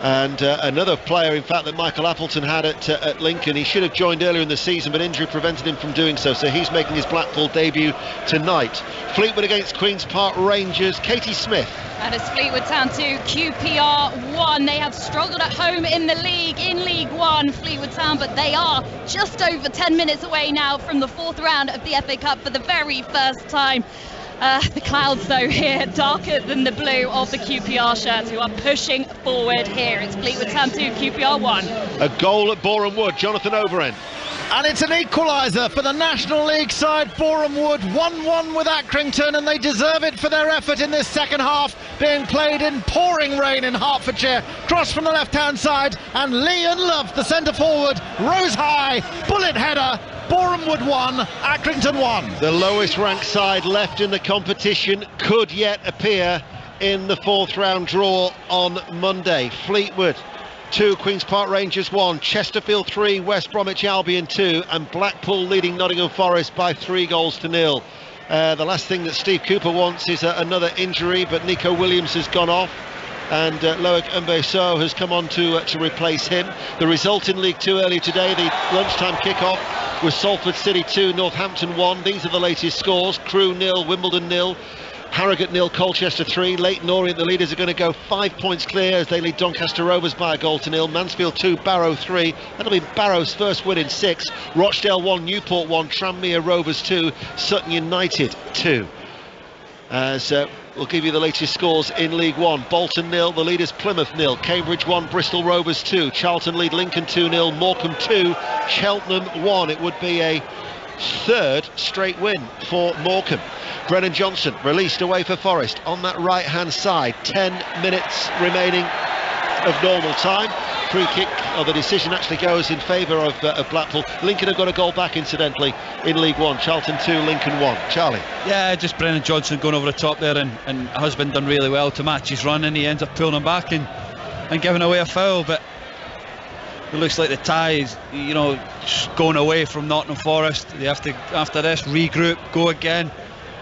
S2: And another player, in fact, that Michael Appleton had at Lincoln. He should have joined earlier in the season, but injury prevented him from doing so. So he's making his Blackpool debut tonight. Fleetwood against Queen's Park Rangers. Katie Smith.
S9: And it's Fleetwood Town 2, QPR 1. They have struggled at home in the league, in League One, Fleetwood Town, but they are just over 10 minutes away now from the 4th round of the FA Cup for the very first time. The clouds, though, here darker than the blue of the QPR shirts, who are pushing forward here. It's Fleetwood Town 2, QPR 1.
S2: A goal at Boreham Wood, Jonathan Overend.
S4: And it's an equaliser for the National League side, Boreham Wood, 1-1 with Accrington, and they deserve it for their effort in this second half, being played in pouring rain in Hertfordshire. Cross from the left-hand side, and Leon Love, the centre forward, rose high, bullet header. Boreham Wood 1, Accrington 1.
S2: The lowest ranked side left in the competition could yet appear in the 4th round draw on Monday. Fleetwood 2, Queen's Park Rangers 1, Chesterfield 3, West Bromwich Albion 2, and Blackpool leading Nottingham Forest by 3-0. The last thing that Steve Cooper wants is another injury, but Nico Williams has gone off, and Loic Mbeso has come on to replace him. The result in League 2 earlier today, the lunchtime kick-off, was Salford City 2, Northampton 1. These are the latest scores. Crewe 0, Wimbledon 0, Harrogate 0, Colchester 3. Leyton Orient, the leaders, are going to go 5 points clear as they lead Doncaster Rovers by 1-0. Mansfield 2, Barrow 3. That'll be Barrow's first win in 6. Rochdale 1, Newport 1, Tranmere Rovers 2, Sutton United 2. As we'll give you the latest scores in League 1. Bolton 0, the leaders Plymouth 0, Cambridge 1, Bristol Rovers 2, Charlton lead Lincoln 2-0, Morecambe 2, Cheltenham 1. It would be a 3rd straight win for Morecambe. Brennan Johnson released away for Forest on that right hand side. 10 minutes remaining of normal time. Free kick, or the decision actually goes in favour of Blackpool. Lincoln have got a goal back, incidentally, in League One. Charlton 2, Lincoln 1. Charlie?
S1: Yeah, just Brennan Johnson going over the top there, and Husband done really well to match his run, and he ends up pulling him back and giving away a foul. But it looks like the tie is, you know, just going away from Nottingham Forest. They have to, after this, regroup, go again,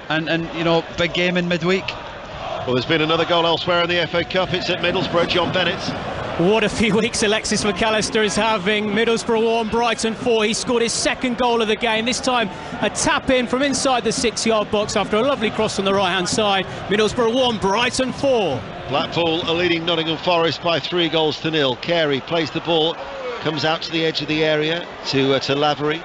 S1: and you know, big game in midweek.
S2: Well, there's been another goal elsewhere in the FA Cup. It's at Middlesbrough. John Bennett.
S6: What a few weeks Alexis McAllister is having. Middlesbrough 1, Brighton 4. He scored his second goal of the game. This time a tap in from inside the 6-yard box after a lovely cross on the right-hand side. Middlesbrough 1, Brighton 4.
S2: Blackpool are leading Nottingham Forest by 3-0. Carey plays the ball, comes out to the edge of the area to Lavery.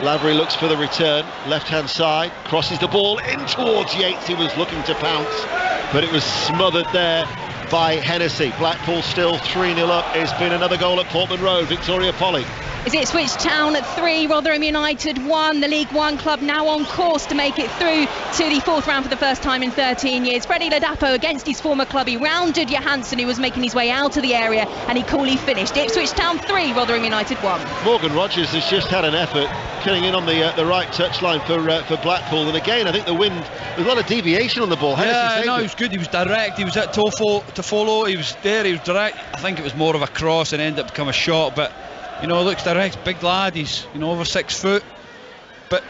S2: Lavery looks for the return, left-hand side, crosses the ball in towards Yates. He was looking to pounce, but it was smothered there by Hennessy. Blackpool still 3-0 up. It's been another goal at Portman Road. Victoria Polly.
S12: Is it Ipswich Town at 3, Rotherham United 1, the League One club now on course to make it through to the 4th round for the first time in 13 years. Freddie Ladapo against his former club. He rounded Johansson, who was making his way out of the area, and he coolly finished. Ipswich Town 3, Rotherham United 1.
S2: Morgan Rogers has just had an effort getting in on the right touchline for Blackpool, and again I think the wind, there's a lot of deviation on the ball.
S1: Yeah, no, he was good. He was direct. He was at Tofolo. He was there. He was direct. I think it was more of a cross and ended up becoming a shot, but you know, looks direct. Big lad. He's, you know, over 6 foot. But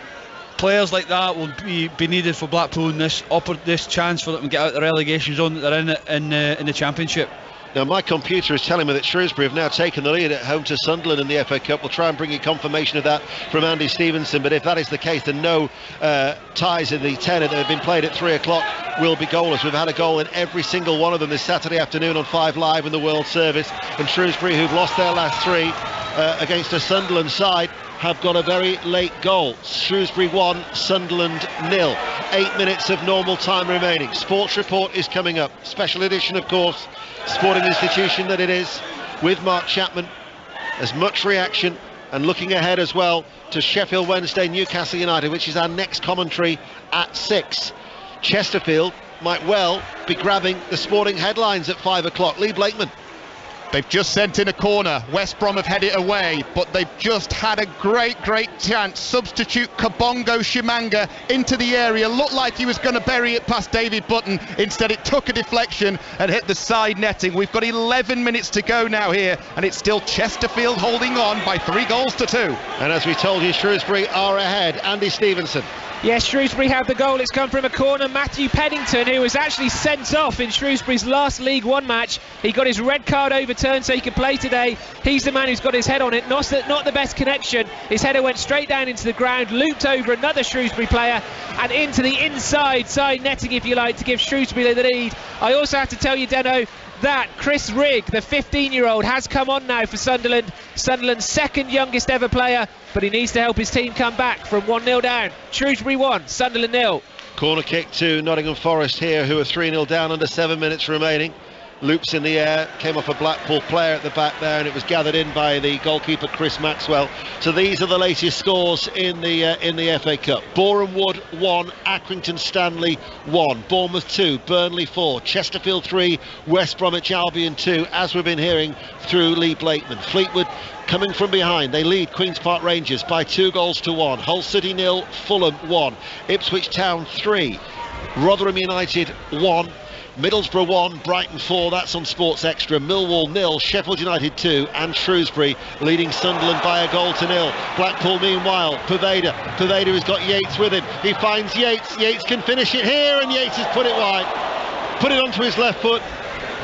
S1: players like that will be needed for Blackpool in this chance for them to get out the relegation zone that they're in the Championship.
S2: Now my computer is telling me that Shrewsbury have now taken the lead at home to Sunderland in the FA Cup. We'll try and bring you confirmation of that from Andy Stevenson, but if that is the case, then no ties in the 10 that have been played at 3 o'clock will be goalless. We've had a goal in every single one of them this Saturday afternoon on 5 Live in the World Service, and Shrewsbury, who've lost their last 3 against a Sunderland side, have got a very late goal. Shrewsbury 1, Sunderland 0. 8 minutes of normal time remaining. Sports Report is coming up. Special edition, of course. Sporting institution that it is, with Mark Chapman. As much reaction, and looking ahead as well to Sheffield Wednesday, Newcastle United, which is our next commentary at 6. Chesterfield might well be grabbing the sporting headlines at 5 o'clock. Lee Blakeman.
S3: They've just sent in a corner. West Brom have headed it away, but they've just had a great chance. Substitute Kabongo Shimanga into the area. Looked like he was going to bury it past David Button. Instead, it took a deflection and hit the side netting. We've got 11 minutes to go now here, and it's still Chesterfield holding on by 3-2.
S2: And as we told you, Shrewsbury are ahead. Andy Stevenson.
S17: Yes, Shrewsbury have the goal. It's come from a corner. Matthew Pennington, who was actually sent off in Shrewsbury's last League One match. He got his red card overturned so he could play today. He's the man who's got his head on it. Not the best connection. His header went straight down into the ground, looped over another Shrewsbury player and into the inside side netting, if you like, to give Shrewsbury the lead. I also have to tell you, Deno, that Chris Rigg, the 15-year-old, has come on now for Sunderland. Sunderland's second youngest ever player, but he needs to help his team come back from 1-0 down. Shrewsbury 1, Sunderland 0.
S2: Corner kick to Nottingham Forest here, who are 3-0 down under 7 minutes remaining. Loops in the air, came off a Blackpool player at the back there, and it was gathered in by the goalkeeper Chris Maxwell. So these are the latest scores in the FA Cup. Boreham Wood 1, Accrington Stanley 1, Bournemouth 2, Burnley 4, Chesterfield 3, West Bromwich Albion 2, as we've been hearing through Lee Blakeman. Fleetwood coming from behind, they lead Queen's Park Rangers by 2-1. Hull City 0, Fulham 1, Ipswich Town 3, Rotherham United 1, Middlesbrough 1, Brighton 4, that's on Sports Extra. Millwall 0, Sheffield United 2, and Shrewsbury leading Sunderland by 1-0. Blackpool meanwhile, Poveda has got Yates with him. He finds Yates can finish it here, and Yates has put it wide. Put it onto his left foot.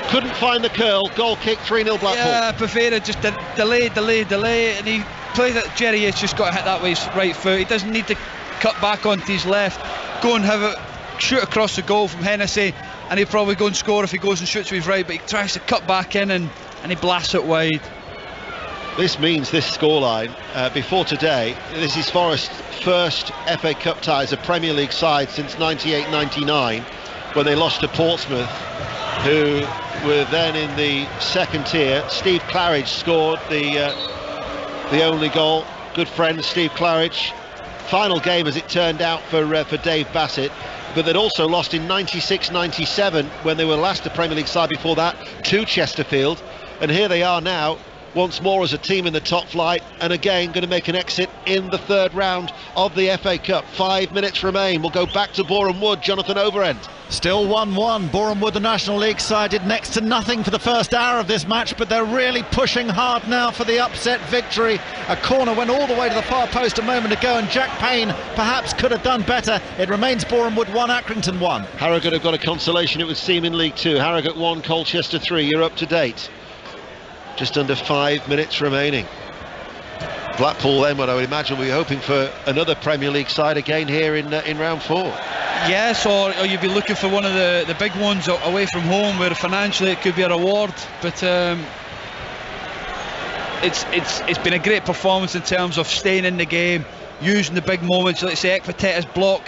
S2: Couldn't find the curl. Goal kick, 3-0 Blackpool.
S1: Yeah, Poveda just delay, and he plays it. Jerry Yates just got to hit that with his right foot. He doesn't need to cut back onto his left. Go and have it, shoot across the goal from Hennessy, and he'll probably go and score if he goes and shoots with his right, but he tries to cut back in and he blasts it wide.
S2: This means this scoreline before today, this is Forest's first FA Cup tie as a Premier League side since 98-99, when they lost to Portsmouth, who were then in the second tier. Steve Claridge scored the only goal. Good friend Steve Claridge. Final game, as it turned out, for Dave Bassett. But they'd also lost in 96-97 when they were last a Premier League side before that to Chesterfield. And here they are now, once more as a team in the top flight, and again going to make an exit in the third round of the FA Cup. 5 minutes remain. We'll go back to Boreham Wood. Jonathan Overend.
S4: Still 1-1. Boreham Wood, the National League side, did next to nothing for the first hour of this match, but they're really pushing hard now for the upset victory. A corner went all the way to the far post a moment ago, and Jack Payne perhaps could have done better. It remains Boreham Wood 1, Accrington 1.
S2: Harrogate have got a consolation, it would seem, in League 2. Harrogate 1, Colchester 3. You're up to date. Just under 5 minutes remaining. Blackpool then, what I would imagine, we're hoping for another Premier League side again here in round 4.
S1: Yes, or you'd be looking for one of the big ones away from home, where financially it could be a reward. But it's been a great performance in terms of staying in the game, using the big moments. Let's say Ekpiteta's block,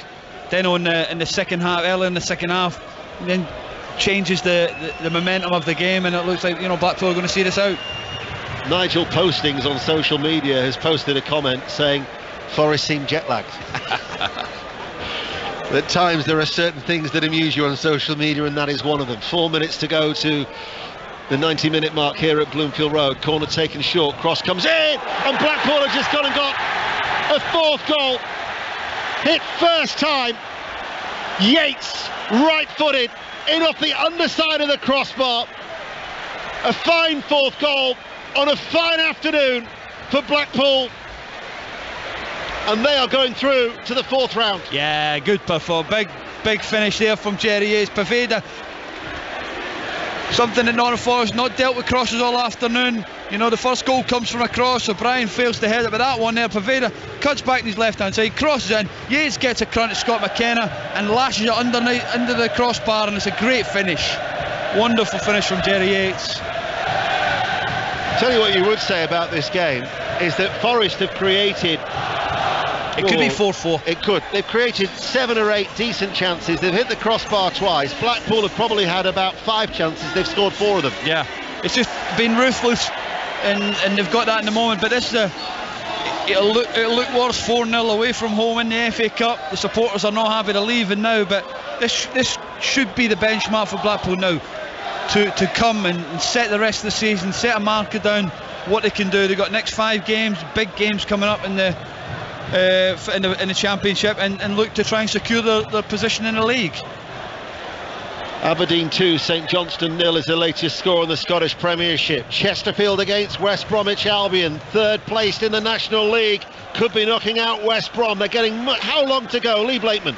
S1: then in the second half, early in the second half, and then changes the momentum of the game, and it looks like, you know, Blackpool are going to see this out.
S2: Nigel Postings on social media has posted a comment saying Forest seem jet lagged. At times there are certain things that amuse you on social media, and that is one of them. 4 minutes to go to the 90-minute mark here at Bloomfield Road. Corner taken short, cross comes in, and Blackpool have just gone and got a fourth goal. Hit first time, Yates, right-footed, in off the underside of the crossbar. A fine fourth goal on a fine afternoon for Blackpool, and they are going through to the fourth round.
S1: Yeah, good performance, big finish there from Jerry Yates. Poveda, something that Nottingham Forest not dealt with crosses all afternoon. You know, the first goal comes from a cross, O'Brien fails to head it, but that one there, Poveda cuts back to his left hand side, crosses in, Yates gets a crunch at Scott McKenna and lashes it under the crossbar, and it's a great finish. Wonderful finish from Jerry Yates.
S2: Tell you what you would say about this game is that Forest have created,
S1: it could be 4-4.
S2: It could. They've created 7 or 8 decent chances. They've hit the crossbar twice. Blackpool have probably had about 5 chances. They've scored 4 of them.
S1: Yeah, it's just been ruthless, and they've got that in the moment. But this it'll look worse. 4-0 away from home in the FA Cup. The supporters are not happy to leave it now, but this should be the benchmark for Blackpool now, to come and set the rest of the season, set a marker down what they can do. They've got next 5 games, big games coming up in the Championship, and look to try and secure their position in the league.
S2: Aberdeen 2, St Johnstone 0 is the latest score in the Scottish Premiership. Chesterfield against West Bromwich Albion, third placed in the National League, could be knocking out West Brom. They're getting how long to go? Lee Blakeman.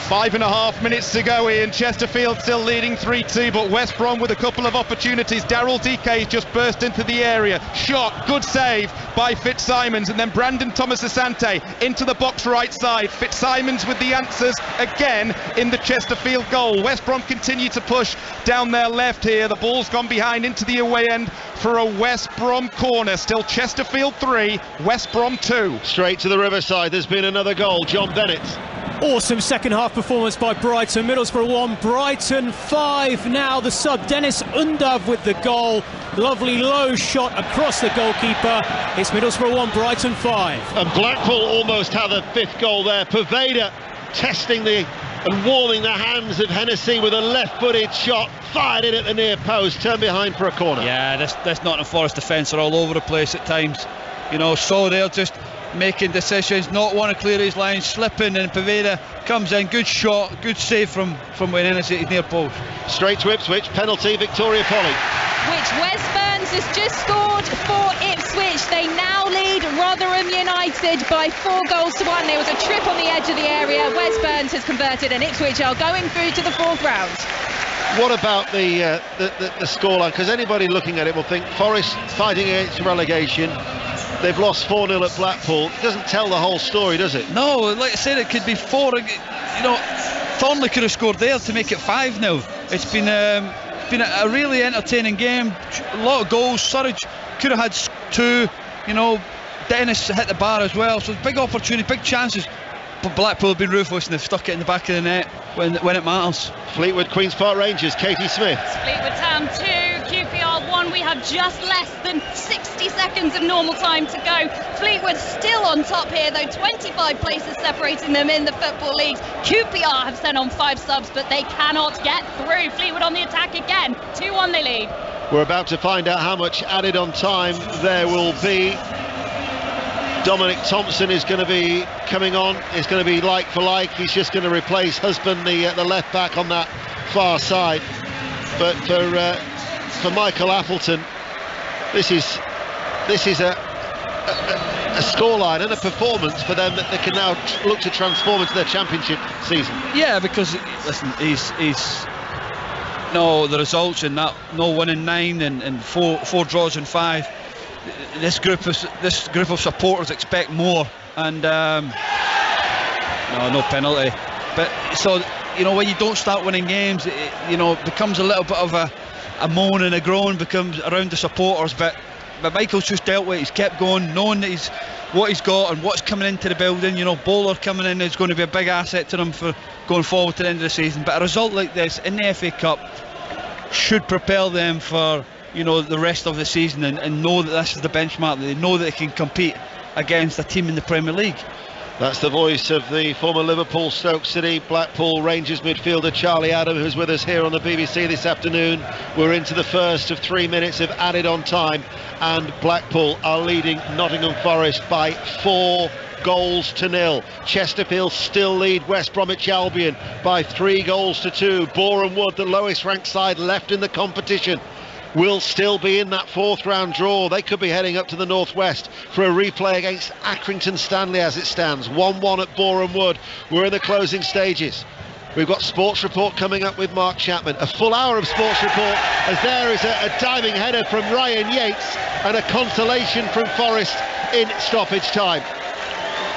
S3: 5.5 minutes to go, Ian. Chesterfield still leading 3-2, but West Brom with a couple of opportunities. Daryl DK just burst into the area. Shot, good save by Fitzsimons, and then Brandon Thomas Asante into the box right side. Fitzsimons with the answers again in the Chesterfield goal. West Brom continue to push down their left here. The ball's gone behind into the away end for a West Brom corner. Still Chesterfield 3, West Brom 2.
S2: Straight to the Riverside, there's been another goal. John Bennett.
S6: Awesome second half performance by Brighton. Middlesbrough 1, Brighton 5. Now the sub, Dennis Undav with the goal. Lovely low shot across the goalkeeper. It's Middlesbrough 1, Brighton 5.
S2: And Blackpool almost have a 5th goal there. Poveda testing and warming the hands of Hennessy with a left-footed shot, fired in at the near post, turned behind for a corner.
S1: Yeah, this Nottingham Forest defence are all over the place at times. You know, so they're just making decisions, not want to clear his line, slipping, and Poveda comes in, good shot, good save from Wayne Hennessy at his near post.
S2: Straight to Ipswich, penalty, Victoria Polly.
S12: Which Wes Burns has just scored for Ipswich. They now lead Rotherham United by 4 goals to 1. There was a trip on the edge of the area. Wes Burns has converted, and Ipswich are going through to the 4th round.
S2: What about the scoreline? Because anybody looking at it will think Forest fighting against relegation. They've lost 4-0 at Blackpool. It doesn't tell the whole story, does it?
S1: No, like I said, it could be 4. You know, Thornley could have scored there to make it 5-0. It's been a really entertaining game. A lot of goals. Surridge could have had 2. You know, Dennis hit the bar as well. So big opportunity, big chances. But Blackpool have been ruthless, and they've stuck it in the back of the net when it matters.
S2: Fleetwood Queen's Park Rangers, Katie Smith.
S9: Fleetwood Town 2, QPR 1. We have just less than 60 seconds of normal time to go. Fleetwood still on top here, though. 25 places separating them in the Football League. QPR have sent on 5 subs, but they cannot get through. Fleetwood on the attack again. 2-1 they lead.
S2: We're about to find out how much added on time there will be. Dominic Thompson is going to be coming on. It's going to be like for like. He's just going to replace Husband, the left back on that far side. But for Michael Appleton, this is a scoreline and a performance for them that they can now look to transform into their championship season.
S1: Yeah, because listen, he's the results in that, no 1 in 9 and four draws in 5. This group of supporters expect more, and no penalty. But so when you don't start winning games, it becomes a little bit of a moan and a groan becomes around the supporters. But Michael's just dealt with it. He's kept going, knowing that what he's got and what's coming into the building. Bowler coming in is going to be a big asset to them for going forward to the end of the season. But a result like this in the FA Cup should propel them for the rest of the season, and know that this is the benchmark. They know that they can compete against a team in the Premier League.
S2: That's the voice of the former Liverpool, Stoke City, Blackpool Rangers midfielder Charlie Adam, who's with us here on the BBC this afternoon. We're into the first of 3 minutes of added on time, and Blackpool are leading Nottingham Forest by 4 goals to 0. Chesterfield still lead West Bromwich Albion by 3 goals to 2. Boreham Wood, the lowest ranked side left in the competition, will still be in that 4th round draw. They could be heading up to the northwest for a replay against Accrington Stanley as it stands. 1-1 at Boreham Wood. We're in the closing stages. We've got Sports Report coming up with Mark Chapman. A full hour of Sports Report, as there is a diving header from Ryan Yates and a consolation from Forest in stoppage time.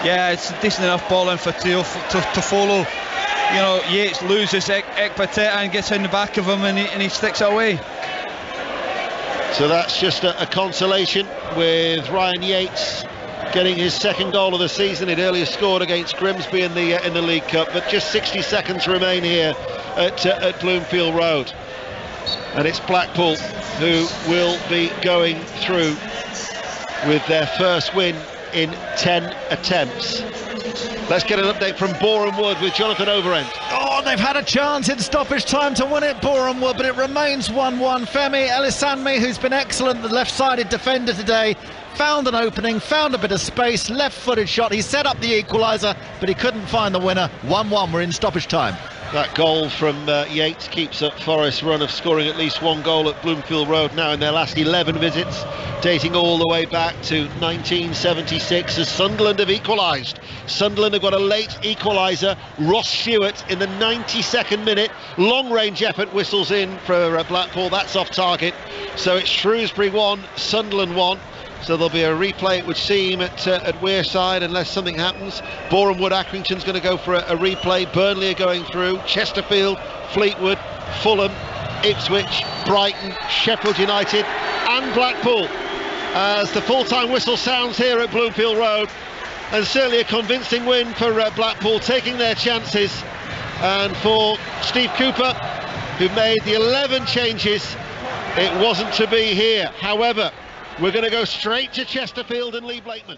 S1: Yeah, it's a decent enough ball in for to follow. Yates loses Ekpateta and gets in the back of him, and he sticks it away.
S2: So that's just a consolation, with Ryan Yates getting his 2nd goal of the season. He'd earlier scored against Grimsby in the League Cup, but just 60 seconds remain here at Bloomfield Road, and it's Blackpool who will be going through with their first win in 10 attempts. Let's get an update from Boreham Wood with Jonathan Overend.
S4: Oh, they've had a chance in stoppage time to win it, Boreham Wood, but it remains 1-1. Femi Elisanmi, who's been excellent, the left-sided defender today, found an opening, found a bit of space, left-footed shot. He set up the equaliser, but he couldn't find the winner. 1-1, we're in stoppage time.
S2: That goal from Yates keeps up Forest's run of scoring at least 1 goal at Bloomfield Road now in their last 11 visits, dating all the way back to 1976 as Sunderland have equalised. Sunderland have got a late equaliser. Ross Stewart in the 92nd minute. Long-range effort whistles in for Blackpool. That's off target. So it's Shrewsbury 1, Sunderland 1. So there'll be a replay, it would seem, at Wearside, unless something happens. Boreham Wood, Accrington's going to go for a replay. Burnley are going through. Chesterfield, Fleetwood, Fulham, Ipswich, Brighton, Sheffield United and Blackpool, as the full-time whistle sounds here at Bloomfield Road. And certainly a convincing win for Blackpool, taking their chances. And for Steve Cooper, who made the 11 changes, it wasn't to be here. However, we're going to go straight to Chesterfield and Lee Blakeman.